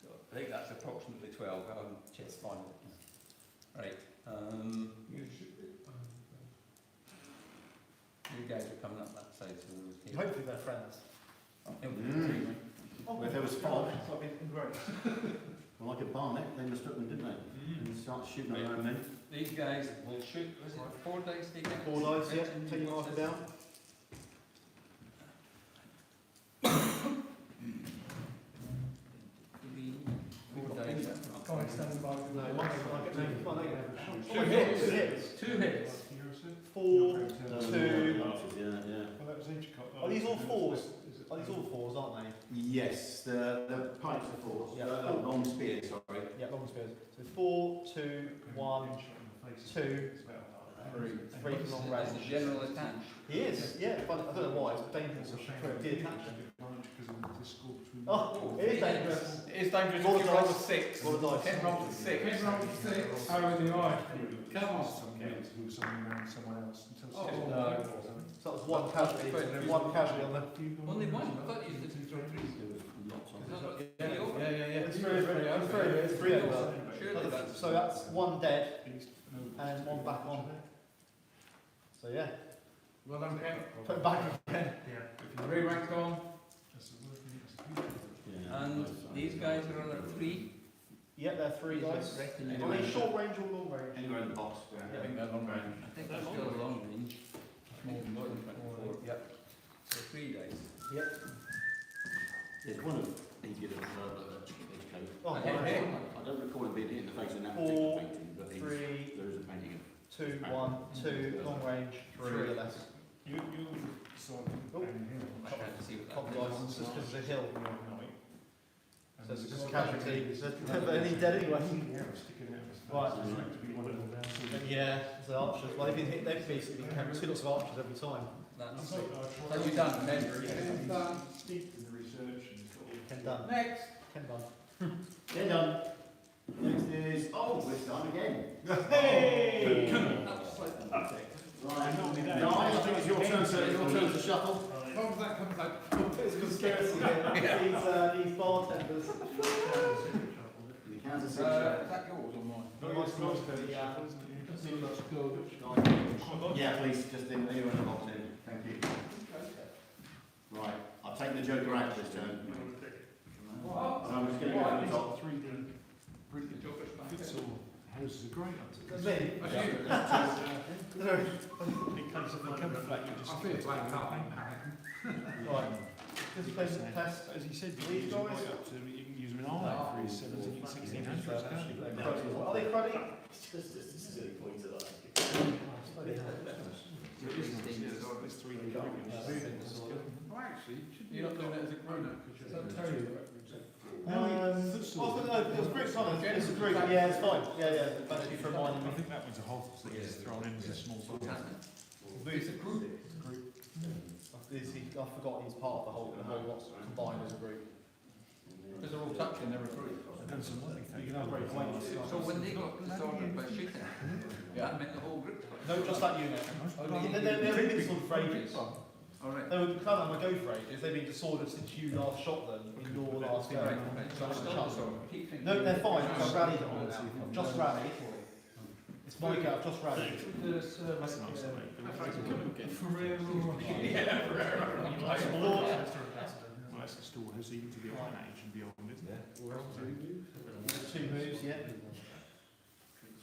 So I think that's approximately 12. Chess final. Right. You guys are coming up that side, so those here. Hopefully they're friends. Well, if there was fog, So I've been great. well, like a barnet, they must have them, didn't they? And start shooting Right. around men. These guys will shoot. Was it 4 dice they get? 4 dice, yeah. Take your marker down. Four dice. Can't stand by. No, I get Two hits. 2 hits. 4, Yeah, 2. yeah. Well, that was Edgcote. Are these all fours? Are these all fours, aren't they? Yes, the pikes are fours. Yeah. Long spears, sorry. Yeah, long spears. So 4, 2, 1, 2, 3 for long That's range. a general attack. He is, yeah. But I don't know why. It's dangerous for a deer catcher. Oh, it is dangerous. It is dangerous Roll if the you roll a dice. 6. Roll the dice. Ken rolled a 6. Oh, in the eye. Come on. Who was someone else until Oh, six. no. So that was one casualty. One casualty on the. Only one? I thought you said 3. Lots on Is that not Yeah, 3 over? yeah. It's three. It's 3 over. Surely that's... So that's one dead and one back on. So yeah, Well done, Ken. put it back again. Re-rank on. Yeah. And these guys are on a 3. Yeah, they're 3 dice. Are they short range or long range? Anywhere in the box. I think they're long range. I think that's still a long range. More than 24. Yep. So 3 dice. Yep. There's one of these good Edgcote. Oh, Okay. one, I don't recall him being hit in the face in that 4, particular painting, but he's, 3, there is a painting of 2, 1, 2, long range, 3 or less. You sort of down here. I tried to see what Top that dice, means. just because it's a hill. And So it's there's just a a casualty. But any dead anyway. Sticking out of his face. Right. It's meant to be one of them down. Yeah, the archers. Well, they've been hit. They've basically been 2 lots of archers every time. That's... Have you done, Ken? Steeped in the research and he's got all Ken done. Next. Ken done. Get done. Next is, oh, we're starting again. Hey! Right, Nine, I think it's your turn to shuffle. Comes out. It's conspiracy here. These bartenders. The Kansas City Is shuffle. that yours or mine? Yeah, please, just in anywhere in the box in. Thank you. Right, I've taken the Joker out this turn. So I'm just going to go to the top. 3D. Fits all. Houses are great. That's me. Because if they come flat, you just I feel black out. Right. Just play some test. As he said, These you guys? can up to, you can use them in Ireland for his 17, 1600s, can't you? Are they cruddy? It's 3D figures. Well, actually, You're not doing it as a group. It was group kind of. It's a group. Yeah, it's fine. Yeah. Thank you for reminding I me. think that one's a whole thing is thrown in as a small ball. It's a group. I forgot he's part of the whole lot combined as a group. Because they're all touching, they're a group. And some lovely things. You can have great flames. So when they got disordered by shooting, that meant the whole group. No, just that unit. They're invincible for ages. Alright. They were kind of on the go for ages. They've been disordered since you last shot them in your last go. So it's still disordered. Keep thinking. No, they're fine. I've rallied them all. I've just rallied. It's my go. I've just rallied. That's nice, mate. Well, that's the storehouse even to the Iron Age and beyond, isn't it? 2 moves, yeah.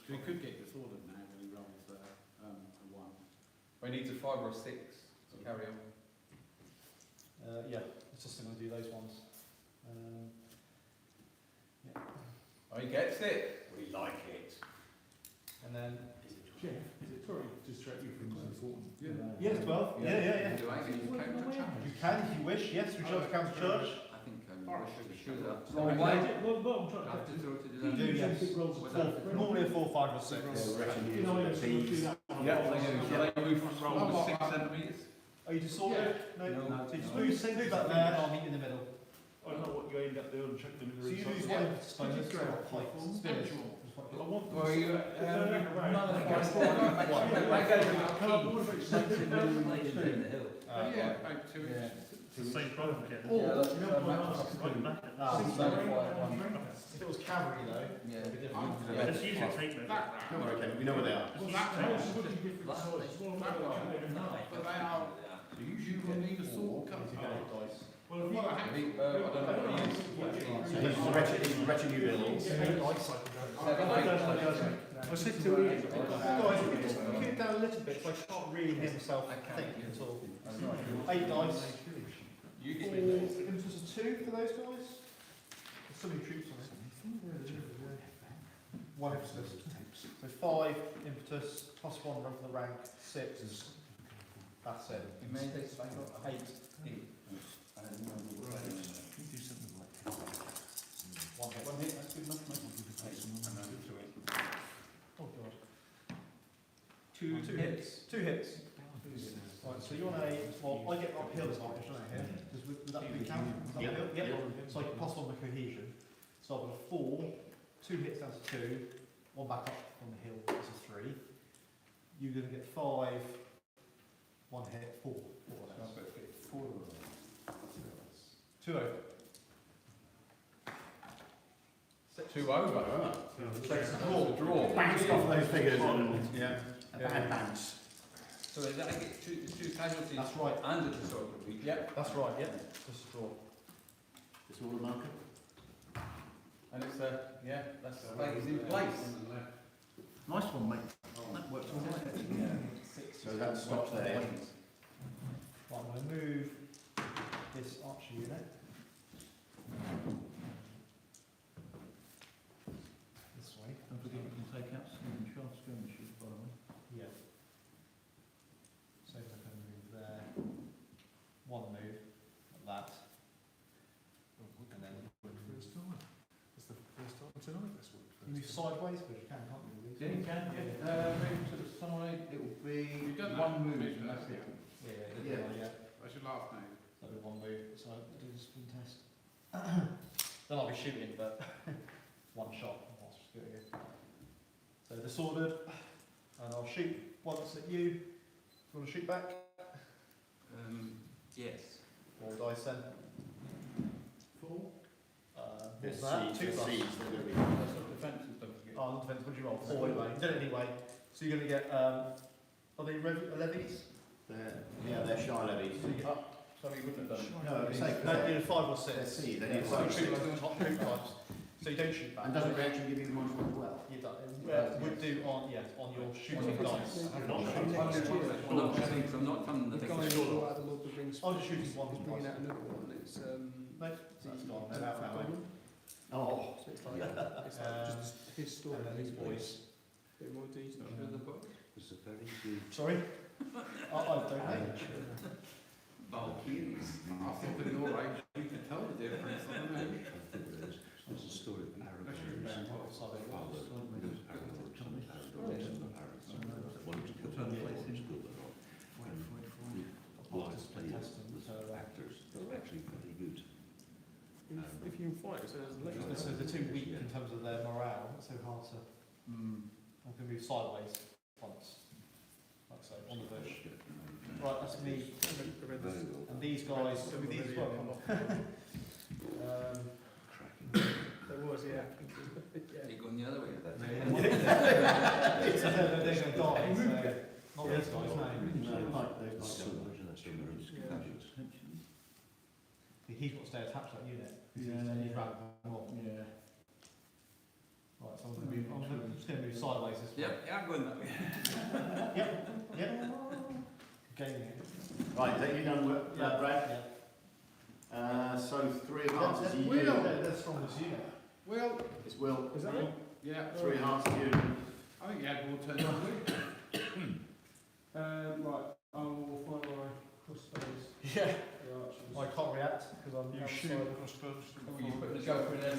we could get disordered now when he rolls a 1. We need a 5 or a 6 to carry on. Yeah, it's just going to do those ones. Yeah. Oh, he gets it. We like it. And then Jeff, is it Sorry, distract you from the important. Yes, 12. Yeah. Do I get to count the church? You can if you wish. Yes, we shall count the church. I think I wish to show that. Well, I'm trying Have to throw to do You that. do, yes. Normally a 4, 5 or 6. Yeah, shall I move from 6 centimetres? Are you just sorted? No. No. So you just move back there and I'll meet you in the middle. I don't know what you aimed at there and check them in the So you lose room. one spiners, height, spinners. I want Well, you, none of I the Yeah, about 2 Yeah. inches. It's the same problem again. Oh, Yeah, that's you know right, what that's else? good. Ah, That's if it was cavalry though, Yeah. it'd be different. Yeah. Let's use it tape measure. That Don't round. worry, Ken, we know where they are. Well, that round. would be different size. That round. But they are, you can need a saw cut. If you go with dice. Well, what I have. I don't know what it is. So this is Wretched New Buildings. 7, 8. I said to you. Guys, if you just keep it down a little bit, so I can't really hear myself think at all. 8 dice. You Four, give me those. impetus of 2 for those guys. There's so many troops on it. 1 impetus. So 5 impetus, plus 1 run for the rank, 6. That's it. You may take it back up. 8. 1 hit. 1 hit, that's good enough, mate. Oh god. 2 hits. 2 hits. Right, so you're on a, well, I get uphill as much, don't I, here? Would that be count? Yep. Yep. So I can plus 1 the cohesion. So I've got a 4, 2 hits down to 2, 1 back up on the hill, that's a 3. You're going to get 5, 1 hit, 4. 2 over. 2 over. Draw. Bounced off those figures and, yeah, a bad bounce. So is that I get two casualties That's right. and a disorder week? Yep, that's right, yep. Just a draw. It's all a marker. And it's yeah, that's it's in place. Nice one, mate. That works all right. So that stops there. Right, I'm going to move this archer unit. This way. Don't forget you can take out some sharp skirmishes, by the way. Yeah. So I'm going to move there. 1 move, like that. And then First time. It's the first time tonight this week. you move sideways, but you can't move these. Yeah, you can, move to the side, it'll be You've done 1 that. move, and that's it. Yeah. That's your last name. That'll be 1 move, so I'll do the spin test. Then I'll be shooting, but 1 shot. I'll just do it again. So disordered, and I'll shoot once at you. Do you want to shoot back? Yes. 4 dice then. 4. What's There's that? 2 seeds, plus. there's seeds, they're going to be. That's what defences don't forget. Oh, defense, what do you roll? 4 anyway. You did it anyway. So you're going to get, are they levies? They're shy levies. So you get up. So you wouldn't have done it. No, it's like, No, you need 5 or 6. they're seeds, they Yeah, need so five. shoot like top 2 types. So you don't shoot back. And doesn't reaction give you the module as well? You don't, would do on, on your shooting dice. I'm not turning the thing. I'm just shooting 1 He's bringing out twice. another one. It's No, that's gone. They're out that way. Oh. so it's like just his story. And then these boys. Bit more detail. Sorry? I don't know. Valkyries. I thought in your age you could tell the difference. I don't know. There's a story of an Arab Unless you're whose about father was wanted to kill the school and the boys played as actors. They're actually very good. If you can fight, so there's later. So they're too weak in terms of their morale. It's so hard to. I can move sideways once. Like so, on the bush. Right, that's me. Very well. And these guys, so with these as well. There was, yeah. You're going the other way. So they're going to die. So not these guys, no. He's got to stay attached to that unit. He's wrapped them up. Yeah. Right, so I'm just going to move sideways this way. Yep, yeah, I'm going that way. Yep. Gaining it. Right, is that you done with that, Brad? So 3 of hearts is you. They're the strongest unit. Well, It's Will. Is that it? yeah, 3 hearts is you. I think you had more turn on. Right, I will find my crossbows. Yeah. The archers. I can't react because I'm You outside. shoot crossbows. Oh, you put the joker in there,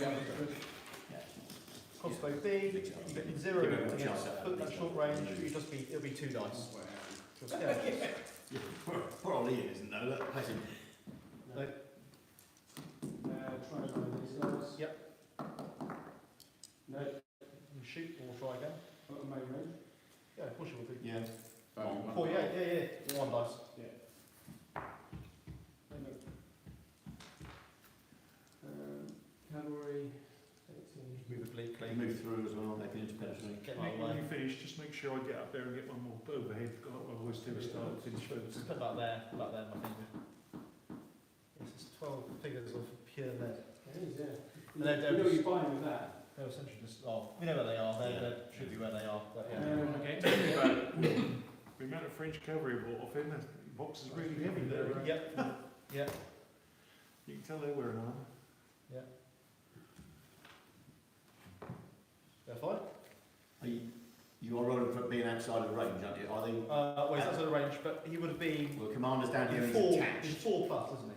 Crossbow B, you get 0 Give it a against chance. foot at short range, it'll be 2 dice. You'll scare us. Yeah, poor old Ian isn't though, look, bless him. Try and find these guys. Yep. No, You shoot or try again. got a main range. Yeah, of course you will do. Yeah. 48, yeah. 1 dice. Cavalry, 18. Move obliquely. They move through as well, they can interpenetrate. Get my When way. you finish, just make sure I get up there and get one more overhead. I always do a start, finish first. Just put that there, my finger. This is 12 figures of pure lead. It is, yeah. And they're You know what you're buying with that? They're essentially just, we know where they are, they should be where they are, but yeah. Okay, tell me about the amount of French cavalry bought off him. The box is really heavy there. Right? Yep. You can tell they're wearing armour. They're fine. You are rolling for being outside of range, aren't you? Are they, Well, he's outside of range, but he would have been well, commander's down here and he's he's attached. 4 plus, isn't he?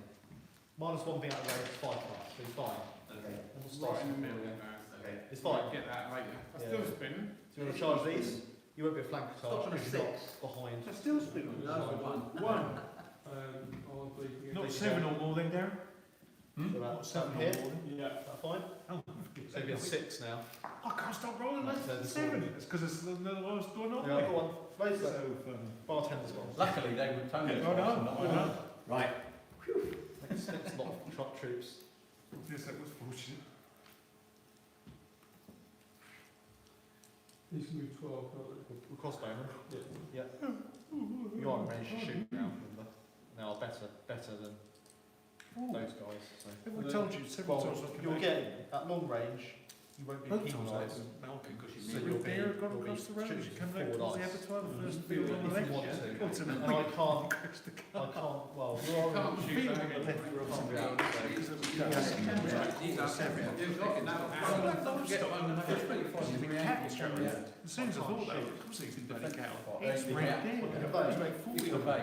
Minus 1 being out of range is 5 plus, so he's fine. Okay. And we'll Right start. in the middle. Okay. It's fine. Get that later. I'm Yeah. still spinning. So you want to charge these? You won't be a flank charge Stop on a because you're not behind. I'm still spinning. One. I'll bleed Not 7 or more then, Darren? So Not that's 7 or here. more then? Yeah. Is that fine? Oh, So it'll be a 6 now. I can't stop rolling less So than this 7. one- It's because it's the lowest one on Yeah, I've got one. Raise So, that. Bartender's gone. Luckily, they would tone it. I know. Right. Next lot of truck troops. Yes, that was fortunate. These can move 12, can't We're crossbowmen. Yeah. You are in range to shoot now, remember? Now better than those guys. So. Everyone told you several Well, times. I you'll get at long range. You won't be penalised. So So you'll you'll be be got you'll be across the road. shooting You come for back 4 towards the dice. abattoir, the first If field on the you left. want to. What's And an I can't. Well, you're on Can't shoot the that. left for a 100 out. As soon as I thought that, of course he's been bloody cow. He's Yeah. ran dead.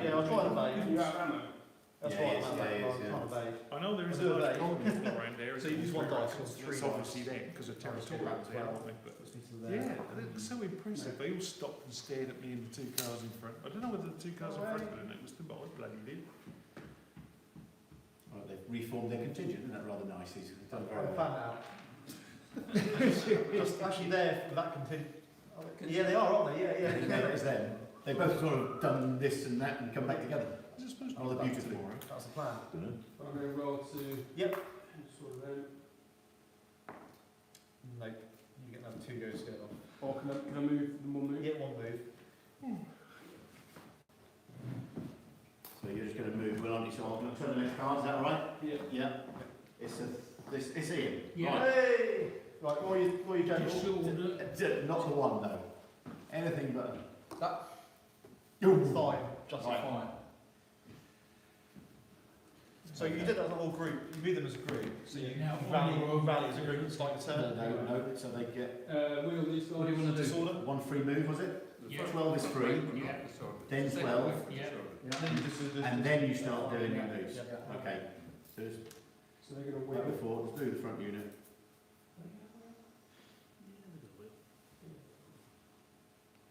Yeah, I'll try and evade. You have ammo. That's Yeah, right, yes, I'm yeah, yes, I can't evade. I know there is I'll a do large that. colony around there. So you use 1 dice, it's 3 It's dice. obviously them because of territorial there, aren't they? But Just need to there. yeah, they're so impressive. They all stopped and stared at me and the 2 cars in front. I don't know whether the 2 cars in front of them, it was the but I bloody did. Right, they've reformed their contingent, isn't that rather nice? He's done very I'll well. fan out. Just actually there for that contingent. Yeah, they are, aren't they? Yeah. That is them. They've both sort of done this and that and come back together. Is it supposed to Rather be beautifully. That's the plan. I'm going to roll to. Yep. Sort of them. Nope. You get another 2 goes straight off. Or can I move the more You move? get 1 move. So you're just going to move, well, aren't you? So I'm going to turn the next card, is that all right? Yeah. Yeah. It's Ian. Yeah. Hey! Right, what are you general? Right. Not the one, though. Anything but Fine. Just Right. fine. So you did that as a whole group. You move them as a group. So you rally as a group. It's like a turn. No, so they get Wheel these guys. What do you want to do? Disorder. 1 free move, was it? Yeah. 12 is free, then 12, Then you just do and then you start doing your moves. Yeah. Okay. So just So they're going to right wheel. before, let's do the front unit.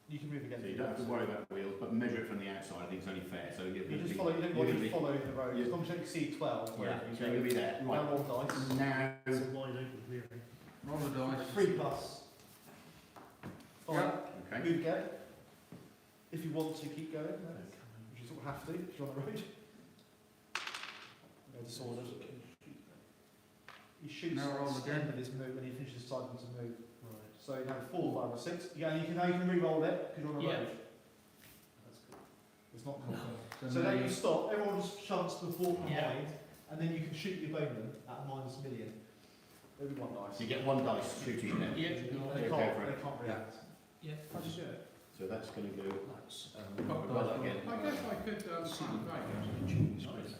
You can move again. So you don't have to worry about wheels, but measure it from the outside. I think it's only fair. So you're You going to just be, follow. You don't you're want gonna to be- follow the road. Yeah. As long as you exceed 12. yeah, so you're going to be there. Now Right. 1 dice. Now, It's a wide open clearing. Roll the dice. 3 plus. Fine. okay. Move again. If you want to keep going, which you sort of have to if you're on the road. No disorder. He shoots Now roll at the again. end of his move when he finishes deciding to move. Right. So you have 4, 5, or 6. Now you can re-roll it because you're on the road. That's good. It's not confident. So now you stop. Everyone just chants to the fort behind, and then you can shoot your bowman at -1,000,000. Every 1 dice. You get 1 dice shooting there. They Go can't. for it. They can't react. So that's going to go. Pop the Well, dice. again. I guess I could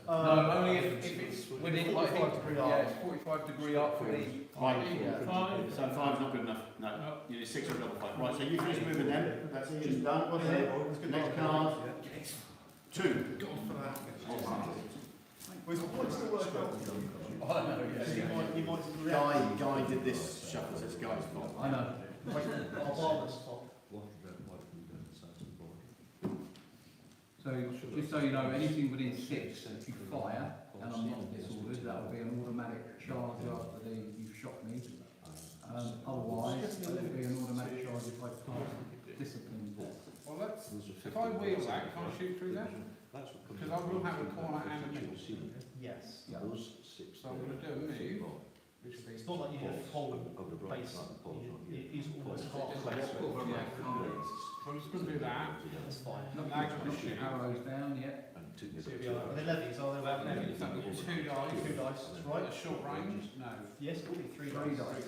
No, only if it's within like 45 degree arc. yeah, it's 45 degree arc for the. Right. Yeah. So 5's not good enough. No. You it's 6 or a double 5. Right, so you finish moving then. That's Ian's done. What's it? Next card. 2. Where's the point still work out? I don't know, yeah. You might Guy did this shuffle, so it's Guy's fault. I know. Wait, I'll bar this top. So, just so you know, anything within 6, if you fire, and I'm not disordered, that will be an automatic charge after you've shot me. Otherwise, it will be an automatic charge if I pass discipline. Well, let's, if I wheel that, can I shoot through that? Because I will have a corner and a middle. Yes. Yeah. So I'm going to do a move, which will be... It's not like you have a whole base. It is almost half place. So I'm just going to do that. That's fine. Not now going to shoot. Arrows down, yeah. Are they levies? Are they about levies? So 2 dice. 2 dice, that's right. A short range? No. Yes, it will be 3 3 dice. dice.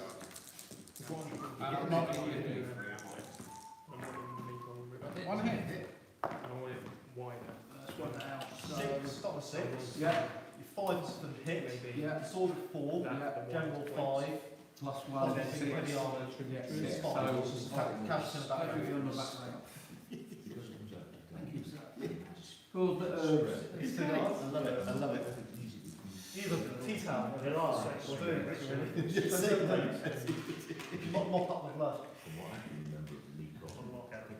I'm not going to do 3, am I? One hit. And I want it wider. Start with 6. Yeah. Your 5 is for the hit. Yeah. Sword at 4. General 5. Plus And 1, then 6. heavy armour. Yeah, 6. 6. Cash in the back. Everything on the back rail. Called the herbs. It's 2 dice. I love it. I love it. Either tea towel or there are. If you mop up the blood.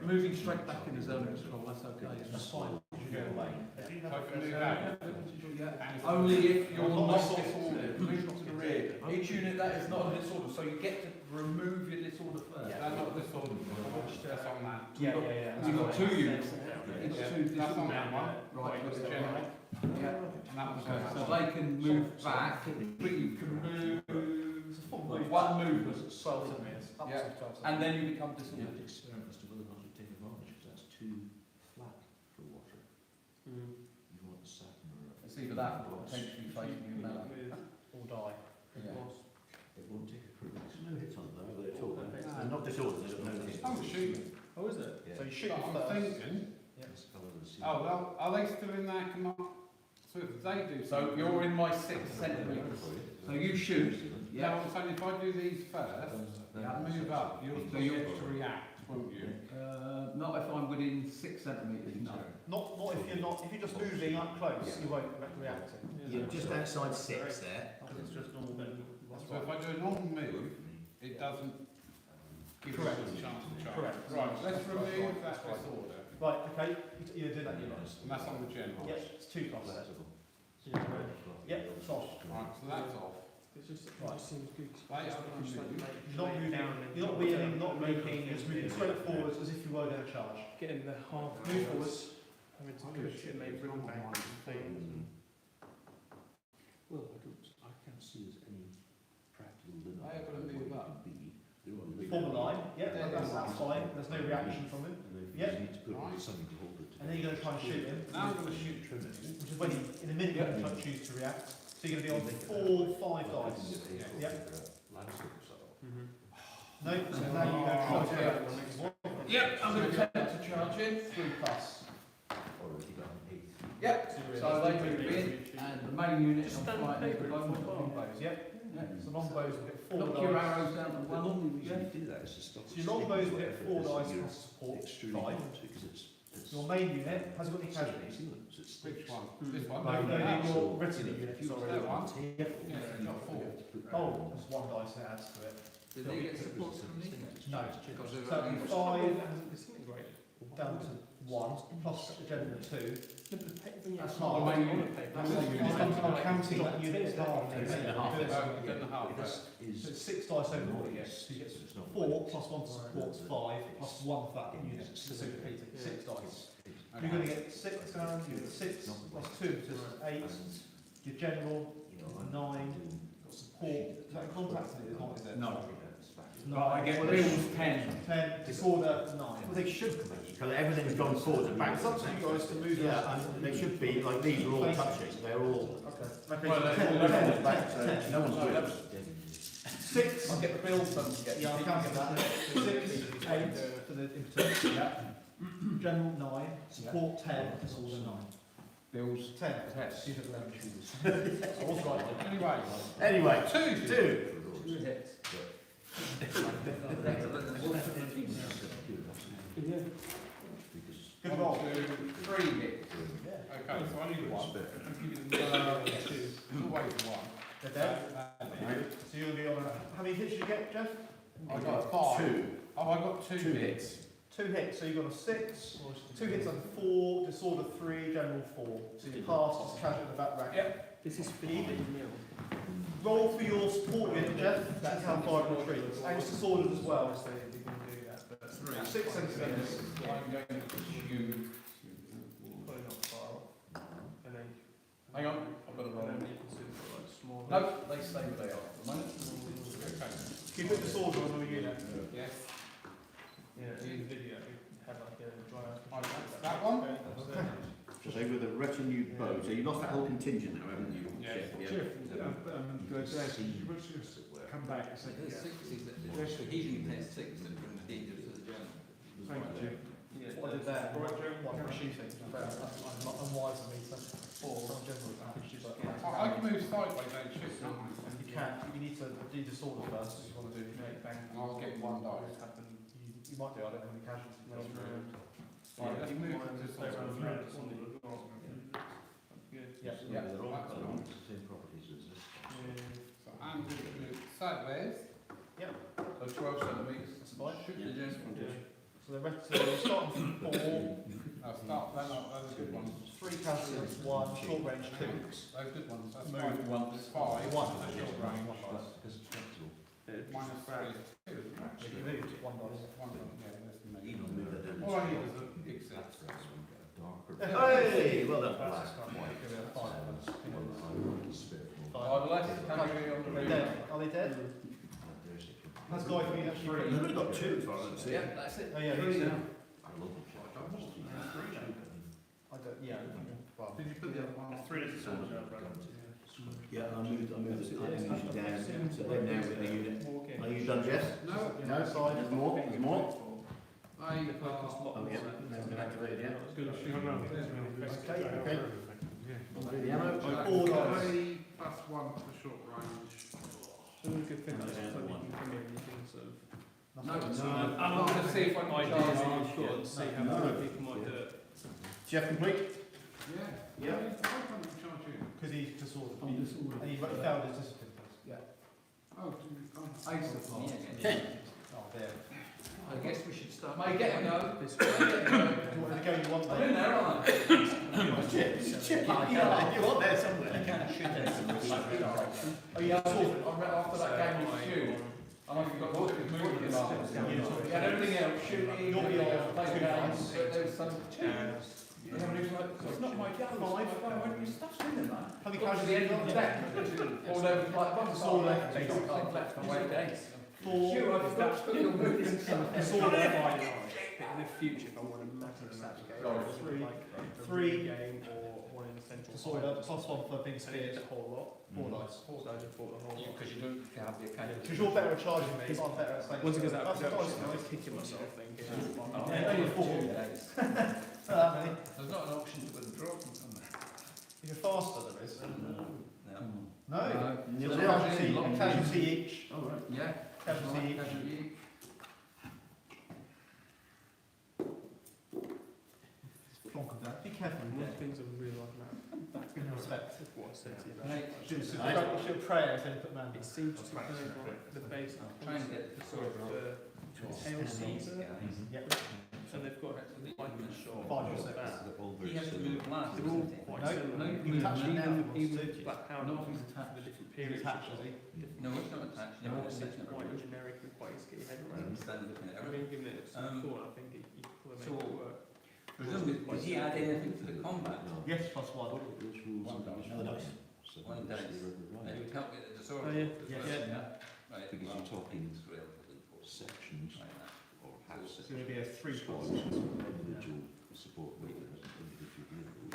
Moving straight back in the zone of control, that's okay. That's fine. You go away. So I can do that. Yeah. Only if you're not disordered, move to the rear. Each unit that is not a disorder, so you get to remove your disorder first. They're not this order. That's on that. Yeah. You've got 2 units. You've got 2 That's on disorder. that one. Right, With the general. yeah. And that was So they can move back, but you can move with 1 movement. 12 centimetres. Up Yeah. to 12 centimetres. And then you become disordered. Experiment as to whether or not you take advantage, because that's too flat for water. You want a Saturn or a... It's either that or potentially facing you melee. Or die. Yeah. It won't take a crit. There's no hits on there, at all. They're not disordered, there's no hit. I'm shooting. Oh, is it? Yeah. So you shoot But I'm first. thinking, It's the colour of the sea. oh, well, are they still in that command? So if they do So something... you're in my 6 centimetres. So you shoot. Yeah, Yeah. I'm saying if I do these first, move up, you'll So still you're- get to react, won't you? Not if I'm within 6 centimetres, no. Not if you're not. If you're just moving up close, you won't react. You're just outside 6 there. It's just normal movement. So if I do a normal move, it doesn't give you a Correct. chance to charge. Correct. Right, let's remove that disorder. Right. Okay. You do that. You know. And that's on the general. Yep. It's 2 costs there. Yep. It's off. Right, so that's off. It just Right. seems good. They are going to move. You're not moving. You're not wheeling. Not making. You're just moving straight forwards as if you were going to charge. Getting the half Move forwards. having to push it and make room back. Well, I can't see there's any practical limit. They are going to move up. Form a line. Yep. That's fine. There's no reaction from him. Yep. You need to put it with something to hold it. And then you're going to try and shoot him. Now I'm going to shoot Which is when he, in a minute, you're going to choose to react. So you're going to be on 4, 5 dice. Yep. No, so now you go charge him. Yep, I'm going to attempt to charge in. 3 plus. Yep, so they move in, and the main unit is on Stand flight paper over in both. Longbows, yep. So longbows will get 4 Knock your dice. arrows down to The 1. only reason you do that is to stop. So your longbows will get 4 dice plus support, 5. Because it's Your main unit has got any casualties. which one? This one? No, No, no, no. your written unit, sorry. That one? Yep. Yeah, it's got 4. Oh, there's 1 dice that adds to it. Did they get support from me? No. Because So they're it'll be 5 down to 1 plus a general 2. That's The half. main unit. That's I'm counting that unit as half. It's in a half. So Get the half there. it's 6 dice overall he gets. So he gets 4 plus 1 for support's 5 plus 1 for that unit. So repeating 6 dice. You're going to get 6 down, you get 6 plus 2 to 8. Your general, 9. Got support. Is that contact in it? Not, is it? No. No. But I get bills 10. 10. Disorder 9. Well, they should be, because everything's gone forward and back. It's up to you guys to move Yeah, and they should be, like these are all touching, they're all... Okay. Well, Everyone's back, so no one's doing it. 6. I'll get the bills done to get. Yeah, I'll count that. 6, 8 for the impetus. Yeah. General 9. Support 10. Disorder 9. Bills 10. Yes. You have 11 shooters. I was right. Anyway, Anyway, 2. 2 hits. 1, 2, 3 hits. Yeah. Okay, so I need one. I'll give you the always one. They're dead. So you'll be on a... How many hits did you get, Jeff? I got 5. 2. Oh, I got 2 2 hits. hits. 2 hits, so you've got a 6, 2 hits on 4, disorder 3, general 4. So you pass, just casual in the back rack. Yep. This is for Roll for your support unit, Jeff. That's how far it retreats. And it's disordered as well. So we can do that, but 6 and 6. I'm going to shoot. probably not far off. And then Hang on, I've got to roll. and then you can see for like small. No, they stay where they are at the moment. Okay. Keep it disordered on the unit. Yes. Yeah, in the video, you have like a dry ice. That one? So they were the retinue bow. So you lost that whole contingent now, haven't you? Yes. Jeff? Come back and say, There's 6 that healing test 6 that bring the danger to the general. thank you. That's what I did there. One shooting. I'm unwise of me, so 4. Some general damage, but I can move sideways and shoot, can't I? you can't. You need to do disorder first. If you want to do bang. And I'll get 1 dice. You might do. I don't have any casualties. Right, let's move to disorder. Good. Yeah. Yeah, They're all that's got fine. the same properties as this. So I'm going to move sideways. Yep. So 12 centimetres. That's fine. Shoot the general. So the rest, so you're starting from 4, I'll start them up, those are good ones. 3 casualties, 1 short range 2. Those good ones, that's Move fine. once. 5, 1 short range. Because it's flexible. Minus 3. If you moved 1 dice. Even move that in. All I need is a big set. That's when we get a darker. Hey, well done. That's quite White. give it a 5. Well, I want to spit more. 5. I'd less casualty on the Are they radio. dead? Are they dead? There's it. Has Guy for you actually? You've only got 2 as far as I can see. Yeah, that's it. Oh yeah, he's I love the plot. I must be I don't, yeah. Well, Did you put the other one on? 3 days ago. Yeah, I moved the ammunition down. So they're now with the unit. Are you done, Jeff? No, No, there's more. There's more. I, Oh, yeah. They've been activated, yeah. okay, okay. The ammo. All dice. 3 plus 1 for short range. So a good thing is that you can come in and you can sort of I'm going to see if I can ideas charge in on your shot and see how No. other people might do it. Jeff complete? Yeah. Yeah. Why can't we charge you? Because he's disordered. And he failed his discipline test. Yeah. Oh, do you can't. Ace of Hearts. Yeah, Oh, there. I guess we should start. May get a go. This Do you want to go you want I'm in there, aren't I? You want there somewhere. Oh yeah, I saw it. I read after that game with Stu, and I forgot what it was moving about. He had everything else, shooting, You'll be on playing two games, fights. but there was some... And everybody was like, it's not my gun, your stuff's in there, man. How many Got to casualties the end you of the got? deck, or there was like, one It's all side left, left, basically. left and right days. 4. Stu, I forgot to put your movement stuff. It's all left. in the future, if I want a massive game, Sorry. like a Three. game or one in the central Disorder, plus 1 for big and spears. it's a whole lot. 4 dice. So I just bought the whole lot. Because you don't have the occasion. Because you're better at charging me, I'm better at saying. Once it goes out of That's production, nice, I was nice. kicking myself thinking, Yeah, only 4. There's not an option to withdraw from somewhere. If you're faster, there is. No. No. Nil So nil. casualty each. All right. Yeah. Casualty each. Casualty. Plonk of that. Be careful. one of the things I really like about In respect. what I said to you about Right. Should pray and then put man. it seems to kind of like the basic Trying to get concept the of sort of the tail Caesar, Yep. and they've got like a shot 5 or of 6. that. They're all He very has to similar. move last. They're all isn't he? quite No, similar. no, you can touch them now if you Even want to. Black Power, No, the he's attached. different He's periods. attached, is he? No, it's not attached. They're No, all it's seem attached. quite generic and quite easy to get your head I around. understand looking at I it. mean, given that it's so cool, I think you could so- make it work. Presumably, did he add anything to the combat? No. Yes, plus 1. What are those rules? One and dice. those Another dice. So One that's dice. the And right. it would help with the disorder. Oh, yeah. as Yes. well. Yeah. Right. Because well, you're talking it's relatively important. sections Right, or half So sections. it'll be a 3 Squads, plus. individual support weight as individual vehicles.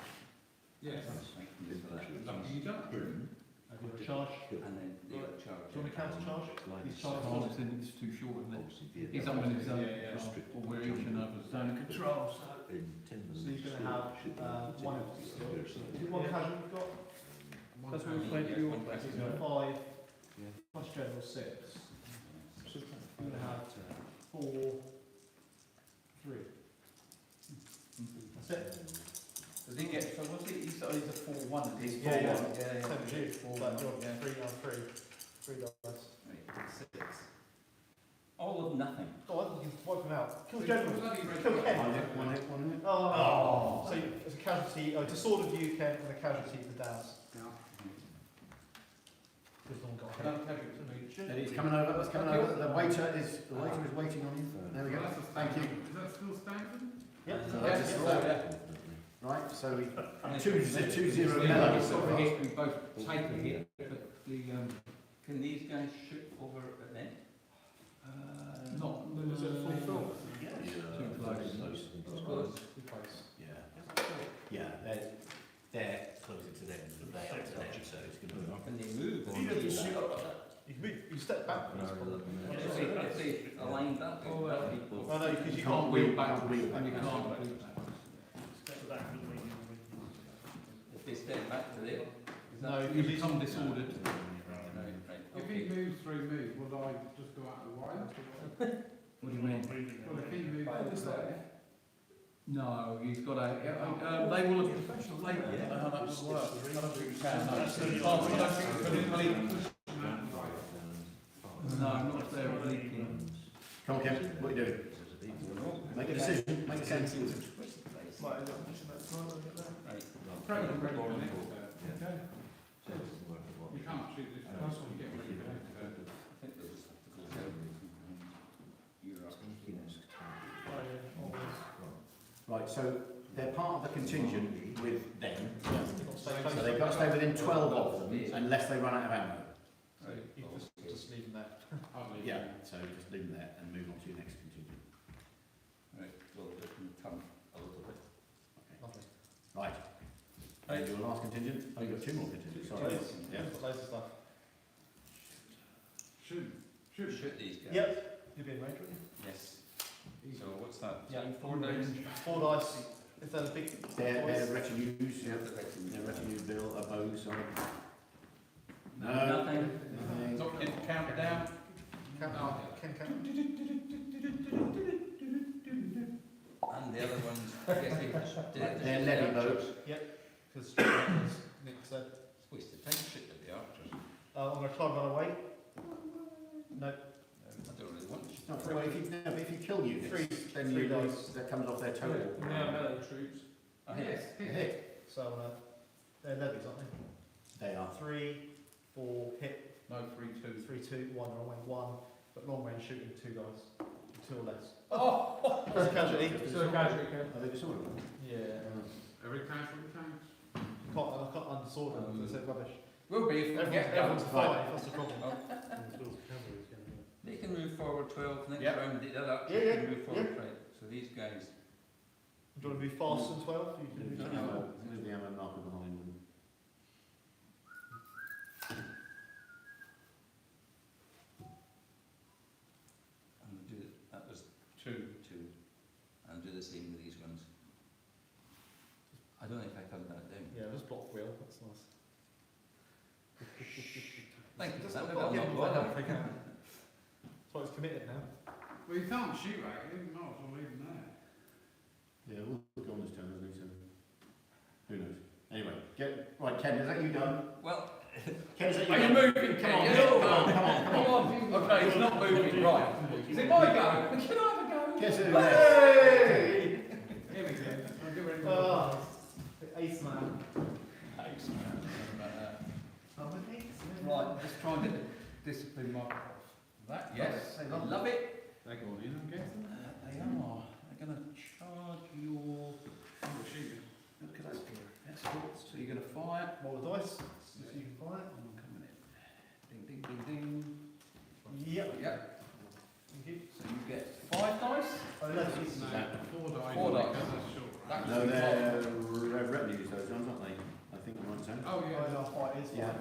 Yes. Infantry. Something you don't. Have you got a charge? And then the other charge. Do you want me to counter charge? Line He's of charged sight. on. It's too short, isn't it? Obviously, vehicle. He's on his own, Restricted. or we're each another's zone of control, so. In 10 So minutes. you're going to have should be one able to still. get still. Is it one casual you've got? That's what we played at your place. So you've got 5 Yeah. plus general 6. So you're going to have 4, 3. That's he's a 4-1. He's Yeah, 4-1. yeah, Same yeah. as you. Four, But you're yeah. 3 on 3. 3 dice. Right, 6. All of nothing. Oh, I think you can wipe him out. Kill So general. bloody Kill red- Ken. One hit. Oh. So it's a casualty. Oh, it's a sword of you, Ken, and a casualty for Daz. Yeah. Because no one got Can hit. I have it to me? He's coming over, that's coming over. The waiter is waiting on you. There we go. That's a Thank you. Is that still standard? Yep. Yes, yeah. Right, so we, And 2-0 We mellow. both take a hit, but can these guys shoot over at them? Not. Is it full? Too close. Too close. Yeah, they're closer to them than they are to them, so it's going to Can they move? You don't just shoot up like that. You can move. You step backwards. If they aligned up, Oh, no, because you can't can't wheel wheel back. backwards. Wheel back. And you can't wheel if they step back to there. Is that- No, You become disordered. Right, If okay. he moves through me, would I just go out of the way? What do you mean? Well, if he moves there, No, he's got a. They will have. They, I don't know how that would work. I don't think you can. No, I don't think it's going to leak. No, not if they're leaking. Come on, Ken, what are you doing? Make a decision, make sense. Right. you can't shoot this first one, you get rid of it. I think they'll just have to go down. You're up. Right, so they're part of the contingent with them, Stay so close. they've got to stay within 12 of them unless they run out of ammo. So you just leave them there. I'll leave Yeah, so just leave them there and move on to your next contingent. Right, well, just in turn a little bit. Lovely. Right. And your last contingent? Oh, you've got 2 more contingents, sorry. Yes. Yeah. Got loads of stuff. Shoot. Shoot these guys. Yep. You'll be in range, won't you? Yes. So what's that? Yeah. 4 days? 4 dice. Is that a big They're dice? retinues, yeah. They're retinue bill, a bow, sorry. No. Nothing. Nothing. Not going to count it down. Count. Oh. Can. And the other ones, I guess they just did it. They're levy boats. Because Nick said, It's wasted time shooting at the archers. I'm going to try and run away. No. I don't really want to. No, well, if you kill units, then Three you dice. that comes off their total. Yeah, melee troops. Ah, yes. Hit. So they're levies, aren't they? They are. 3, 4, hit. No, 3-2. 3, 2, 1, wrong way, 1. But long range shooting 2 guys. 2 or less. Oh! That's a casualty. So casualty, okay. Are they disordered? Yeah. Every casualty counts. I can't unsort them because they're rubbish. Will be if we get Everyone's going. 5, that's the problem. They can move forward 12, next Yep. round the other archers Yeah, can move forward, right. So these guys, Do you want to move faster than 12? You can Move move the ammo, move the ammo marker behind them. and do, that was 2. 2, and do the same with these ones. I don't think I cut that down. Yeah, just block wheel, that's nice. Thank you, Just that not would get have involved, not I think. That's why it's committed now. Well, you can't shoot at it, you might as well leave them there. Yeah, we'll go on this turn, hasn't he? So who knows? Anyway, right, Ken, is that you done? Well, Ken, is that you Are you done? moving, Come on, Ken? come on, come on, come on. Okay, it's not moving, right. Is it my go? Can I have a go? Guess who Hey! Here we go. I'll give it a Oh, ace man. Right, let's try and get the discipline marker off. That, yes, They I love love it. They're going in, I'm guessing. They are. They're going to charge your... Oh, shooting. Look at that. That's good. So you're going to fire. Roll the dice, so you can fire. I'm coming in. Ding, ding, ding, ding. Yep. Yep. Thank you. So you get 5 dice. Oh, let's use No, that. 4 dice. 4 dice. Because that's short, right? No, they're retinues, those ones, aren't they? I think I'm right saying. Oh, yeah. Oh, no, it is Yeah.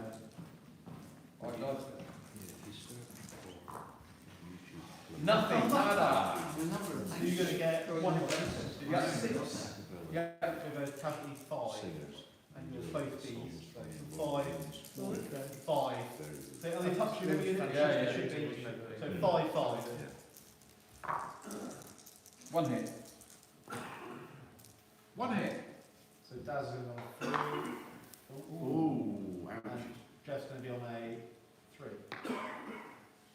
5 dice. Nothing. Nada. So you're going to get 1 hit bonus. You get 6. Yeah. With a casualty 5. And you'll both be 5. 5. So are they touching every unit? Yeah, yeah, Should yeah. be. So 5, 5. 1 hit. 1 hit. So Daz is on a 3. Ooh, ouch. And Jeff's going to be on a 3.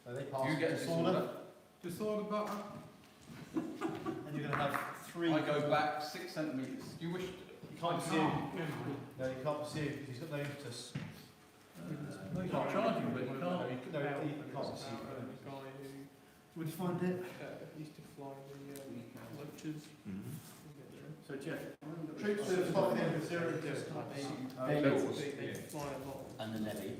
So they pass You get a disorder. Disorder button. And you're going to have 3. I go back 6 centimetres. Do you wish? You can't pursue. No, you can't pursue because he's got no impetus. No, you can't charge you, but you No, can't. you can't pursue. The guy who Would you find it? used to fly the lunches. So Jeff, Troops with 5 in 0 They fly a lot. and the levy.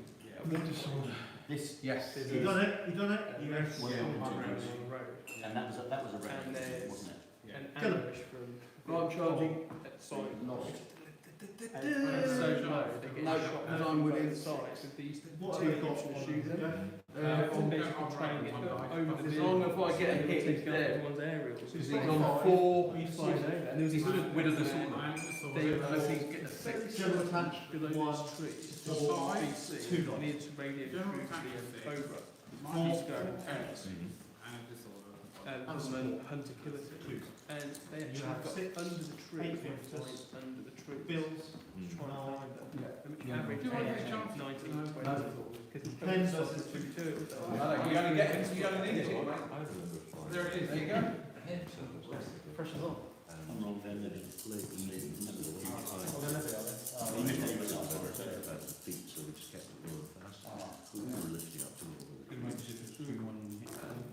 This, Yes. You done it? You done it? You go. Well, Yeah, yeah, on the yeah. road. And that was a And record, there's wasn't it? an Kill 'em. ambush from Right, charging. at side. Lost. And so they get No, shot as down I'm both within sides with these What two have you got to on shoot them. them? Basically trying to get over the As long as I get a hit, he's taking out dead. everyone's aerials. Because he's on 4. He flies over. And he's with a disorder. They Unless he's getting a 6. General attack below 1, those trees. 4, BC, 2 knots. near to radiate General through attack to is the six. Cobra. Mine These is go out and disorder. and then hunter killer thing. And they You actually have got 6, under the tree, 8 one fingers. point under the tree. Bills. Just trying to find them. Which Yeah. average Do I get a age chance? is 19 No. to 20. Because it's Ten stopped versus through two of them. You only get it, you only need it, mate. I remember flying. There it is, there you go. Pressure's on. I'm wrong then, Levy. Oh, they're levy, are they? You missed any results. About the feet, so we just kept it going fast. We were lifting up to all of it.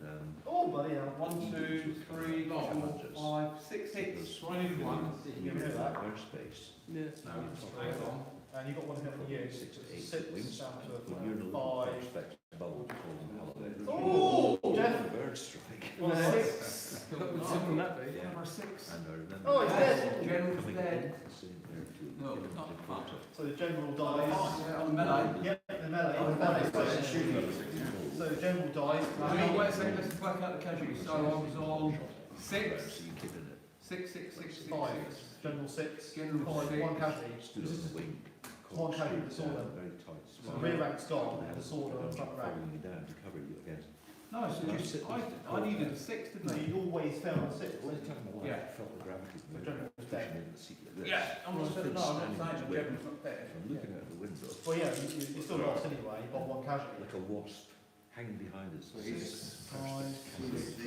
And, Oh, bloody hell. 1, 2, 3, 4, 5, 6 hits. So I need one. You can do that. airspace. Yeah. Hang on. And you've got one hit on you. 6 to 8 6 wings. down to When you're in a little 5. perspex bubble, called an elevator. Oh, Jeff. The bird strike. On a 6. What can that be? Yeah. Number 6. And I remember. Oh, he's dead. General's coming dead. in, sitting there to No, get not into far. quarter. So the general dies. Yeah, on melee. Yep, the melee. The melee station. So the general dies. No, wait a second, let's work out the casualties. So I was on 6, So you get in it. 6, 6, 6, 6, 5. 6. General 6. General 5. 6. 1 casualty. Stood on the wing. One casualty Down, disorder. very tight. So the rear rank's gone, and the sword on the front rank. Following you down to cover you against. No, so I needed a 6, didn't No, I? you always fell on 6. All the time my life, Yeah. I felt the gravity of The the general was pushing dead. in the seat like this. Yeah, I'm not saying, no, I'm not saying the general's not dead. So I'm looking out the window, Well, yeah, you still lost anyway. You got 1 casualty. like a wasp hanging behind us. It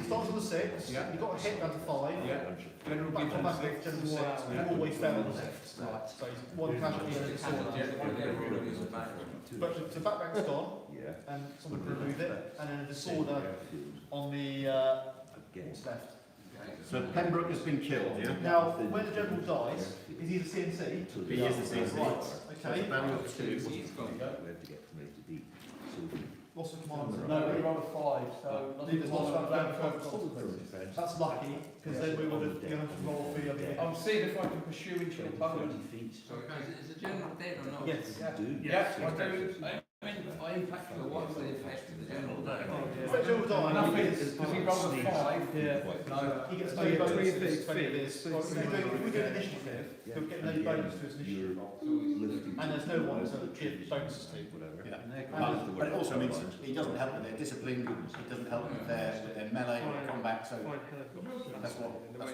starts on the 6. Yeah. You got a hit down to 5. Yeah. General Back gives on him back 6. general 6. You always fell on the 6. So he's 1 casualty and a disorder. But the back rank's gone, Yeah. and someone can remove it, and then a disorder on the Against. left. So Pembroke has been killed, yeah? Now, when the general dies, is he the CNC? He is the CNC. Right, So okay. it's a battle of 2. We had to get from A to B. So What's the command? No, we rolled a 5, so Leave it nothing lost down down for for That's lucky, because then we would have given to roll for the other. I'm seeing if I can pursue into the button. 20 feet. Is the general dead or not? Yes. Yeah. Do. Yeah, I do. I impact So what's the effect of the general dead? If the general dies, Nothing, because he rolled a 5. Yeah. No. he gets So no you got bonus 3 to his feet, 20 of his. so If we do initiative, he'll get no bonus to his initiative roll. And there's no one to give bonuses to. Whatever. Yeah. But it also means he doesn't help with their discipline, he doesn't help with their melee or combat, so Fine helicopter. that's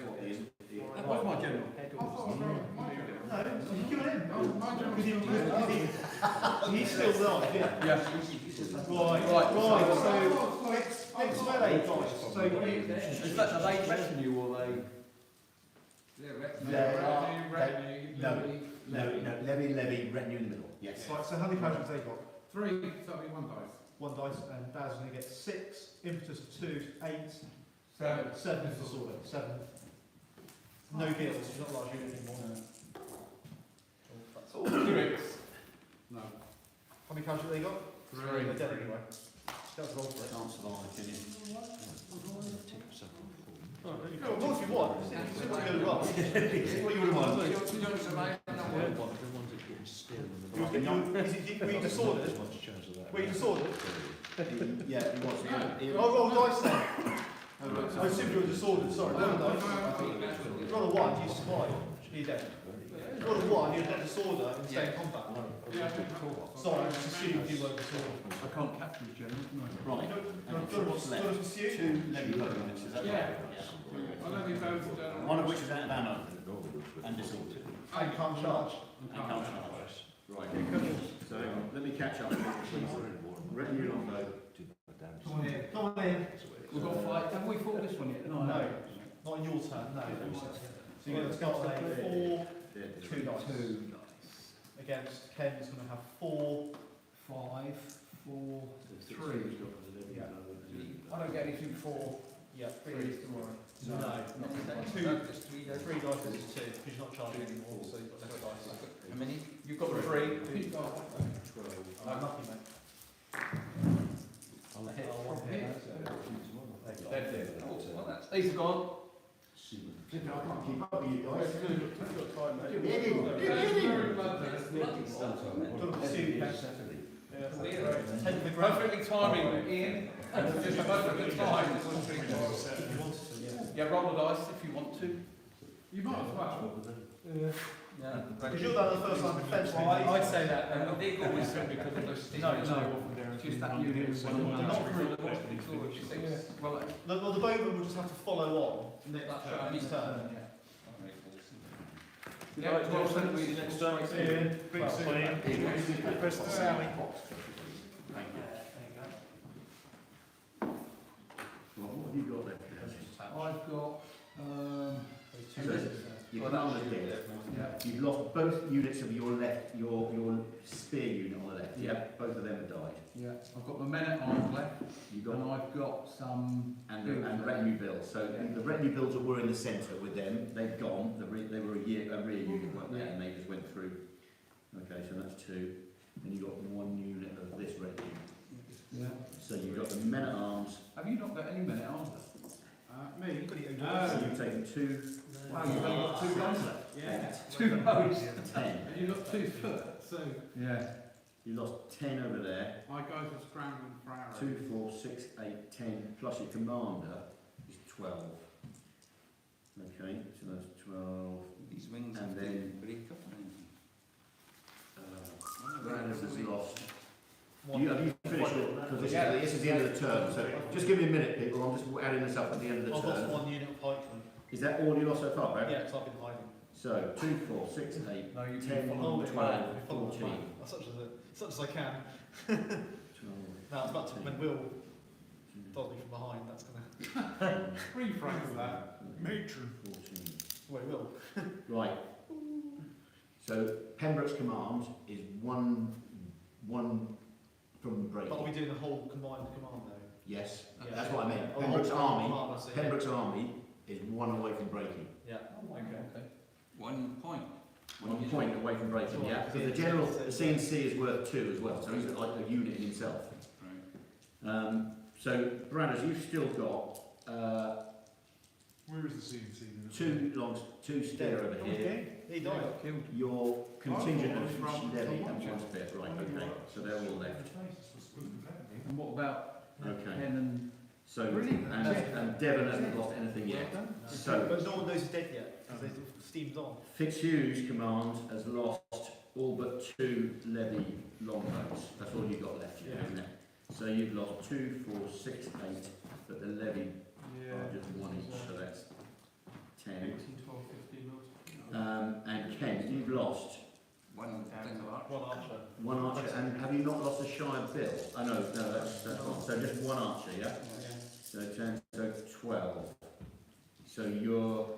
what he is. What's my general? No, you give it in. My general. Because he's still alive, yeah. Yeah. Right, so next melee dice. So Is that, are they retinue or they? Levy, retinue in the middle, yes. Right, so how many casualties they got? 3, that'll be 1 dice. 1 dice, and Daz going to get 6, impetus of 2, 8, 7. 7 is disorder, 7. No deals, you're not allowed to do anything more. That's all. 2 hits. No. How many casualties they got? 3. They're dead anyway. That's roll for it. Can't survive, can you? Go on, roll if you want. It's what you go well. It's what you would want. The ones that get still in the Were you disordered? What's the chance of that? Were you disordered? Yeah, he was. Oh, roll dice then. I assumed you were disordered, sorry. Roll dice. Roll a 1, you survive. You're dead. Roll a 1, you've got disorder and stay in combat. Sorry, I just assumed you were disordered. I can't capture the general, can I? Right, Do you and want what's to left? pursue? 2 levy bonus, is that right? Yeah. I love you, One of which is out of ammo and disordered. And can't charge. And can't charge. Right. So let me catch up. Revenue longbow. Come on in. Come on in. We've got five. Have we fought this one yet? No, not in your turn, no. So you're going to start with 4, 2 dice. Against Ken's going to have 4, 5, 4, 3. Yeah. I don't get anything for. Yeah, 3 is tomorrow. No, not 2. 3 dice is 2, because you're not charging anymore, so you've got less dice. How many? You've got 3. I'm lucky, mate. I'll hit I'll from hit. here. Dead there. Oh, well, that's, these are gone. I can't keep up with you guys. Perfectly timing, Ian. Just perfectly timed. Yeah, roll the dice if you want to. You might as well. Yeah. Because you're done the first line defence. Well, I'd say that. I think always said because of those just that unit was Well, the bowman will just have to follow on next turn. Yeah, 12 centimetres next turn. Big scene. Press the Sally. Thank you. Well, what have you got left? I've got, Your commander's dead. You've lost both units of your left, your spear unit on the left, yeah? Both of them have died. yeah, I've got the men at arms left, You've and got, I've got some. and retinue bills. So the retinue bills that were in the centre with them, they've gone. They were a rear unit, weren't they? And they just went through. Okay, so that's 2. And you've got 1 unit of this retinue. Yeah. So you've got the men at arms. Have you not got any men at arms left? Me? So you've taken 2. Wow, you've only got 2 guns left. Yeah. 2 bows. 10. And you got 2 foot, so Yeah. You lost 10 over there. my guys are scrambling for arrows. 2, 4, 6, 8, 10. Plus your commander is 12. Okay, so that's 12. These wings And have then- to break up. Randers has lost. Have you finished it? Because this is the end of the turn. So Yeah. just give me a minute, people. I'm just adding this up at the end of the I've lost turn. 1 unit of pikemen. Is that all you lost so far, Brad? Yeah, because I've been hiding. So 2, 4, 6, 8, No, you 10, Follow the 12, plan. Follow the 14. plan. Such as I can. 12. Now, it's about to, when Will does me from behind, that's going to... Rephrase that. Matron. 14. Well, he will. Right. So Pembroke's command is one from But are breaking. we doing the whole combined command, though? Yes, Yeah. that's what I mean. Oh, Pembroke's whole army. command, I see. Pembroke's army is 1 away from breaking. Yeah. Okay. 1 point. 1 point away from breaking. Sure. Yeah. Because the general, the CNC is worth 2 as well. So he's like a unit in himself. Right. So Branders, you've still got Where is the CNC then? 2 longs, 2 steer over here. He died. Your contingent of from levy one and 1 spear. Right. Okay. So they're all left. And what about Okay. Pen and... So Brilliant. and Devon hasn't lost anything yet. So But no one knows he's dead yet, because the steam's on. Fitzhugh's command has lost all but 2 levy longbows. That's all you've got left, isn't it? So you've lost 2, 4, 6, 8, but the levy are just 1 each, so that's 10. 18, 12, 15 knots. And Ken, you've lost 1 thing of arch. 1 archer. 1 archer, and have you not lost a shy bill? Oh no, that's not. So just 1 archer, yeah? So 10, so 12. So you're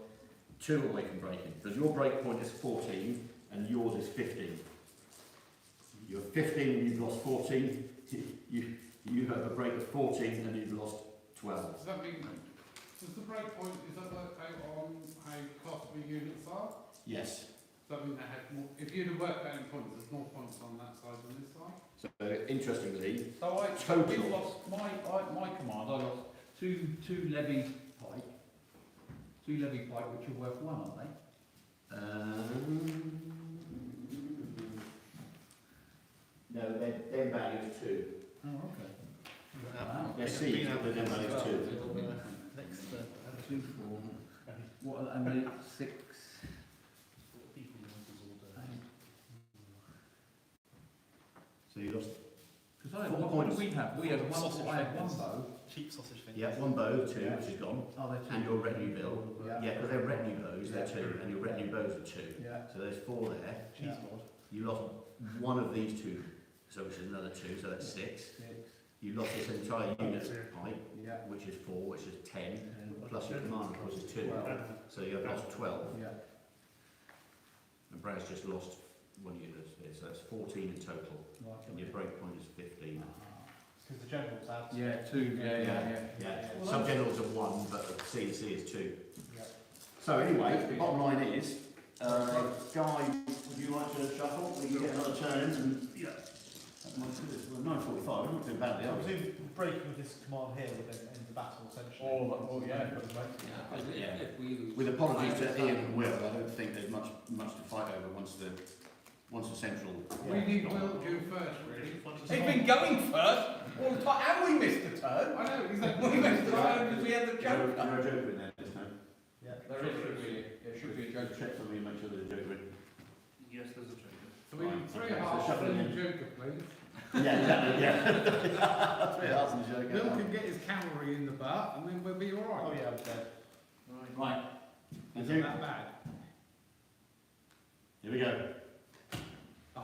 2 away from breaking, because your break point is 14 and yours is 15. You're 15 and you've lost 14. You have a break of 14 and you've lost 12. Does that mean, does the break point, is that worked out on how costly units are? Yes. Does that mean they had more, if you'd have worked out in points, there's more points on that side than this side? So interestingly, So Total. we've lost my command, I lost two levy pike. 2 levy pike, which are worth 1, aren't they? no, their value is 2. Oh, okay. Their siege, but their value is 2. Next, 2, 4. What, and then 6. So you lost Because Four what points. did we have? We had 1, I had 1 bow, cheap sausage things. Yeah, one bow, two, which is gone, Oh, they're and your retinue bill. Yeah. Yeah, because they're retinue bows, they're two, and your retinue bows are two. Yeah. So there's four there. Cheese board. You lost one of these two, so which is another two, so that's six. You lost this entire unit of pipe, Yeah. which is four, which is 10, plus your command, which is 2. So you've lost 12. Yeah. And Brad's just lost one unit of space, so that's 14 in total. Right. And your break point is 15. Because the general's out. Yeah, two, Yeah. Some generals are 1, but the C&C is 2. Yeah. So anyway, the bottom line is, Guy, would you like to shuffle? We can get another turn in and... Yeah. That might do it. Well, 9:45, we're not doing badly, I are we? presume breaking with this command here would then end the battle essentially. Oh, yeah. Yeah. With apologies to Ian and Will, I don't think there's much to fight over once the central... We need Will to do first, really. He's been going first all the time, and we missed a turn. I know, he's like, We missed a turn because we had the Is there joke. a joker in there this time? Yeah. There should be a joke. Check for me and make sure there's a joker in. Yes, there's a joker. so we need three Okay, so hearts shuffle and a in. joker, please. Yeah, exactly, yeah. 3 hearts and a joker. Will can get his cavalry in the butt, and then we'll be all right. Oh yeah, I'm dead. Right. Thank Isn't you. that bad? Here we go.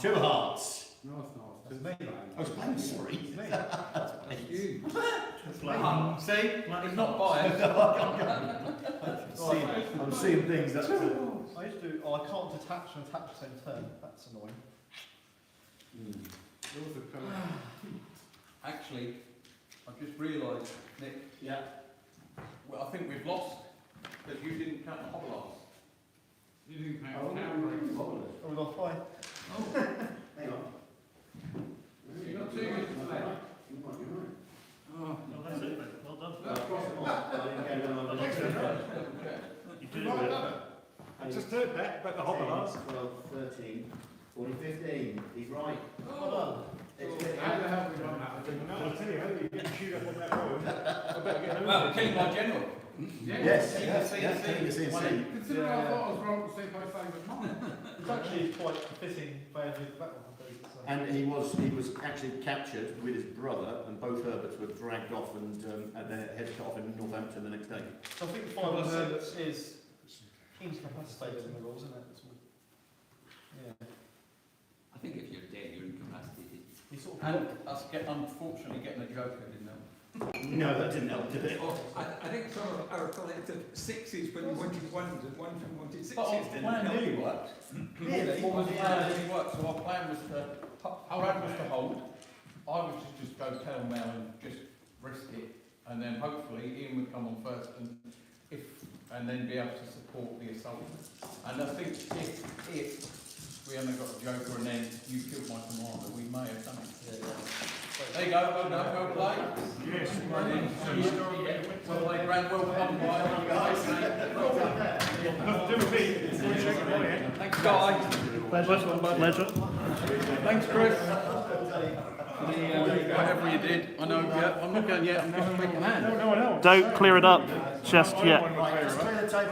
2 hearts. No, it's not. That's It's me. bad. I was playing, sorry. It's me. That's you. See, he's not biased. I'm seeing things that... I used to do, I can't detach and attach at the same turn. That's annoying. Yours are colour. Actually, I've just realised, Nick, Yeah. well, I think we've lost because you didn't count the hobolars. You didn't have Oh, cavalry. Oh, we lost by. Hang on. You got 2 units left. You might be right. Oh. Well, that's it, mate. Well done. I've crossed them off. I didn't get them on the next one. You You did might have it. done it. I just heard that about the hobolars. 12, 13, 14, 15. He's right. Well done. It's How the hell we won that? I don't No, know. I'll tell you, how do you get to shoot up on that road? I better get over Well, it. killing my general. Yes, Yeah, yes, yeah, yes, yeah. the CNC. Consider I thought I was wrong to say by saying that mine. It's actually quite a fitting way of doing the battle. And he was actually captured with his brother, and both Herberts were dragged off and their heads cut off in Northampton the next day. So I think 5 or 6 is incapacitated in the rules, isn't it? Yeah. I think if you're dead, you're incapacitated. You sort of And us unfortunately getting a joker, didn't help. No, that didn't help, did it? Oh, I think some of our collective sixes when we wanted ones and ones when we wanted sixes But our didn't plan help. really worked. Really? What was the plan really worked? So our plan was to, Brad was to hold. I was to just go pell-mell and just risk it. And then hopefully Ian would come on first and then be able to support the assault. And I think if we hadn't got a joker and then you killed my commander, we may have done it. There you go, well done, well played. Yes, Well played, Brad, well done by you guys. nothing to do with me. It's going to shake my hand. Thanks, guys. Pleasure. Thanks, Chris. Whatever you did, I know, yeah, I'm not going yet, I'm never making a hand. No, I know. Don't clear it up just yet. Right, just clear the table.